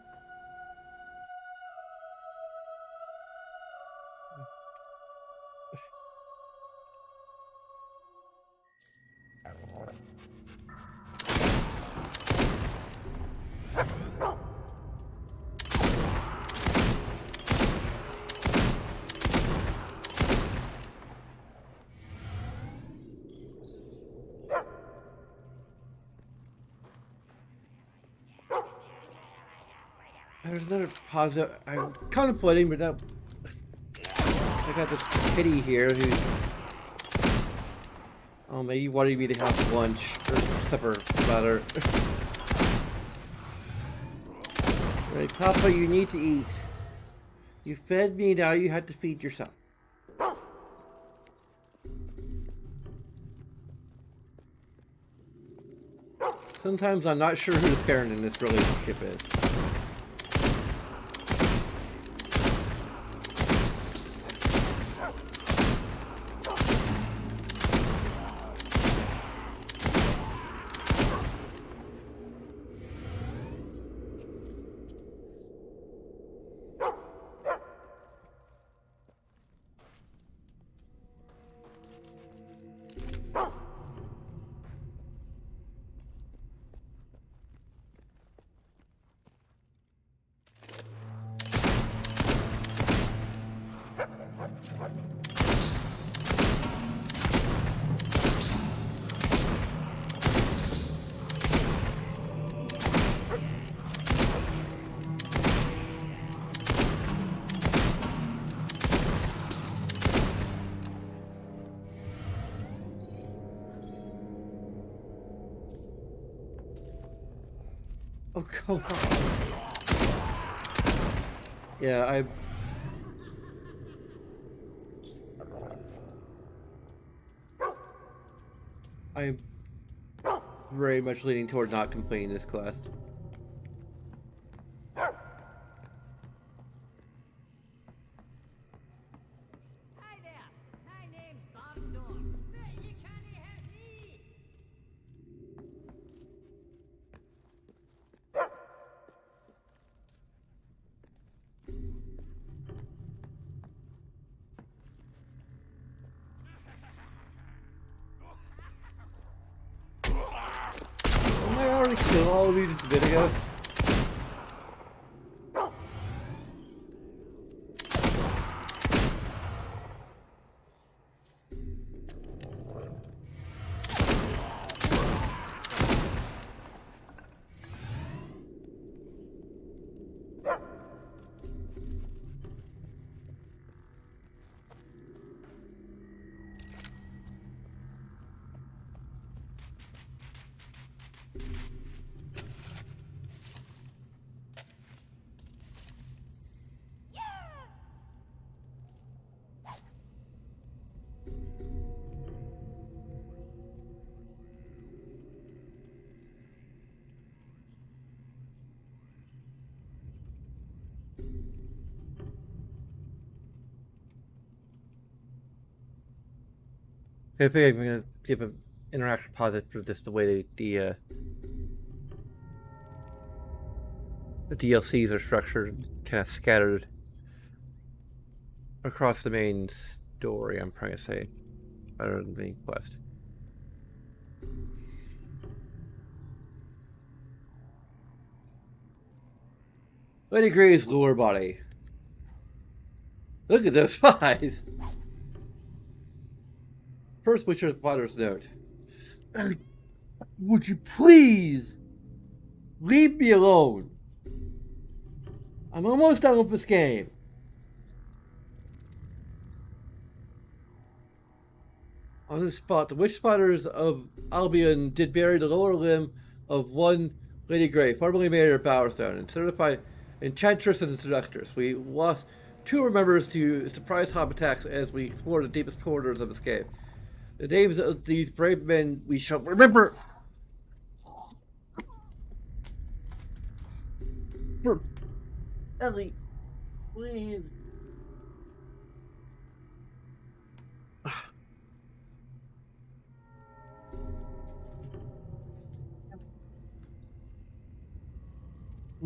There's another positive. I'm contemplating, but now I got this kitty here who's. Oh, maybe wanted me to have lunch or supper, rather. Right, Papa, you need to eat. You fed me, now you have to feed yourself. Sometimes I'm not sure who the parent in this relationship is. Oh, come on. Yeah, I'm very much leaning toward not completing this quest. Didn't I already kill all of you just a bit ago? I think I'm gonna give an interaction pause for just the way the DLCs are structured, kind of scattered across the main story. I'm trying to say, rather than the main quest. Lady Gray's lower body. Look at those eyes. First, what's your father's note? Would you please leave me alone? I'm almost done with this game. On the spot, the witch spotters of Albion did bury the lower limb of one Lady Grey, formerly mayor of Bowerstone, and certified enchantress and seductress. We lost 2 members to surprise hob attacks as we explored the deepest corridors of escape. The names of these brave men we shall remember. Ellie, please.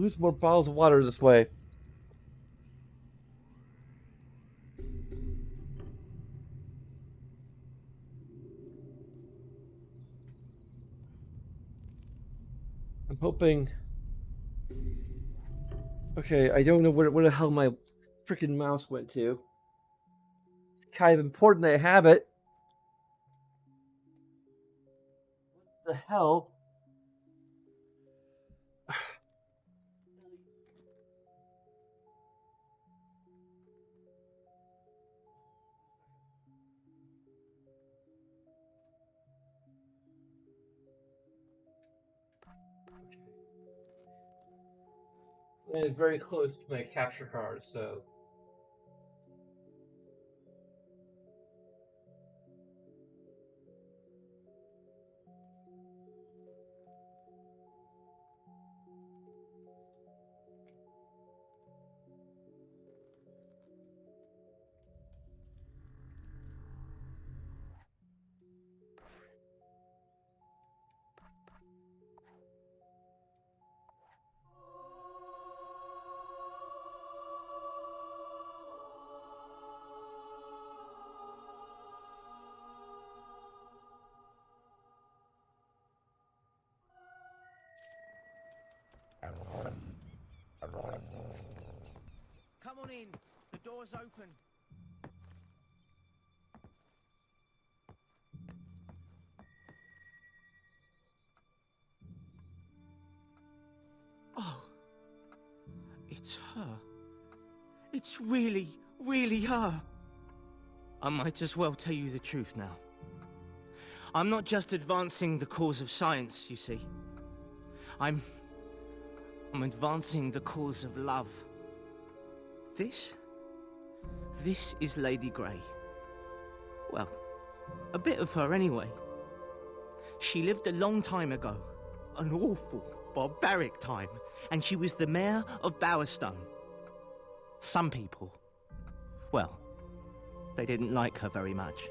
lose more bottles of water this way. I'm hoping. Okay, I don't know where the hell my freaking mouse went to. Kind of important I have it. What the hell? And it's very close to my capture card, so. Come on in. The door's open. Oh. It's her. It's really, really her. I might as well tell you the truth now. I'm not just advancing the cause of science, you see. I'm advancing the cause of love. This is Lady Grey. Well, a bit of her anyway. She lived a long time ago. An awful, barbaric time. And she was the mayor of Bowerstone. Some people, well, they didn't like her very much.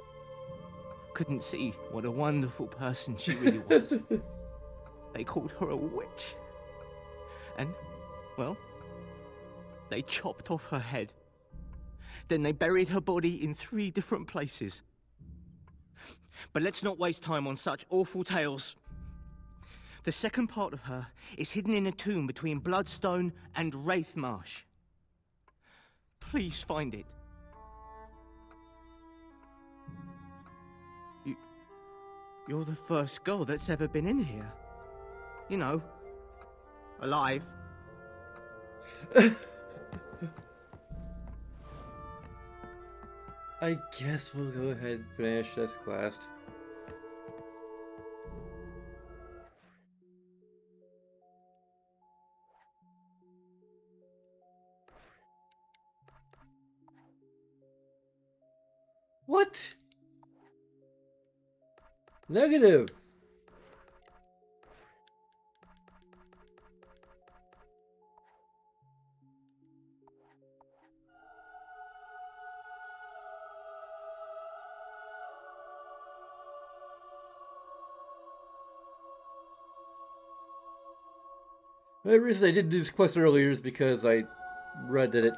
Couldn't see what a wonderful person she really was. They called her a witch. And, well, they chopped off her head. Then they buried her body in 3 different places. But let's not waste time on such awful tales. The second part of her is hidden in a tomb between Bloodstone and Wraithmarsh. Please find it. You're the first girl that's ever been in here. You know, alive. I guess we'll go ahead and finish this quest. What? Negative. The reason I didn't do this quest earlier is because I read that it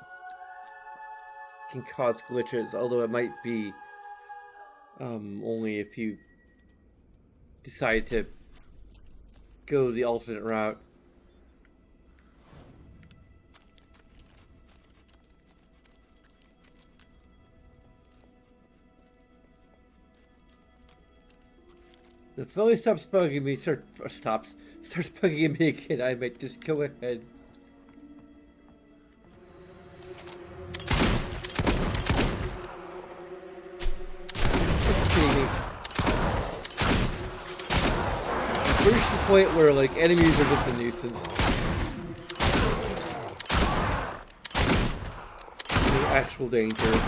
can cause glitches, although it might be only if you decide to go the alternate route. If Philly stops bugging me, starts bugging me again, I might just go ahead. I've reached the point where like enemies are just a nuisance. No actual danger.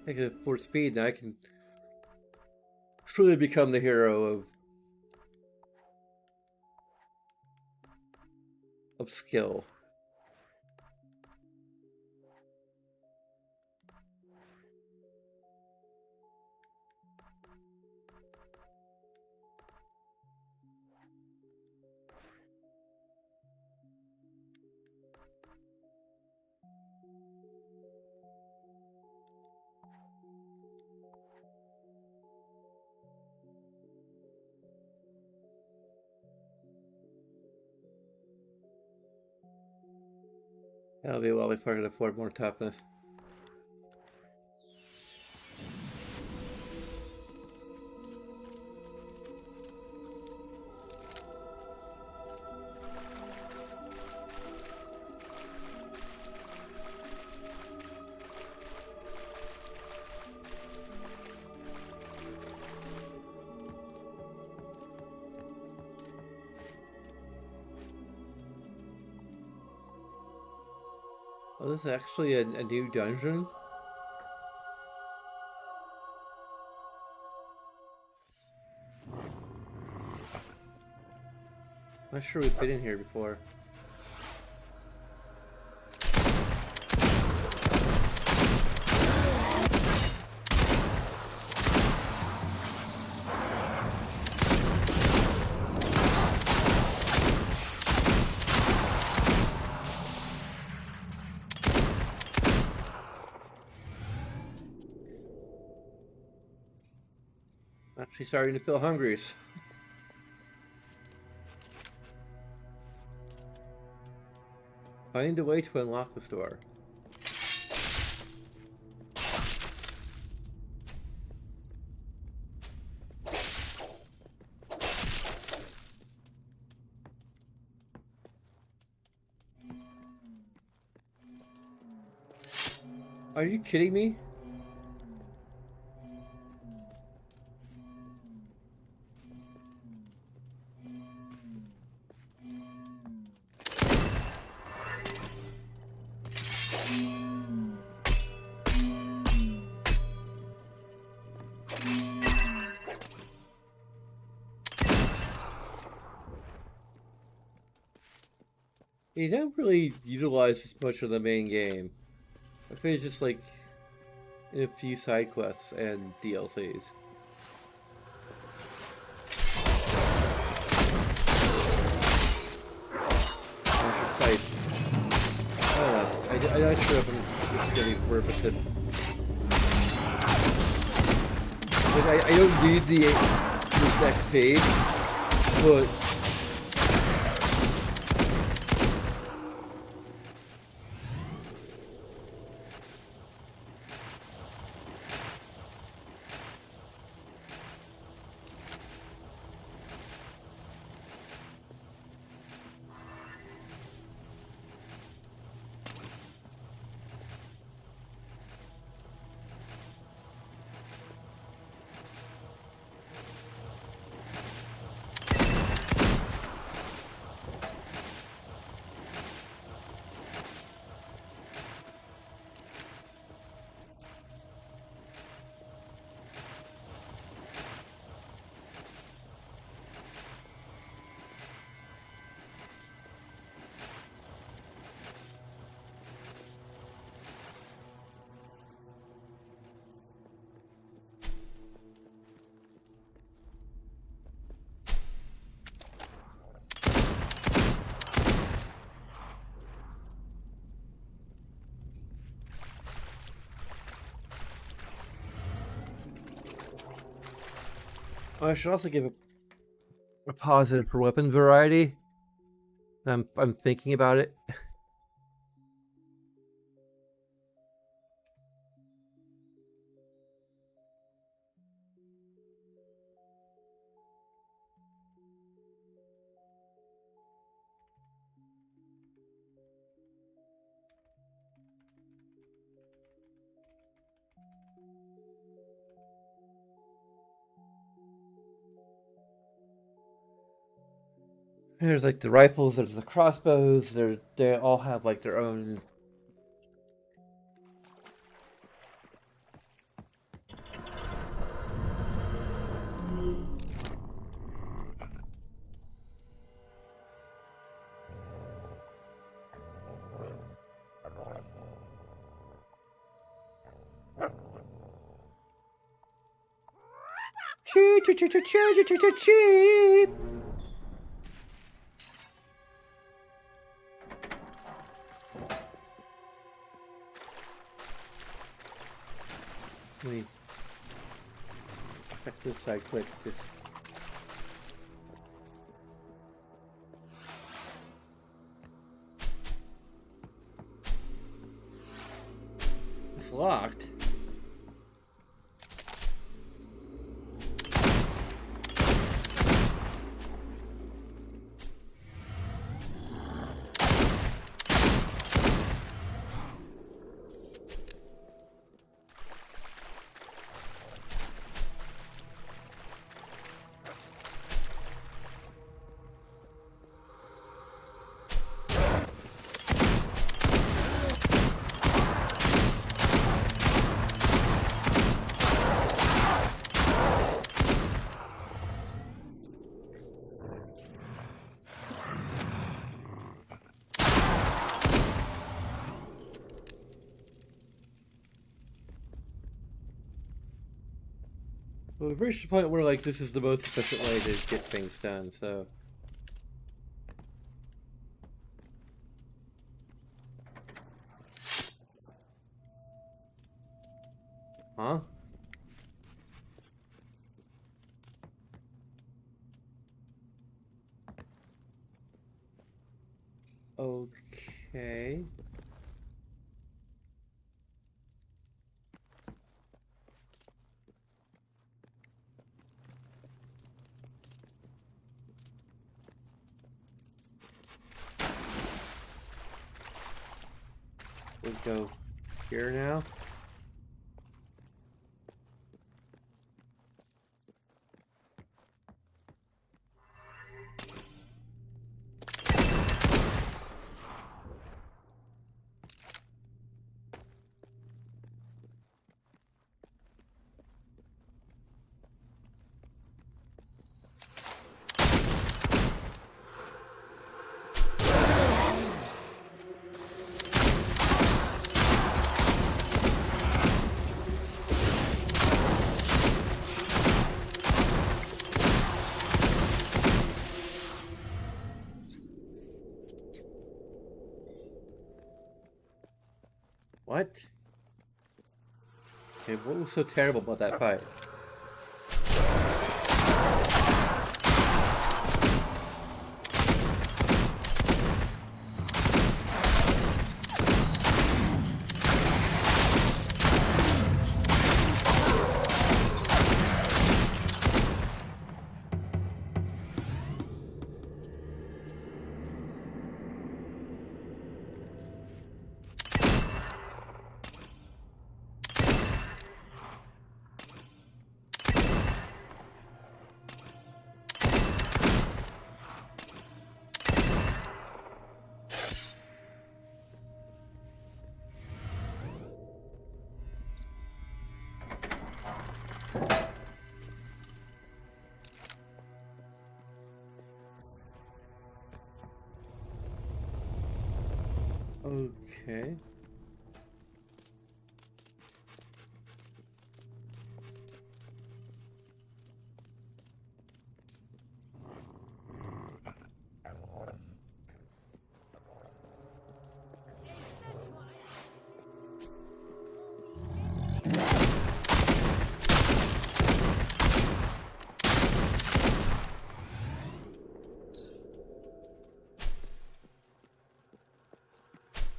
I can afford speed now. I can truly become the hero of skill. That'll be well before I can afford more toughness. Oh, this is actually a new dungeon? I'm not sure we've been in here before. Actually starting to feel hungry. Find a way to unlock the store. Are you kidding me? You don't really utilize as much of the main game. I think it's just like in a few side quests and DLCs. I'm not sure if it's going to be worth it. Like, I don't need the next page, but I should also give a positive for weapon variety. I'm thinking about it. There's like the rifles, there's the crossbows, they all have like their own. Cheep, cheep, cheep, cheep, cheep, cheep, cheep, cheep. Wait. Check this side quick. Just. It's locked. Well, we've reached the point where, like, this is the most efficient way to get things done, so... Huh? Okay... We'll go here now. What? Okay, what was so terrible about that fight? Okay.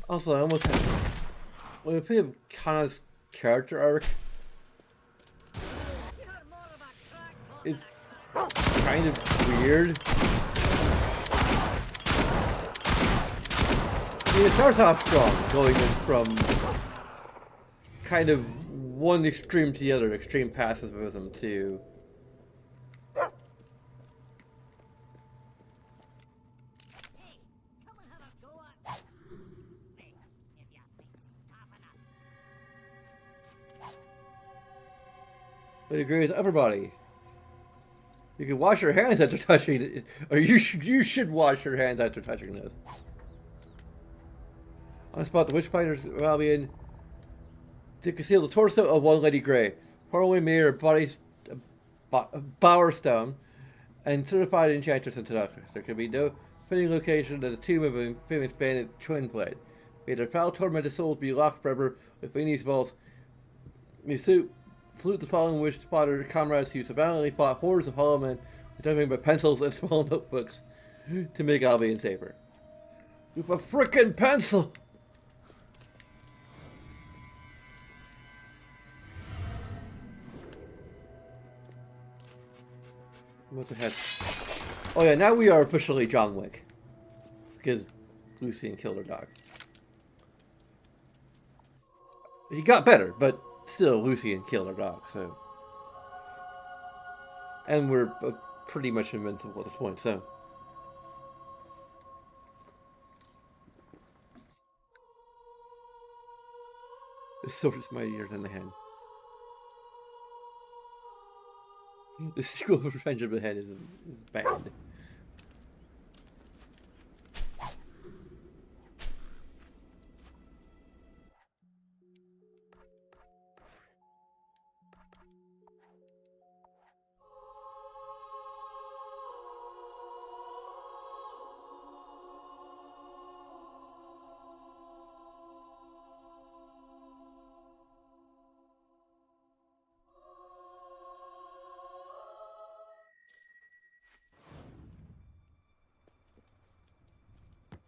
Also, I almost had... When we play Kana's character arc, it's kind of weird. I mean, it starts off strong, going in from kind of one extreme to the other, extreme pacifism to... But it agrees with everybody. You can wash your hands after touching it, or you should wash your hands after touching this. On the spot, the witch fighters will be in to conceal the torso of one Lady Grey. Probably made her body's bower stone and certified enchanters and seductors. There can be no fitting location that the tomb of a famous bandit twin blade. May their foul tormented souls be locked forever with Venus vaults. You salute the following witch spotter comrades who so valiantly fought hordes of hollow men with nothing but pencils and small notebooks to make Albion safer. With a frickin' pencil! What's ahead? Oh yeah, now we are officially John Wick. Because Lucian killed her dog. He got better, but still Lucian killed her dog, so... And we're pretty much invincible at this point, so... The sword is mightier than the hand. The sequel of Revenge of the Head is bad.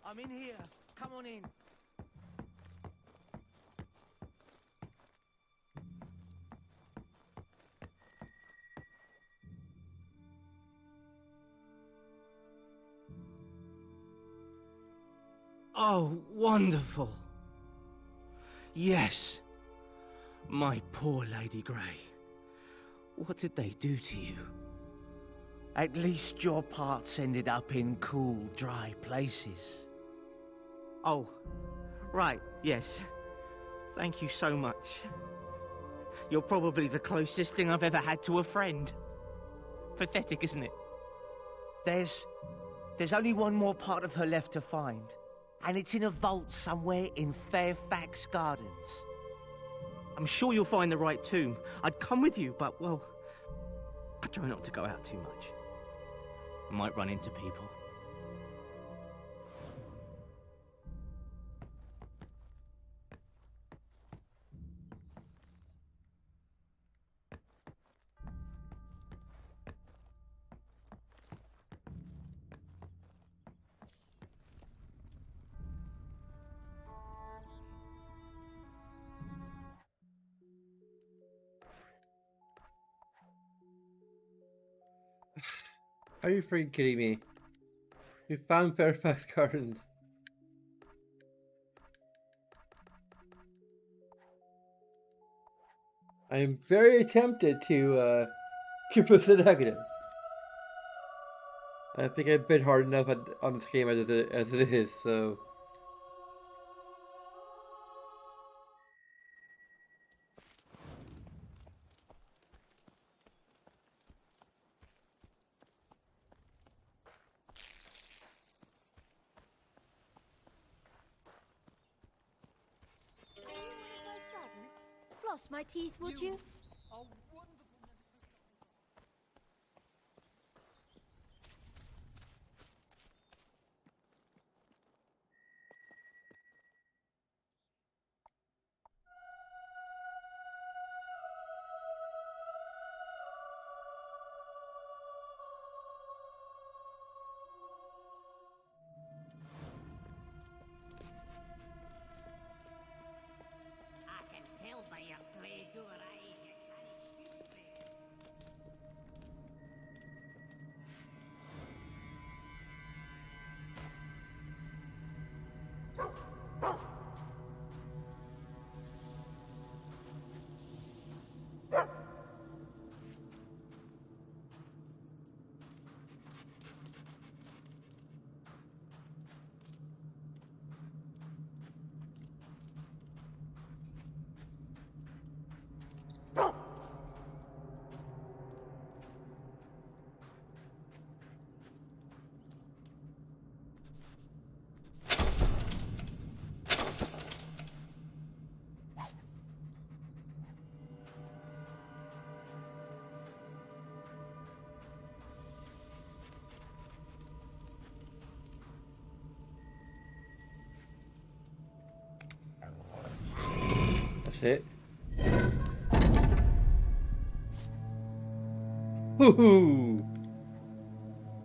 I'm in here. Come on in. Oh, wonderful. Yes. My poor Lady Grey. What did they do to you? At least your parts ended up in cool, dry places. Oh, right, yes. Thank you so much. You're probably the closest thing I've ever had to a friend. Pathetic, isn't it? There's only one more part of her left to find, and it's in a vault somewhere in Fairfax Gardens. I'm sure you'll find the right tomb. I'd come with you, but, well, I try not to go out too much. I might run into people. Are you freaking kidding me? We found Fairfax Gardens. I am very tempted to keep us a negative. I think I've been hard enough on this game as it is, so... Floss my teeth, would you? That's it. Woohoo!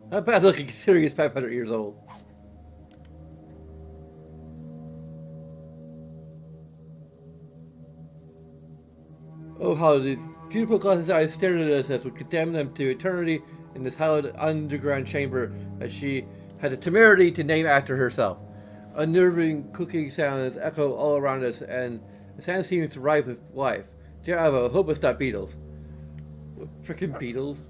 Not bad looking considering he's 500 years old. Oh, how these Beautiful glasses eyes stared at us as we condemned them to eternity in this hallowed underground chamber that she had the temerity to name after herself. Unnerving clicking sounds echo all around us, and the sound seems rife with life. Dear Avo, hope it's not beetles. What frickin' beetles?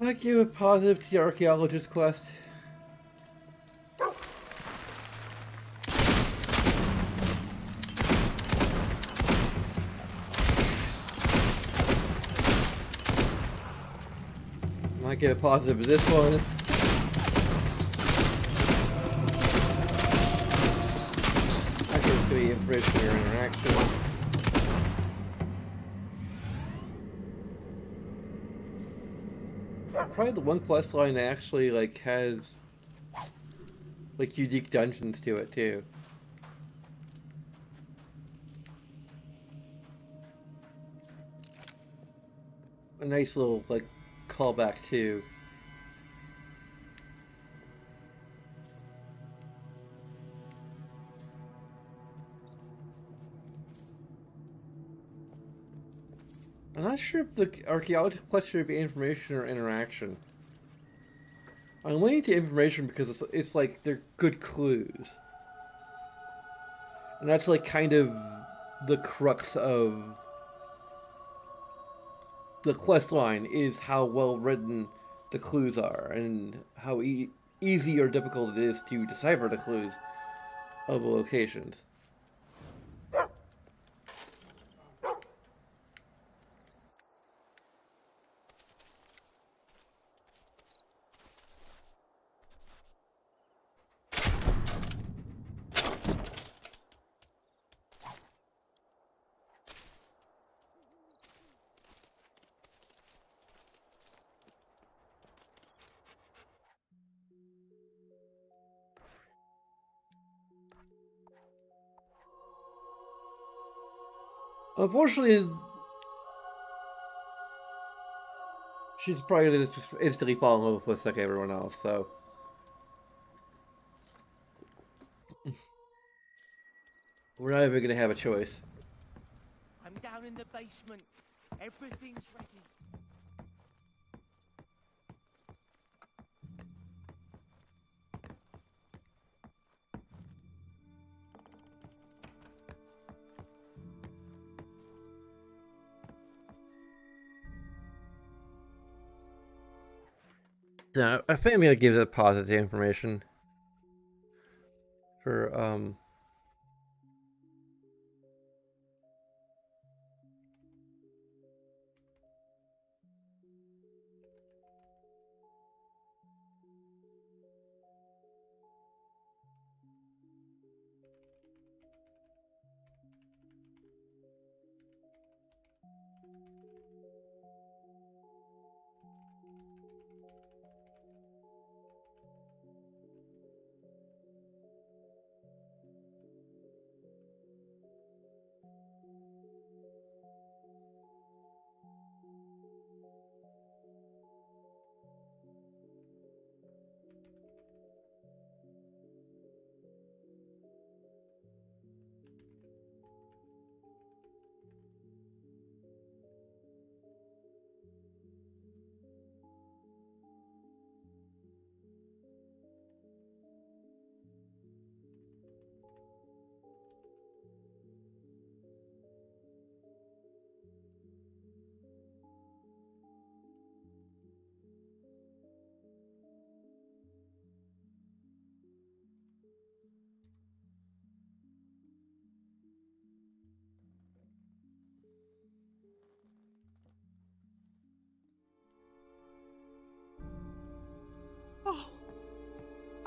I give a positive to the archaeologist quest. Might give a positive to this one. I think it's going to be information or interaction. Probably the one quest line that actually like has like unique dungeons to it too. A nice little like callback too. I'm not sure if the archaeology quest should be information or interaction. I'm leaning to information because it's like they're good clues. And that's like kind of the crux of the quest line, is how well written the clues are and how easy or difficult it is to decipher the clues of the locations. Unfortunately, she's probably going to instantly fall in love with us like everyone else, so. We're not even going to have a choice. I'm down in the basement. Everything's ready. Yeah, I think I'm going to give it positive information. For,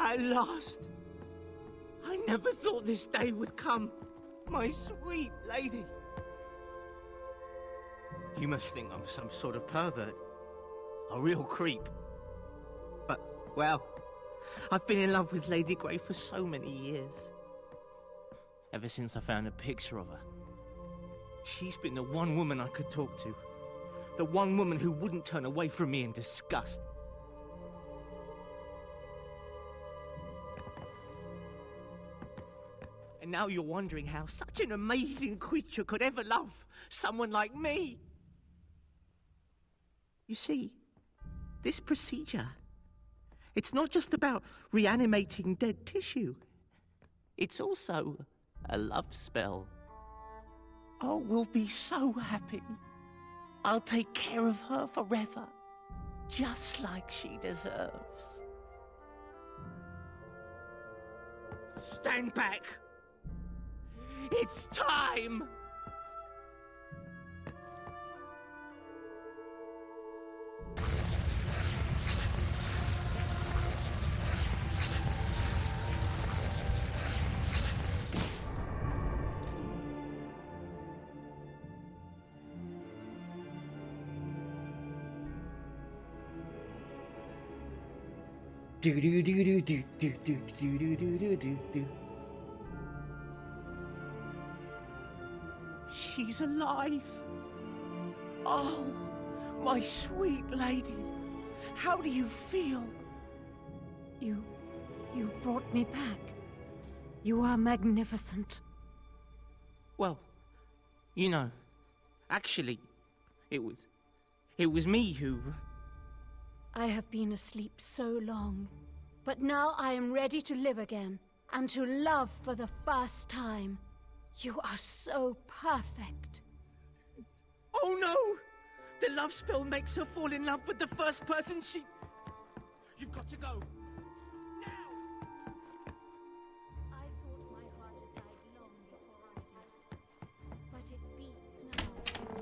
At last! I never thought this day would come, my sweet lady. You must think I'm some sort of pervert. A real creep. But, well, I've been in love with Lady Grey for so many years. Ever since I found a picture of her. She's been the one woman I could talk to. The one woman who wouldn't turn away from me in disgust. And now you're wondering how such an amazing creature could ever love someone like me. You see, this procedure, it's not just about reanimating dead tissue. It's also a love spell. Oh, we'll be so happy. I'll take care of her forever, just like she deserves. Stand back! It's time! Do do do do do do do do do do do do. She's alive. Oh, my sweet lady. How do you feel? You brought me back. You are magnificent. Well, you know, actually, it was me who... I have been asleep so long, but now I am ready to live again, and to love for the first time. You are so perfect. Oh no! The love spell makes her fall in love with the first person she... You've got to go. I thought my heart had died long before I did, but it beats now for you.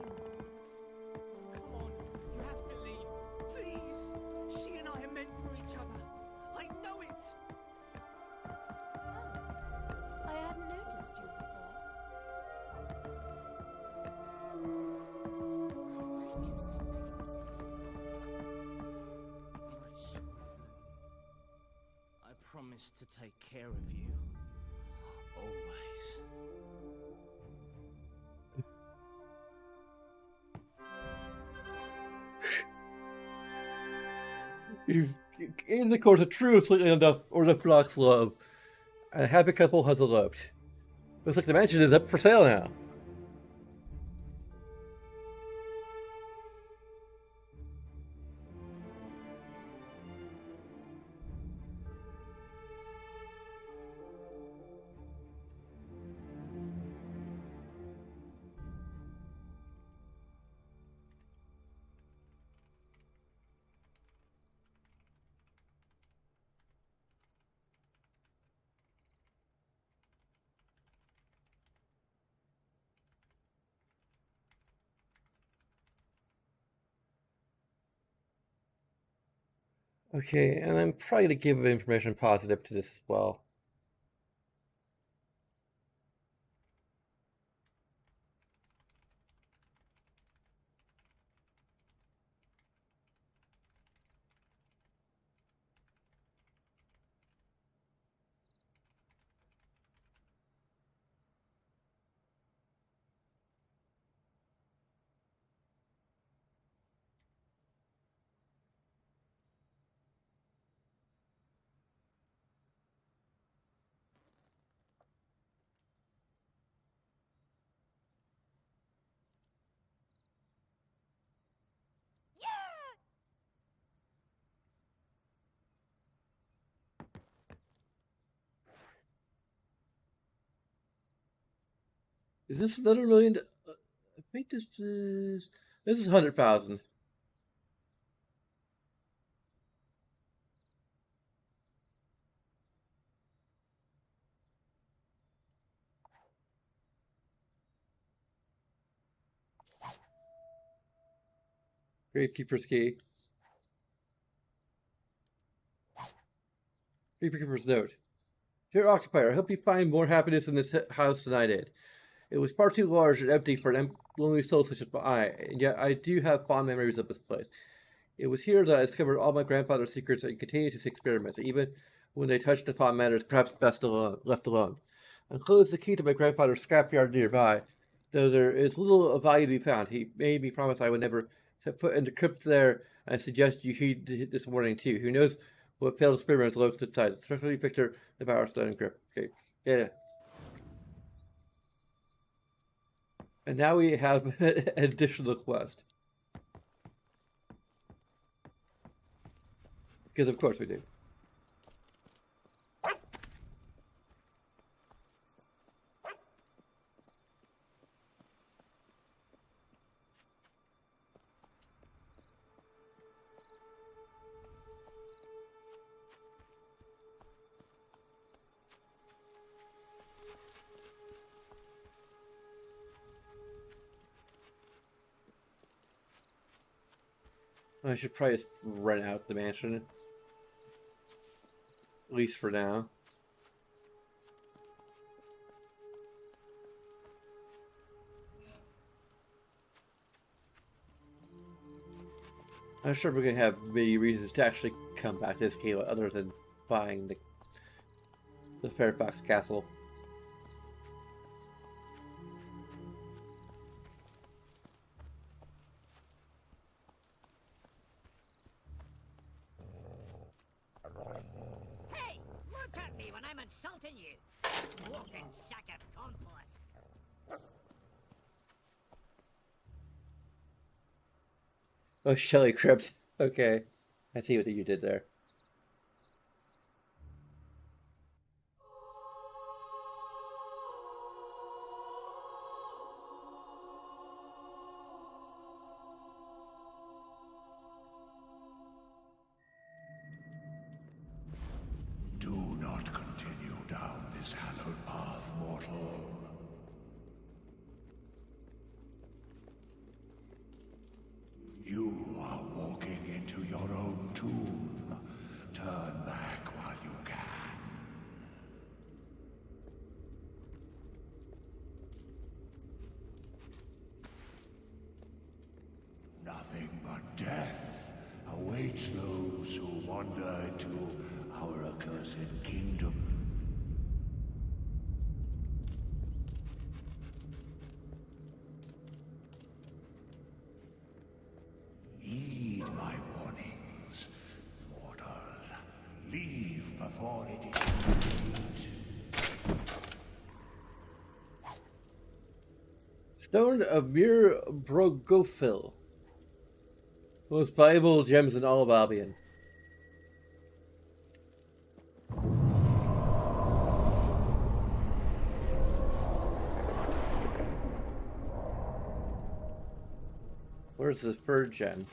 Come on, you have to leave. Please! She and I are meant for each other. I know it! Oh, I hadn't noticed you before. I promise to take care of you. Always. You've in the course of true slightly unorthodox love, a happy couple has eloped. Looks like the mansion is up for sale now. Okay, and I'm probably going to give information positive to this as well. Is this another million? I think this is 100,000. Gravekeeper's key. Reaper's note. Dear occupier, I hope you find more happiness in this house than I did. It was far too large and empty for an lonely soul such as I, and yet I do have fond memories of this place. It was here that I discovered all my grandfather's secrets and continued his experiments, even when they touched upon matters perhaps left alone. I enclosed the key to my grandfather's scrapyard nearby, though there is little of value to be found. He made me promise I would never set foot in the crypt there, and I suggest you heed this warning too. Who knows what failed experiments lurk inside, especially Victor the Power Stone crypt. Okay, yeah. And now we have an additional quest. Because of course we do. I should probably just rent out the mansion. At least for now. I'm sure we're going to have many reasons to actually come back to this game other than buying the Fairfax Castle. Hey, look at me when I'm insulting you. Walking sack of compost. Oh, Shelley Crypt. Okay. I see what you did there. Do not continue down this hallowed path, mortal. You are walking into your own tomb. Turn back while you can. Nothing but death awaits those who wander into our accursed kingdom. Heed my warnings, mortal. Leave before it is too late. Stone of Mir Brogofil. Most valuable gems in all of Albion. Where's the third gem?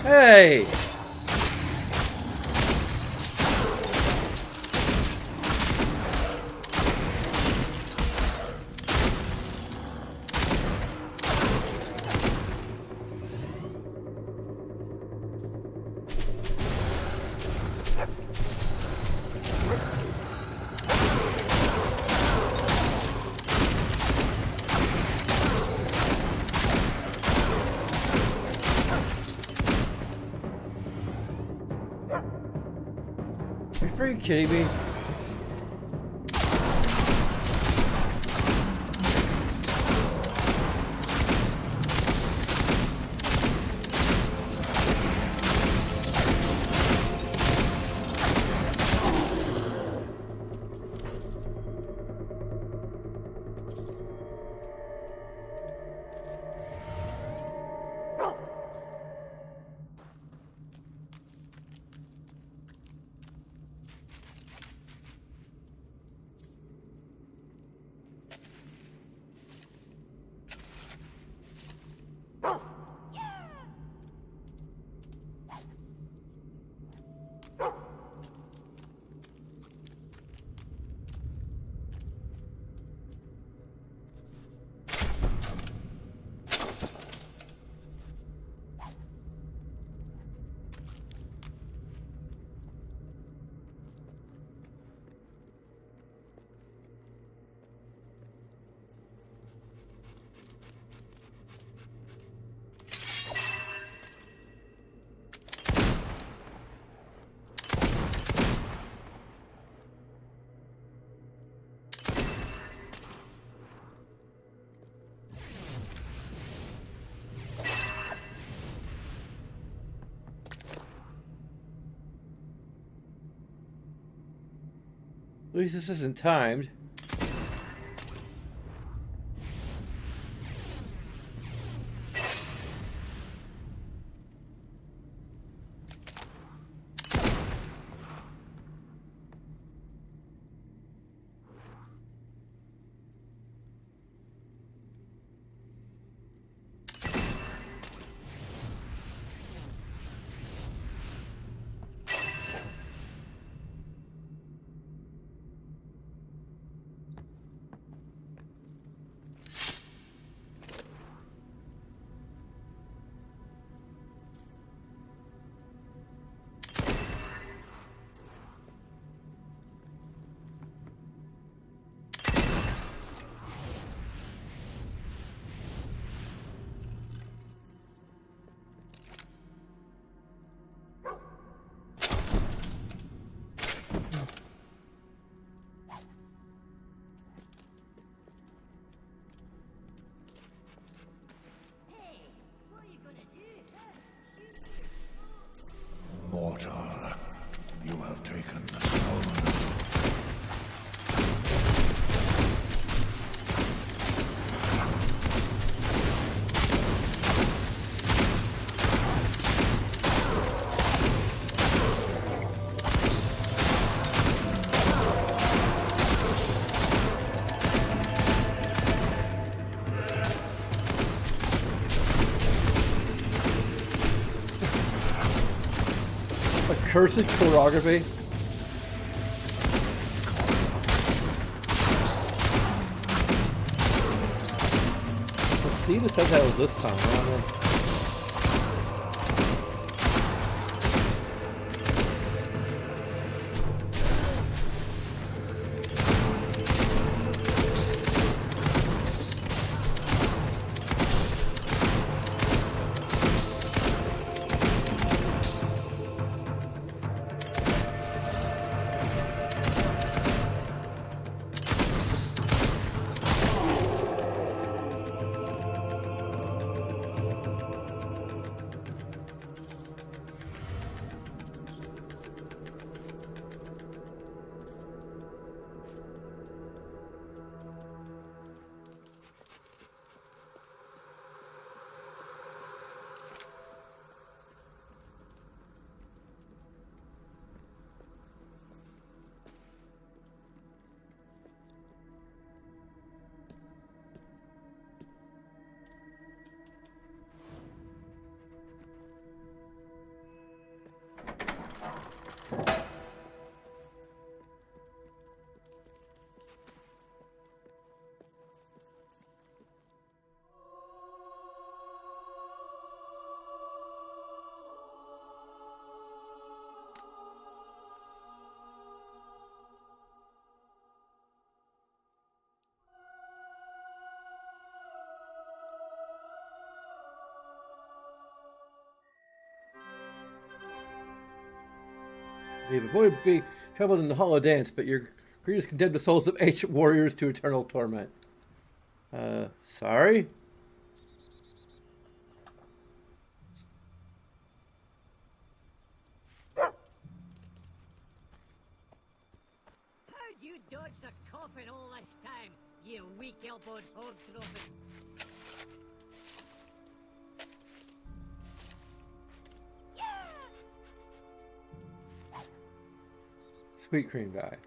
Hey! Are you kidding me? At least this isn't timed. Mortar, you have taken the stone. Cursed choreography. Let's see the subtitles this time. I don't know. The boy would be troubled in the hollow dance, but your greed has condemned the souls of ancient warriors to eternal torment. Sorry? How'd you dodge the coffin all this time, you weak-elbowed hog-dropping? Sweet cream guy.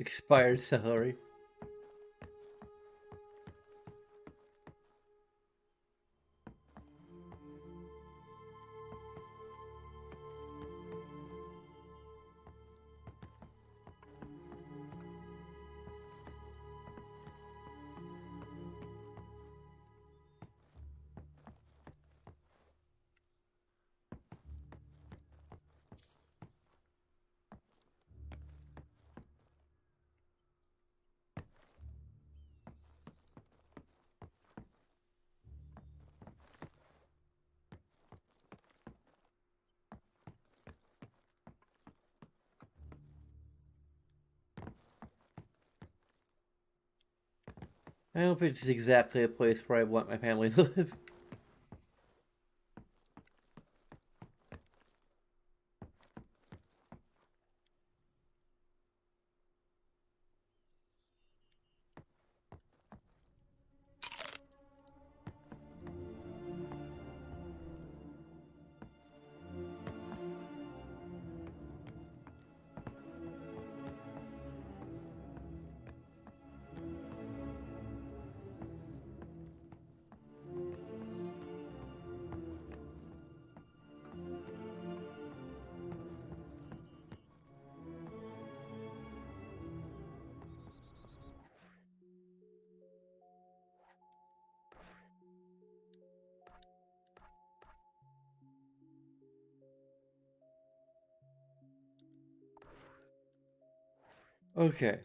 Expired celery. I hope it's exactly a place where I want my family to live. Okay.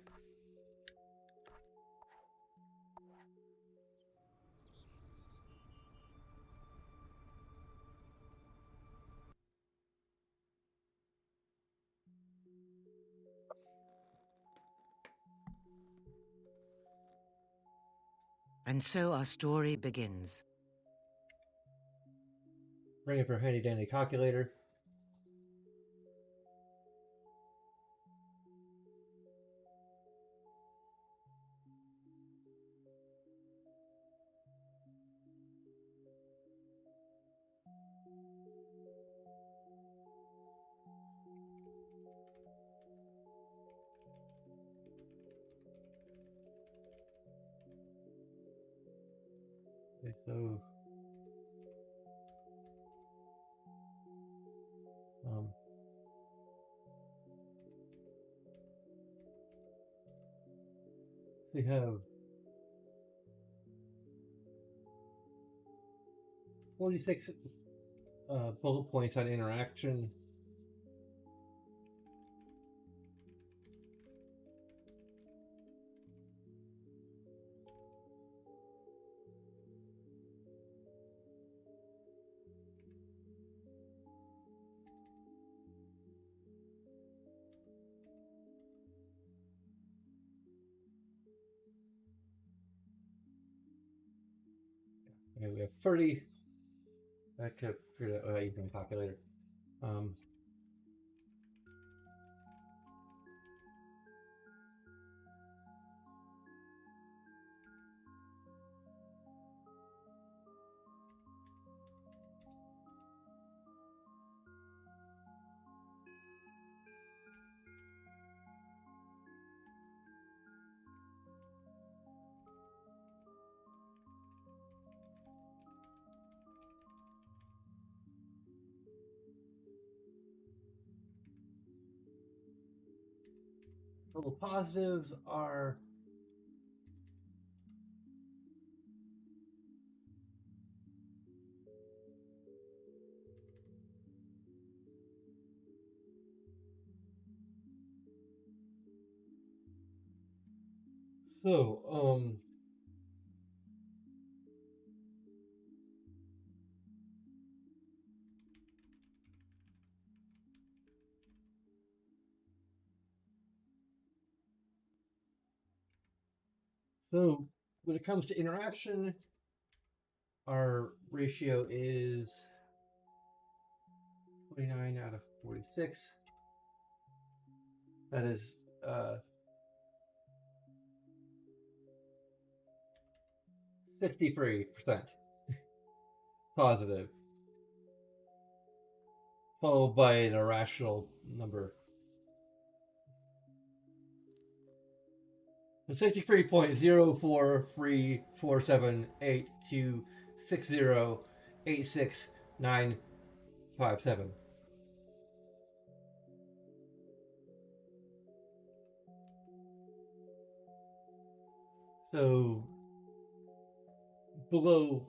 And so our story begins. Bring up her handy dandy calculator. Okay, so we have 46 bullet points on interaction. Okay, we have 30. I could figure that out using a calculator. Total positives are so so when it comes to interaction, our ratio is 29 out of 46. That is 53% positive, followed by an irrational number. 63.043478260869757. So below,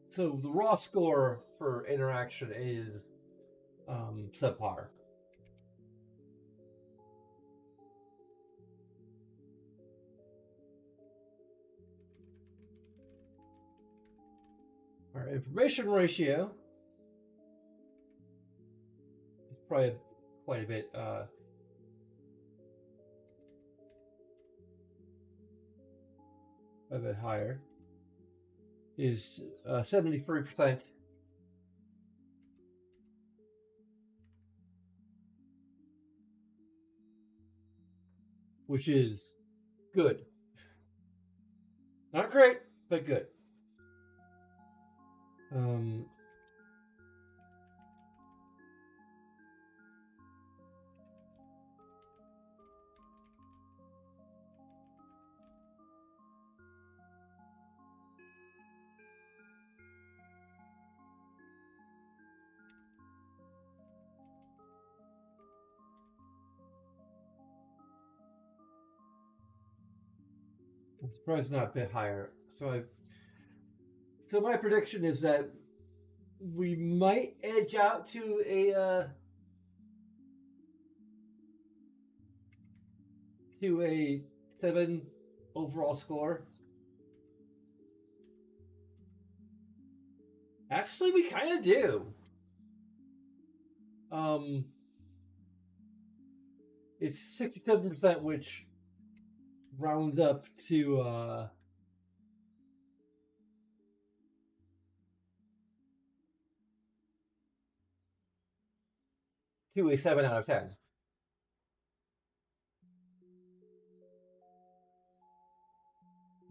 so the raw score for interaction is subpar. Our information ratio is probably quite a bit higher. Is 73%. Which is good. Not great, but good. I'm surprised not a bit higher. So my prediction is that we might edge out to a 7 overall score. Actually, we kind of do. It's 67%, which rounds up to a 7 out of 10.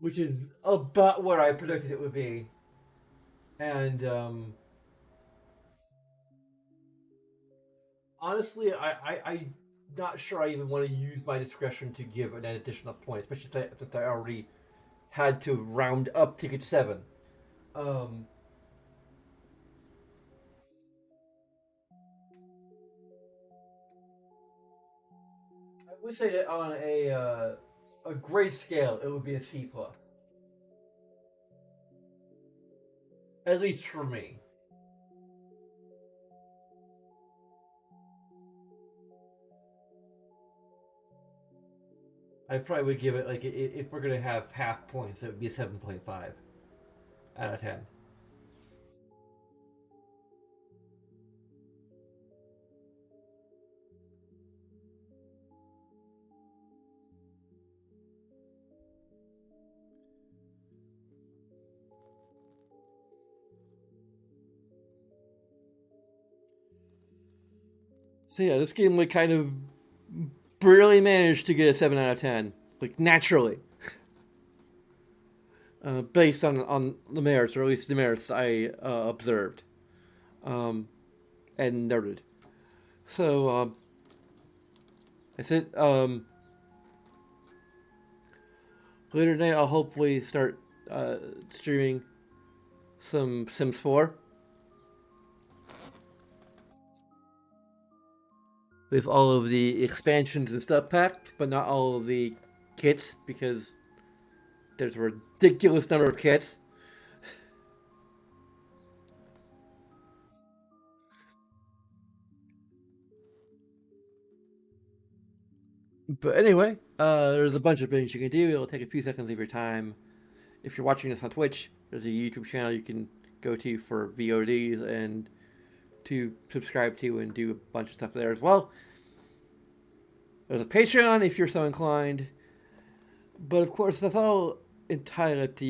Which is about what I predicted it would be. And honestly, I'm not sure I even want to use my discretion to give an additional point, especially since I already had to round up to get 7. I would say that on a grade scale, it would be a C+. At least for me. I probably would give it, like, if we're going to have half points, it would be a 7.5 out of 10. So yeah, this game, like, kind of barely managed to get a 7 out of 10, like, naturally, based on the merits, or at least the merits I observed and noted. So that's it. Later tonight, I'll hopefully start streaming some Sims 4. With all of the expansions and stuff packed, but not all of the kits, because there's a ridiculous number of kits. But anyway, there's a bunch of things you can do. It'll take a few seconds of your time. If you're watching this on Twitch, there's a YouTube channel you can go to for VODs and to subscribe to and do a bunch of stuff there as well. There's a Patreon if you're so inclined. But of course, that's all entirely up to you.